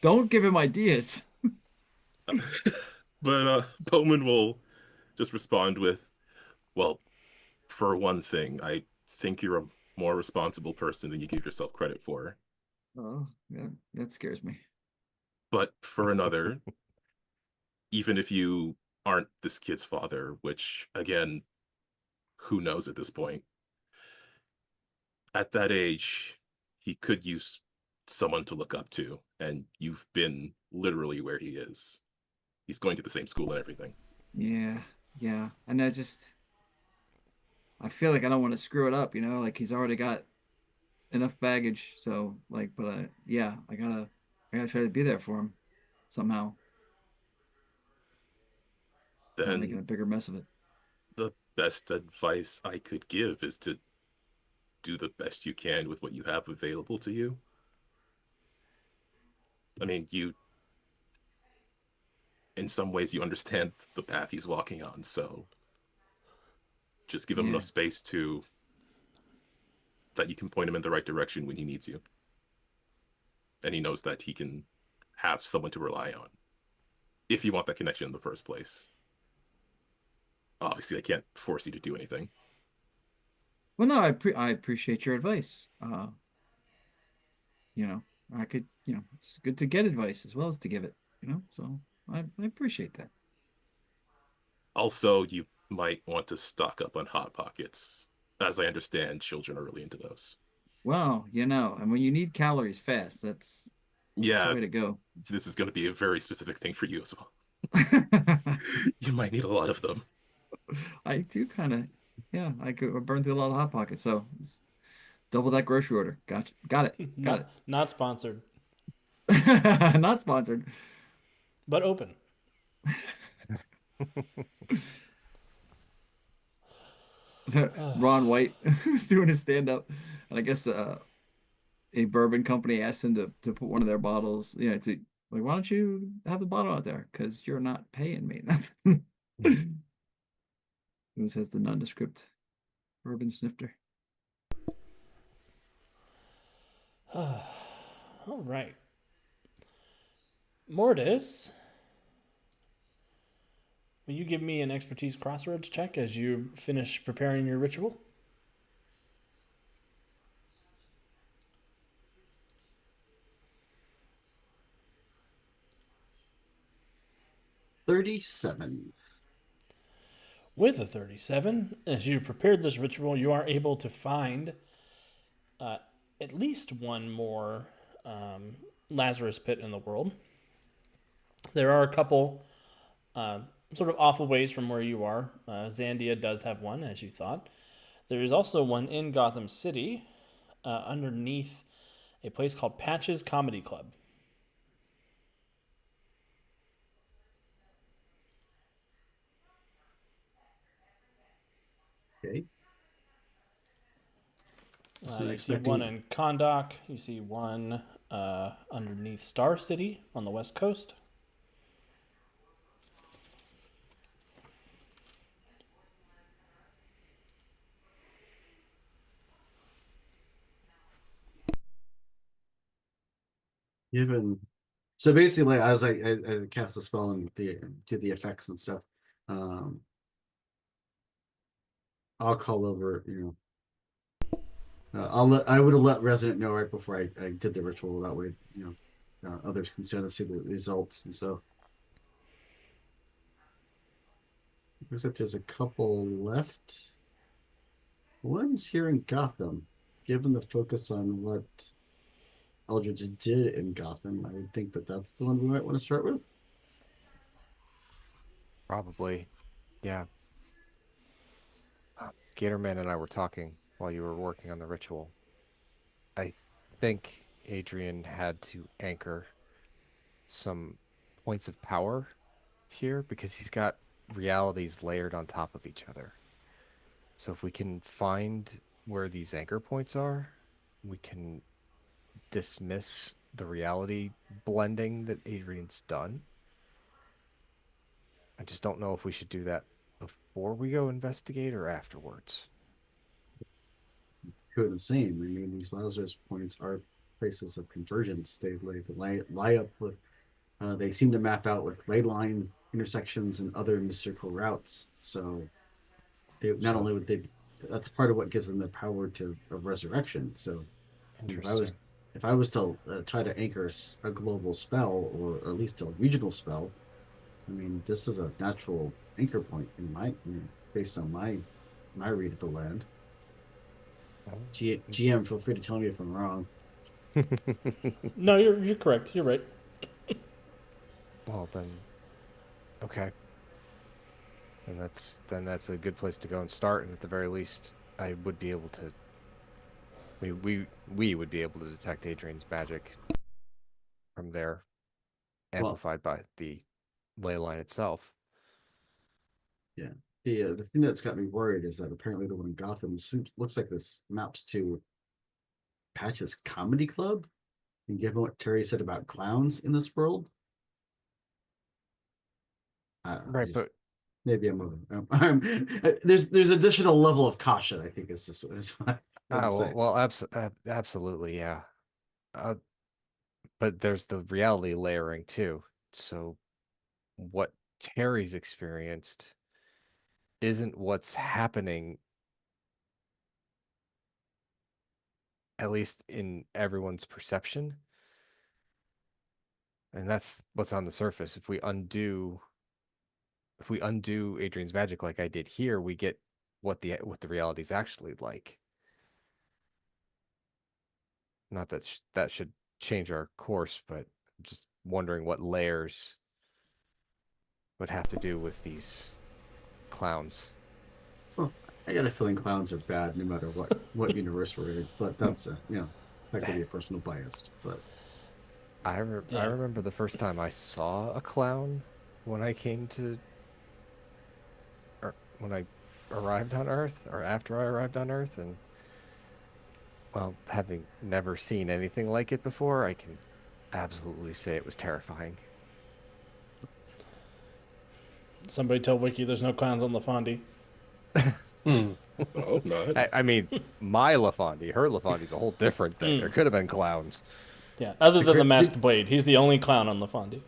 Don't give him ideas. But Bowman will just respond with, well, for one thing, I think you're a more responsible person than you give yourself credit for. Oh, yeah, that scares me. But for another, even if you aren't this kid's father, which, again, who knows at this point, at that age, he could use someone to look up to, and you've been literally where he is. He's going to the same school and everything. Yeah, yeah. And I feel like I don't want to screw it up, like he's already got enough baggage. So like, but yeah, I gotta try to be there for him somehow. Not making a Then bigger mess of it. the best advice I could give is to do the best you can with what you have available to you. I mean, in some ways, you understand the path he's walking on, so just give him Yeah. enough space that you can point him in the right direction when he needs you. And he knows that he can have someone to rely on if you want that connection in the first place. Obviously, I can't force you to do anything. Well, no, I appreciate your advice. I could, it's good to get advice as well as to give it, so I appreciate that. Also, you might want to stock up on Hot Pockets. As I understand, children are really into those. Well, and when you need calories fast, that's the Yeah, way to go. this is going to be a very specific thing for you as well. You might need a lot of them. I do kind of, yeah, I could burn through a lot of Hot Pockets, so it's double that grocery order. Gotcha. Got it. Got Not sponsored, it. Not sponsored. but open. Ron White was doing his stand up, and I guess a bourbon company asked him to put one of their bottles, to like, why don't you have the bottle out there? Because you're not paying me nothing. It was as the nondescript bourbon snifter. All right. Mortis, will you give me an expertise crossroads check as you finish preparing your ritual? $37. With a 37, as you prepared this ritual, you are able to find at least one more Lazarus pit in the world. There are a couple sort of awful ways from where you are. Zandia does have one, as you thought. There is also one in Gotham City underneath a place called Patches Comedy Club. Okay. You see one in Kahndaq. You see one underneath Star City on the west coast. Given, so basically, as I cast the spell and do the effects and stuff, I'll call over. I would have let Resident know right before I did the ritual. That way, others can sort of see the results. And so, looks like there's a couple left. One's here in Gotham. Given the focus on what Eldridge did in Gotham, I would think that that's the one we might want to start with. Probably, yeah. Gatorman and I were talking while you were working on the ritual. I think Adrian had to anchor some points of power here because he's got realities layered on top of each other. So if we can find where these anchor points are, we can dismiss the reality blending that Adrian's done. I just don't know if we should do that before we go investigate or afterwards. Two of the same. I mean, these Lazarus points are places of convergence. They lie up with. They seem to map out with ley line intersections and other mystical routes. So, they not only would they. That's part of what gives them the power of resurrection. So, if I was to try to anchor a global spell or at least a regional spell, I mean, this is a natural anchor point based on my read of the land. GM, feel free to tell me if I'm wrong. No, you're correct. You're right. Well then, okay. And that's a good place to go and start. And at the very least, I would be able to. We would be able to detect Adrian's magic from there, amplified by the ley line itself. Yeah. The thing that's got me worried is that apparently the one in Gotham looks like this maps to Patch's comedy club. And given what Terry said about clowns in this world, I don't know, Right, but maybe there's additional level of caution. I think is just what I'm saying. Absolutely, yeah. But there's the reality layering too. So what Terry's experienced isn't what's happening, at least in everyone's perception. And that's what's on the surface. If we undo Adrian's magic like I did here, we get what the reality is actually like. Not that that should change our course, but I'm just wondering what layers would have to do with these clowns. Well, I got a feeling clowns are bad no matter what universe we're in, but that's that could be a personal bias. But I remember the first time I saw a clown when I when I arrived on Earth, or after I arrived on Earth, and well, having never seen anything like it before, I can absolutely say it was terrifying. Somebody tell Wiki there's no clowns on LaFondie. I hope not. I mean, my LaFondie, her LaFondie's a whole different thing. There could have been clowns. Yeah, other than the Masked Blade, he's the only clown on LaFondie.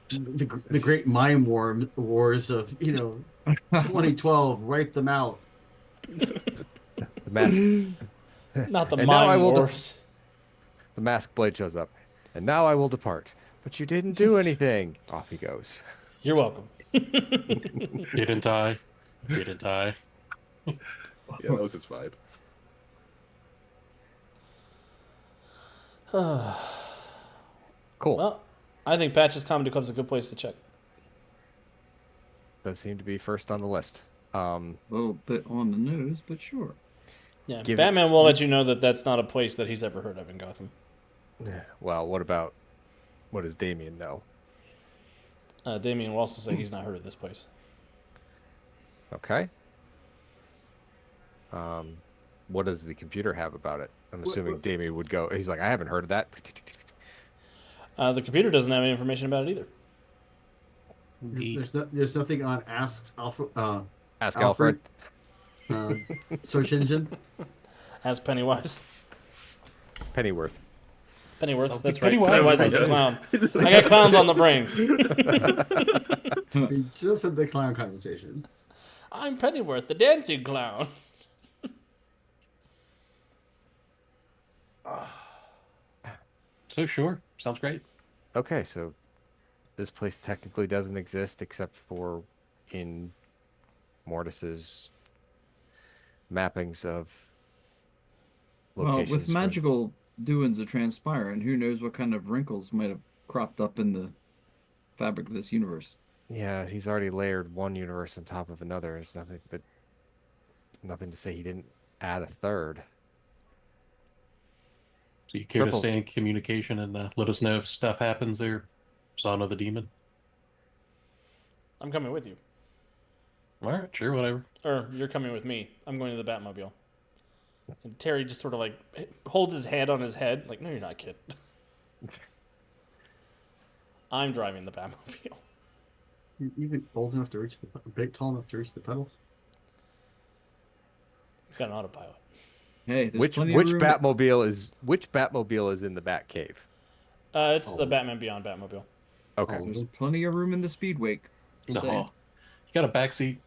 The great mime wars of 2012 wipe them out. The mask. Not the And now I mime will wars. The Masked Blade shows up, and now I will depart. But you didn't do anything. Off he goes. You're welcome. Didn't I? Didn't I? Yeah, that was his vibe. Cool. Well, I think Patch's Comedy Club's a good place to check. Does seem to be first on the list. A little bit on the news, but sure. Yeah, Give Batman will let you know that that's not a place that he's ever heard of in Gotham. Well, what does Damien know? Damien will also say he's not heard of this place. Okay. What does the computer have about it? I'm assuming Damien would go. He's like, I haven't heard of that. The computer doesn't have any information about it either. There's nothing on Ask Alfred. Search engine. As Pennywise. Pennyworth. Pennyworth, Don't that's be right. Pennywise. Pennywise is the clown. I got clowns on the brain. We just had the clown conversation. I'm Pennyworth, the dancing clown. So sure, sounds great. Okay, so this place technically doesn't exist except for in Mortis's mappings of Well, locations. with for magical doings that transpire, and who knows what kind of wrinkles might have cropped up in the fabric of this universe. Yeah, he's already layered one universe on top of another. There's nothing to say he didn't add a third. So you care Triple. to stay in communication and let us know if stuff happens there, Son of the Demon? I'm coming with you. All right, sure, whatever. Or you're coming with me. I'm going to the Batmobile. And Terry just sort of like holds his hand on his head, like, no, you're not, kid. I'm driving the Batmobile. You even old enough to reach tall enough to reach the pedals? It's got an autopilot. Hey, there's Which plenty of room. which Batmobile is in the Batcave? It's the Oh. Batman Beyond Batmobile. Okay. Oh. There's plenty of room in the Speedwake. Just saying. No. You got a backseat?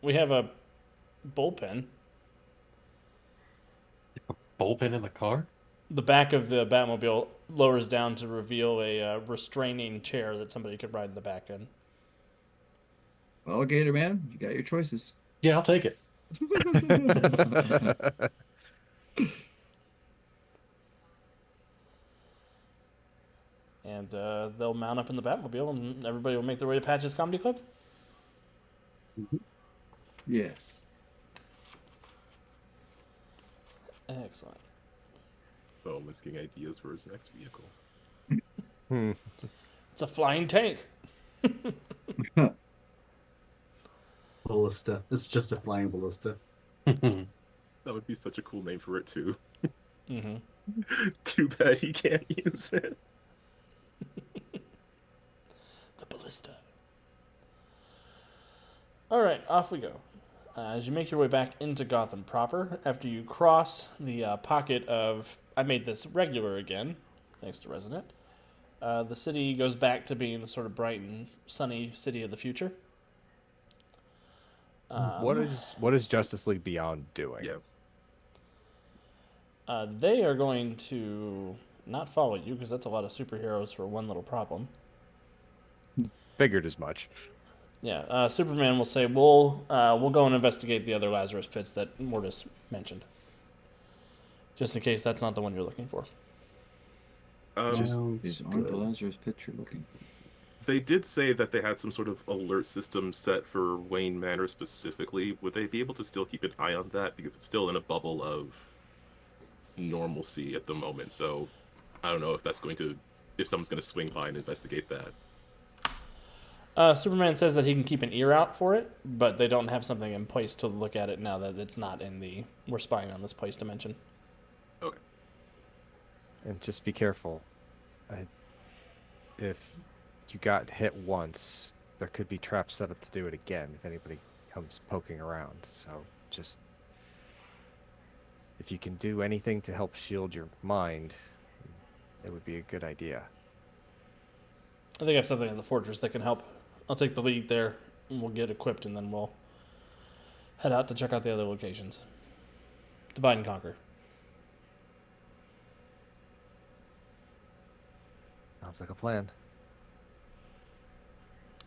We have a bullpen. Bullpen in the car? The back of the Batmobile lowers down to reveal a restraining chair that somebody could ride in the back in. Well, Gator Man, you got your choices. Yeah, I'll take it. And they'll mount up in the Batmobile, and everybody will make their way to Patch's Comedy Club. Yes. Excellent. Bowman's getting ideas for his next vehicle. It's a flying tank. Ballista. It's just a flying ballista. That would be such a cool name for it too. Mm-hmm. Too bad he can't use it. The ballista. All right, off we go. As you make your way back into Gotham proper, after you cross the pocket of, I made this regular again, thanks to Resident, the city goes back to being the sort of bright and sunny city of the future. What is Justice League Beyond doing? Yeah. They are going to not follow you because that's a lot of superheroes for one little problem. Figured as much. Yeah, Superman will say, we'll go and investigate the other Lazarus pits that Mortis mentioned. Just in case that's not the one you're looking for. These aren't the Lazarus pits you're looking for. They did say that they had some sort of alert system set for Wayne Manor specifically. Would they be able to still keep an eye on that? Because it's still in a bubble of normalcy at the moment. So I don't know if someone's going to swing by and investigate that. Superman says that he can keep an ear out for it, but they don't have something in place to look at it now that it's not in the we're spying on this place dimension. Okay. And just be careful. If you got hit once, there could be traps set up to do it again if anybody comes poking around. So just if you can do anything to help shield your mind, it would be a good idea. I think I have something in the fortress that can help. I'll take the lead there, and we'll get equipped, and then we'll head out to check out the other locations. Divide and conquer. Sounds like a plan.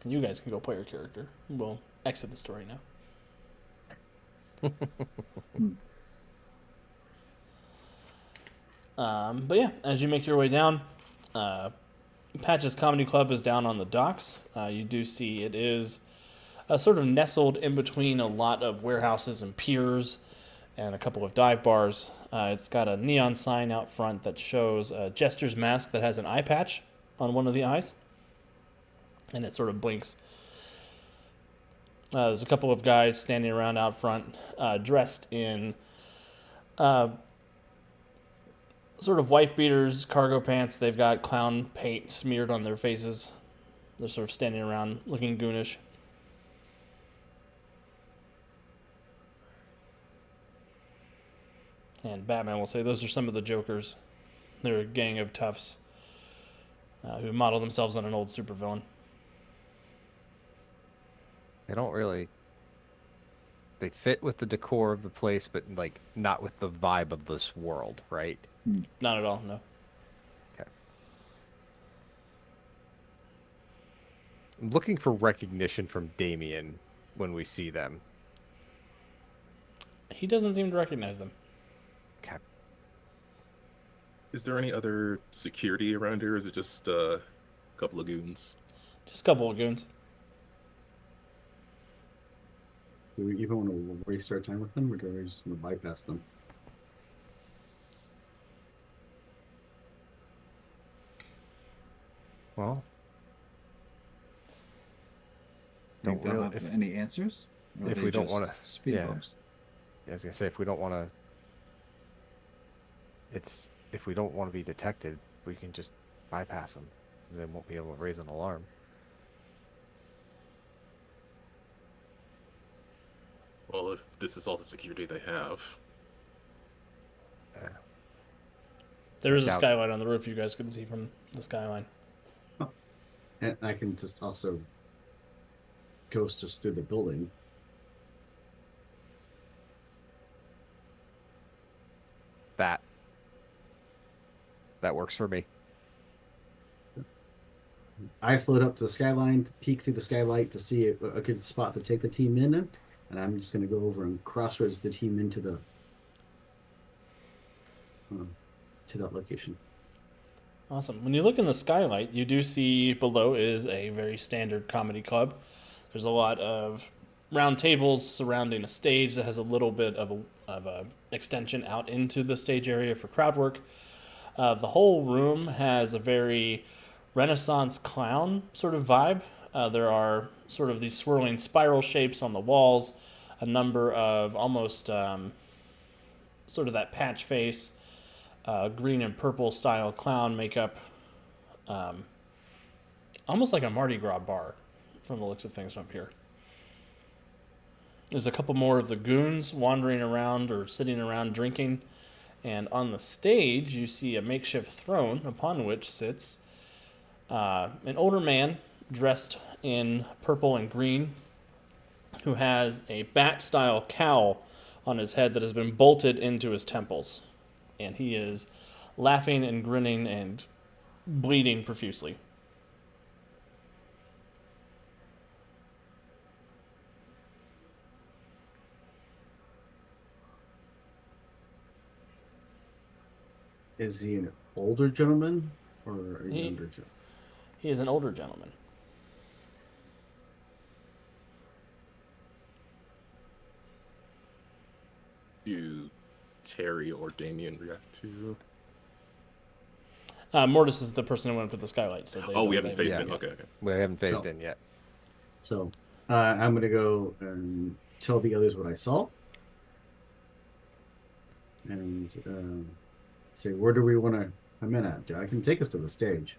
And you guys can go play your character. We'll exit the story now. But yeah, as you make your way down, Patch's Comedy Club is down on the docks. You do see it is sort of nestled in between a lot of warehouses and piers and a couple of dive bars. It's got a neon sign out front that shows a Jester's mask that has an eye patch on one of the eyes. And it sort of blinks. There's a couple of guys standing around out front dressed in sort of wife beaters, cargo pants. They've got clown paint smeared on their faces. They're sort of standing around looking goonish. And Batman will say those are some of the Jokers. They're a gang of toughs who model themselves on an old supervillain. They don't really. They fit with the decor of the place, but like not with the vibe of this world, right? Not at all, no. Okay. I'm looking for recognition from Damien when we see them. He doesn't seem to recognize them. Okay. Is there any other security around here? Or is it just a couple of goons? Just a couple of goons. Do we even want to waste our time with them, or do we just want to bypass them? Well, Think don't they'll really. have any answers? Or are if they we don't just wanna- speed yeah. bumps? I was gonna say if we don't want to. If we don't want to be detected, we can just bypass them. They won't be able to raise an alarm. Well, if this is all the security they have. There is a Doubt- skylight on the roof you guys can see from the skyline. And I can just also ghost us through the building. That works for me. I float up to the skyline, peek through the skylight to see a good spot to take the team in, and I'm just going to go over and crossroads the team into the to that location. Awesome. When you look in the skylight, you do see below is a very standard comedy club. There's a lot of round tables surrounding a stage that has a little bit of a extension out into the stage area for crowd work. The whole room has a very Renaissance clown sort of vibe. There are sort of these swirling spiral shapes on the walls, a number of almost sort of that patch face, green and purple style clown makeup, almost like a Mardi Gras bar from the looks of things up here. There's a couple more of the goons wandering around or sitting around drinking, and on the stage you see a makeshift throne upon which sits an older man dressed in purple and green who has a bat-style cowl on his head that has been bolted into his temples. And he is laughing and grinning and bleeding profusely. Is he an older gentleman or a He- younger gentleman? He is an older gentleman. Do Terry or Damien react to? Mortis is the person who went up with the skylight. So Oh, we haven't they- faced yeah. it. Okay, okay. We haven't phased So- in yet. So I'm going to go and tell the others what I saw. And say, where do we want to come in at? I can take us to the stage.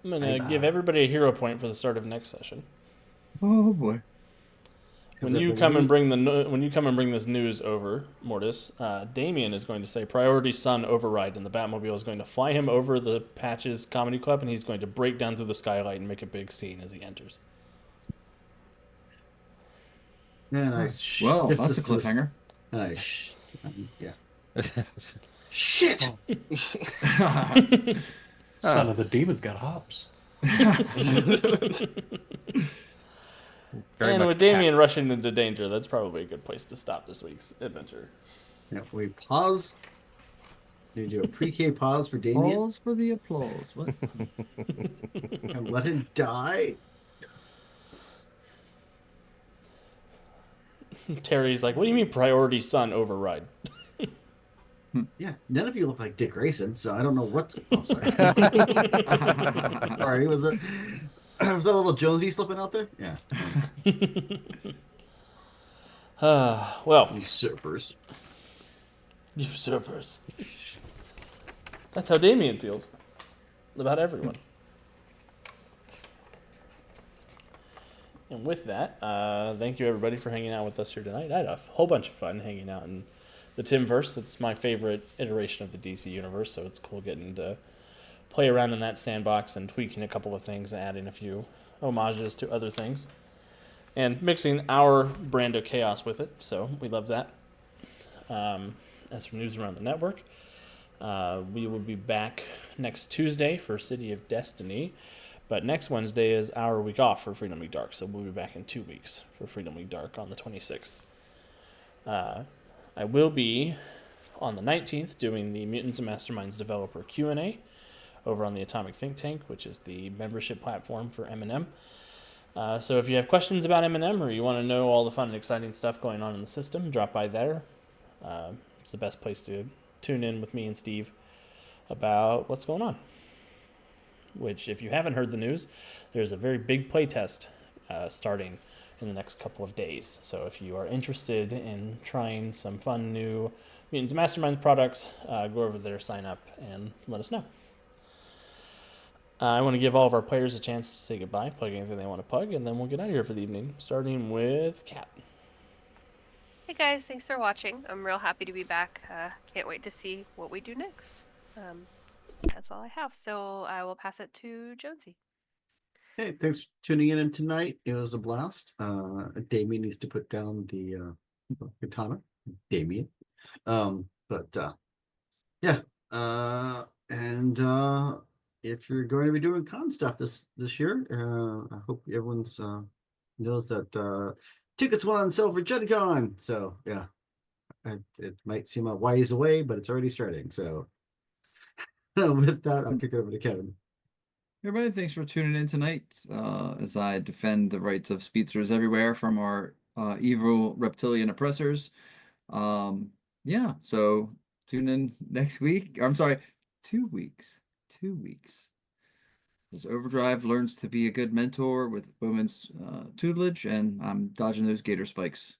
I'm gonna give everybody a hero point for the start of next session. Oh boy. When I you come and believe- bring this news over, Mortis, Damien is going to say priority sun override, and the Batmobile is going to fly him over the Patches Comedy Club, and he's going to break down through the skylight and make a big scene as he enters. And I Well, shift that's us a to the- cliffhanger. And yeah. Shit! Son of the demon's got hops. Very And much with Damien rushing into danger, that's probably a good place to stop this week's adventure. Yeah, we pause. You do a pre-K pause for Damien Pause for the applause. What? and let him die. Terry's like, "What do you mean priority sun override?" Yeah, none of you look like Dick Grayson, so I don't know what's. Oh, sorry. Sorry, was that a little Jonesy slipping out there? Yeah. Well, Usurpers. usurpers. That's how Damien feels about everyone. And with that, thank you everybody for hanging out with us here tonight. I had a whole bunch of fun hanging out in the Timverse. That's my favorite iteration of the DC universe, so it's cool getting to play around in that sandbox and tweaking a couple of things and adding a few homages to other things. And mixing our brand of chaos with it, so we love that. As for news around the network, we will be back next Tuesday for City of Destiny, but next Wednesday is our week off for Freedom Week Dark, so we'll be back in 2 weeks for Freedom Week Dark on the 26th. I will be on the 19th doing the Mutants and Masterminds developer Q&A over on the Atomic Think Tank, which is the membership platform for M&M. So if you have questions about M&M or you want to know all the fun and exciting stuff going on in the system, drop by there. It's the best place to tune in with me and Steve about what's going on. Which, if you haven't heard the news, there's a very big playtest starting in the next couple of days. So if you are interested in trying some fun new Mutants Mastermind products, go over there, sign up, and let us know. I want to give all of our players a chance to say goodbye, plug anything they want to plug, and then we'll get out of here for the evening, starting with Kat. Hey guys, thanks for watching. I'm real happy to be back. Can't wait to see what we do next. That's all I have, so I will pass it to Jonesy. Hey, thanks for tuning in tonight. It was a blast. Damien needs to put down the katana. Damien. Yeah. If you're going to be doing con stuff this year, I hope everyone's knows that tickets went on sale for Gen Con. So yeah, it might seem a ways away, but it's already starting. So with that, I'll kick it over to Kevin. Everybody, thanks for tuning in tonight as I defend the rights of speedsters everywhere from our evil reptilian oppressors. Yeah, so tune in next week. I'm sorry, 2 weeks. 2 weeks. As Overdrive learns to be a good mentor with Bowman's tutelage, and I'm dodging those gator spikes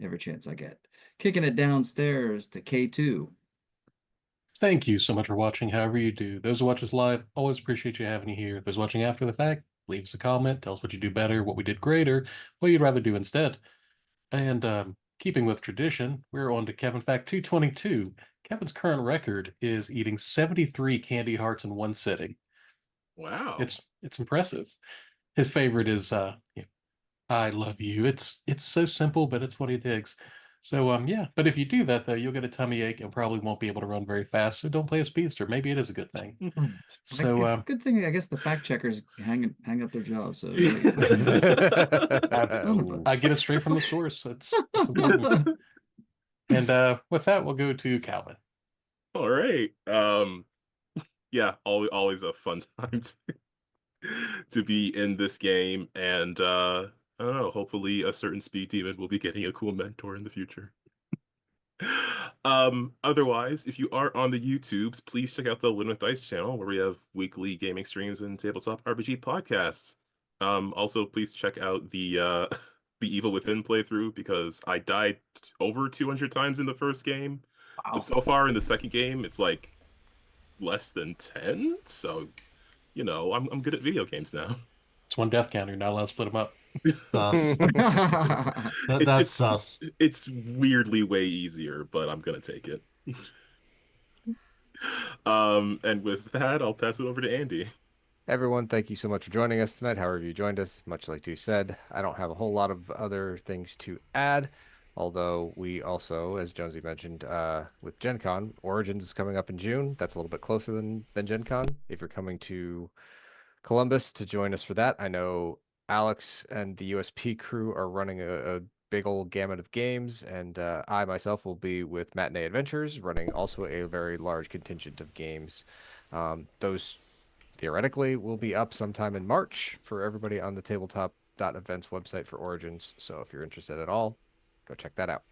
every chance I get. Kicking it downstairs to K2. Thank you so much for watching, however you do. Those who watch us live, always appreciate you having you here. Those watching after the fact, leave us a comment, tell us what you do better, what we did greater, what you'd rather do instead. And keeping with tradition, we're on to Kevin Fact 222. Kevin's current record is eating 73 candy hearts in one sitting. Wow. It's impressive. His favorite is I love you. It's so simple, but it's what he digs. So yeah, but if you do that though, you'll get a tummy ache and probably won't be able to run very fast. So don't play a speedster. Maybe it is a good thing. So Good thing I guess the fact checkers hang up their jobs. So I get it straight from the source. It's important. And with that, we'll go to Calvin. All right. Yeah, always a fun time to be in this game, and I don't know, hopefully a certain speed demon will be getting a cool mentor in the future. Otherwise, if you are on the YouTubes, please check out the Win with Dice channel where we have weekly gaming streams and tabletop RPG podcasts. Also please check out the the Evil Within playthrough because I died over 200 times in the first game. Wow. But so far in the second game, it's like less than 10. So, you know, I'm good at video games now. It's one death counter. You're not allowed to split them up. Sus. That's sus. It's weirdly way easier, but I'm gonna take it. And with that, I'll pass it over to Andy. Everyone, thank you so much for joining us tonight. However you joined us, much like Deuce said, I don't have a whole lot of other things to add. Although we also, as Jonesy mentioned, with Gen Con, Origins is coming up in June. That's a little bit closer than Gen Con. If you're coming to Columbus to join us for that, I know Alex and the USP crew are running a big old gamut of games, and I myself will be with Matinee Adventures, running also a very large contingent of games. Those theoretically will be up sometime in March for everybody on the tabletop.events website for Origins. So if you're interested at all, go check that out.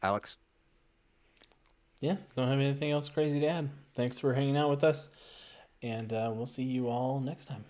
Alex? Yeah, don't have anything else crazy to add. Thanks for hanging out with us, and we'll see you all next time.